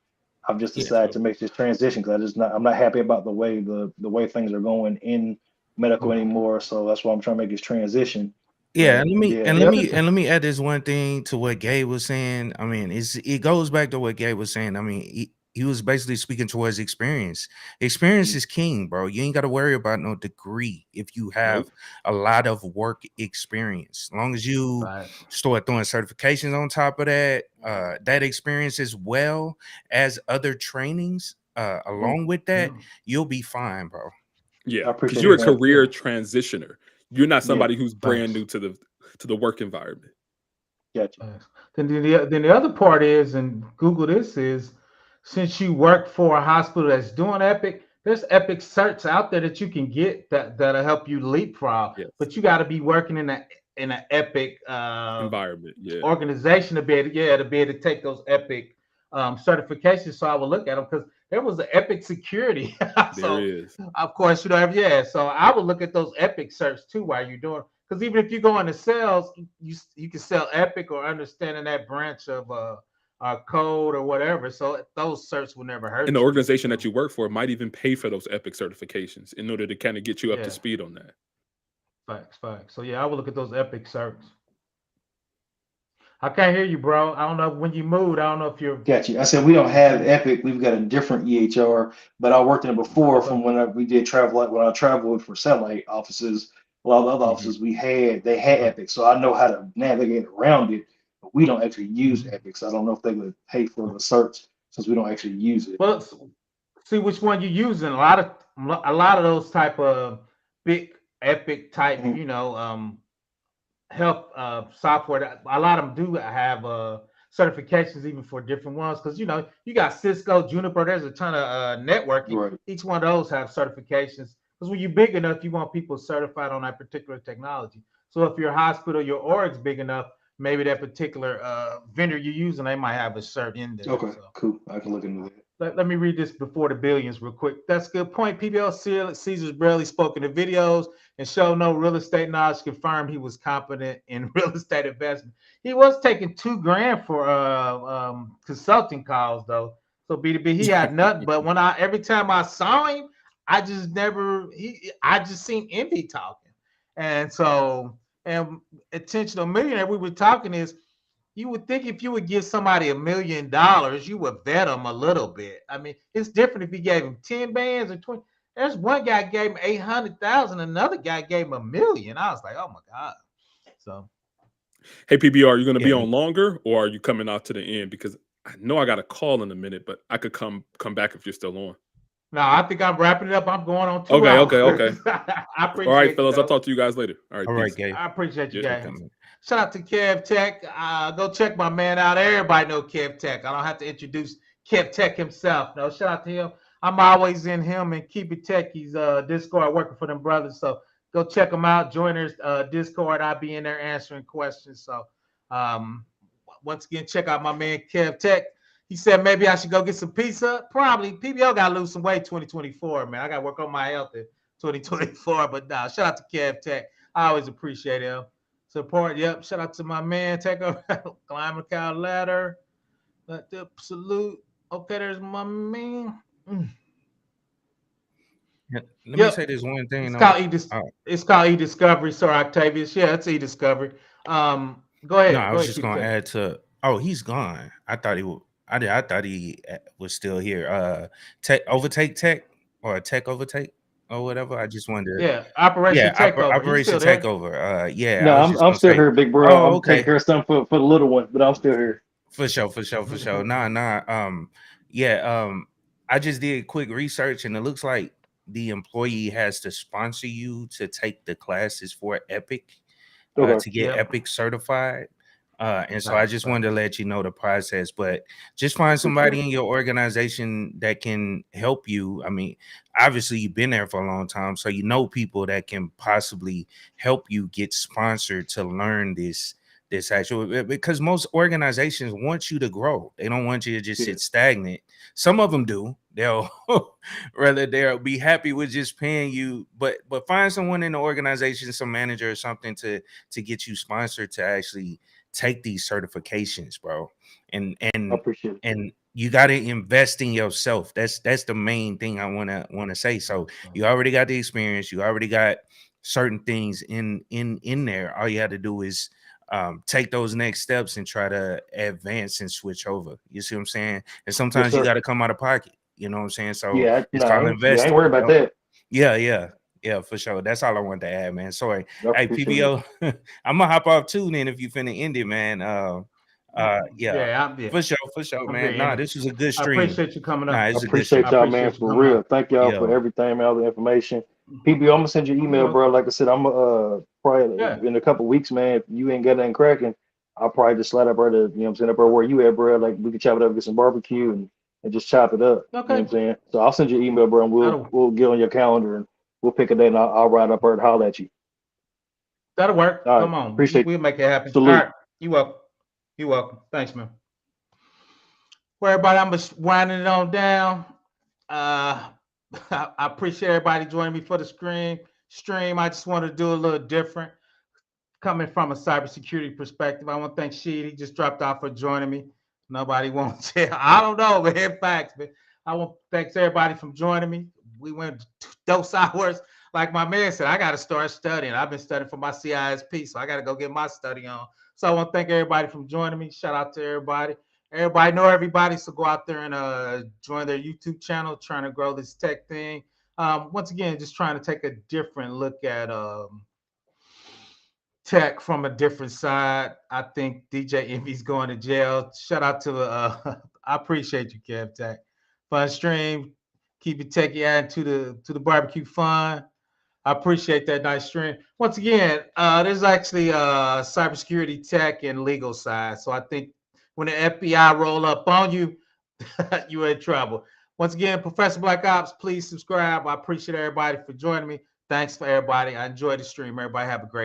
I've just
Yeah,
decided to make this transition because I'm not happy about the way things are going in medical anymore. So that's why I'm trying to make this transition.
Yeah,
But
and let me
yeah,
and
the
let
other
me
thing,
and let me add this one thing to what Gabe was saying. I mean, it goes back to what Gabe was saying. I mean, he was basically speaking towards experience. Experience is king, bro. You ain't got to worry about no degree if you have
Nope.
a lot of work experience. As long as you
facts.
start throwing certifications on top of that, that experience as well as other trainings along with that,
Yeah,
you'll be fine, bro.
Yeah,
I
because
appreciate
you're
it,
a
man.
career transitioner. You're not
Yeah,
somebody who's brand
facts.
new to the work environment.
gotcha.
Facts. Then the other part is, and Google this is, since you work for a hospital that's doing Epic, there's Epic certs out there that you can get that'll help you leapfrog.
Yes,
But you got to be working in an Epic
environment. Yeah,
organization to be able to take those Epic certifications. So I would look at them because there was an Epic security.
there
So
is.
of course so I would look at those Epic certs too while you're doing, because even if you go into sales, you can sell Epic or understanding that branch of code or whatever. So those certs will never
And the
hurt you.
organization that
So
you work for might even pay for those Epic certifications in order to kind of get you up to
yeah,
speed on that.
facts. So yeah, I would look at those Epic certs. I can't hear you, bro. I don't know when you moved. I don't know if you're
Gotcha. I said we don't have Epic. We've got a different EHR, but I worked in it before
okay.
from we did travel. Like when I traveled for satellite offices, a lot of the other offices they had
Okay.
Epic, so I know how to navigate around it. But we don't actually use
Mhm.
Epic, so I don't know if they would pay for the certs since we don't actually use it.
Well, see which one you're using. A lot of those type of big Epic type,
Mhm.
help software. A lot of them do have certifications even for different ones, because you got Cisco, Juniper. There's a ton of networking.
Right.
Each one of those have certifications, because when you're big enough, you want people certified on that particular technology. So if your hospital, your org's big enough, maybe that particular vendor you're using, they might have a cert in there.
Okay.
So
Cool. I can look into that.
let me read this before the billions real quick. That's a good point. PBL Caesar's barely spoken in videos and showed no real estate knowledge, confirmed he was competent in real estate investment. He was taking $2,000 for consulting calls though. So B2B, he had nothing. But every time I saw him, I just seen envy talking. And so, and Intentional Millionaire, we were talking is, you would think if you would give somebody $1 million, you would vet them a little bit. I mean, it's different if you gave him 10 bands or 20. There's one guy gave him 800,000, another guy gave him $1 million. I was like, oh my God. So,
Hey, PBR, are you going to be
Yeah.
on longer, or are you coming out to the end? Because I know I got a call in a minute, but I could come back if you're still on.
no, I think I'm wrapping it up. I'm going on 2
Okay,
hours.
okay.
I appreciate
All right,
you,
fellas. I'll
though.
talk to you guys later. All right,
All right,
peace.
Gabe.
I appreciate you
Yeah.
guys. Shout out to Kev Tech. Go check my man out. Everybody know Kev Tech. I don't have to introduce Kev Tech himself. No, shout out to him. I'm always in him and Keep It Tech. He's Discord working for them brothers. So go check them out. Join their Discord. I'll be in there answering questions. So once again, check out my man Kev Tech. He said maybe I should go get some pizza. Probably. PBO got to lose some weight 2024, man. I got to work on my health in 2024. But nah, shout out to Kev Tech. I always appreciate him. Support. Yep. Shout out to my man. Take over. Climb the cow ladder. Let the salute. Okay, there's my man.
Yeah, let me say this one thing.
It's called eDiscovery, Sir Octavius. Yeah, it's eDiscovery. Go ahead.
No, I
Go
was
ahead.
just
Keep
gonna
it
add to. Oh, he's gone. I thought he would. I thought he was still here. Tech overtake tech or tech overtake. or whatever. I just wanted to,
Yeah, Operation Takeover. He's still
Operation
there.
Takeover. Yeah,
No,
I was
I'm
just
I'm
gonna
still
say.
here, big bro.
Oh,
I'm taking
okay.
care of something for the little one, but I'm still here.
For sure. Nah. Yeah. I just did quick research, and it looks like the employee has to sponsor you to take the classes for Epic,
Okay.
to get Epic certified. And so I just
Right.
wanted to let you know the process, but just find somebody in your organization that can help you. I mean, obviously you've been there for a long time, so you know people that can possibly help you get sponsored to learn this actual, because most organizations want you to grow. They don't want you to just sit stagnant. Some of them do. They'll they'll be happy with just paying you, but find someone in the organization, some manager or something to get you sponsored to actually take these certifications, bro. And
I appreciate it.
and you got to invest in yourself. That's the main thing I want to say. So you already got the experience, you already got certain things in there. All you had to do is take those next steps and try to advance and switch over. You see what I'm saying? And sometimes you got to come out of pocket. You know what I'm saying? So
Yeah,
it's called
I
investing.
ain't worried about that.
Yeah, for sure. That's all I wanted to add, man. Sorry.
I
Hey,
appreciate
PBO, I'm gonna hop off too then if you finna end it, man.
Yeah,
for sure,
I'm
man.
being
Nah,
in it.
this was a good
I
stream.
appreciate you coming
Nah,
up.
it's
I
a good stream.
appreciate y'all, man,
appreciate you
for
coming
real.
up.
Thank y'all
Yo.
for everything, all the information. PB, I'm gonna send you an email, bro. Like I said, I'm probably in a couple weeks, man. If you ain't got nothing cracking, I'll probably just slide up there to, you know what I'm saying, up there where you at, bro. Like we can chop it up, get some barbecue and just chop it up. You know what I'm saying? So I'll send you an email, bro, and we'll get on your calendar and we'll pick a day and I'll ride up there and holler at you.
That'll work.
All right.
Come on.
Appreciate
We'll make it happen.
Salute.
All right. You welcome. You welcome. Thanks, man. Well, everybody, I'm just winding it on down. I appreciate everybody joining me for the stream. I just want to do a little different, coming from a cybersecurity perspective. I want to thank Sheed. He just dropped off for joining me. Nobody wants to. I don't know, man. Facts, but I want to thank everybody from joining me. We went those hours. Like my man said, I got to start studying. I've been studying for my CISP, so I got to go get my study on. So I want to thank everybody from joining me. Shout out to everybody. Everybody know everybody, so go out there and join their YouTube channel, trying to grow this tech thing. Once again, just trying to take a different look at tech from a different side. I think DJ Envy's going to jail. Shout out to I appreciate you, Kev Tech. Fun stream. Keep it techie adding to the barbecue fun. I appreciate that nice stream. Once again, there's actually cybersecurity tech and legal side. So I think when the FBI roll up on you, you're in trouble. Once again, Professor Black Ops, please subscribe. I appreciate everybody for joining me. Thanks for everybody. I enjoyed the stream. Everybody have a great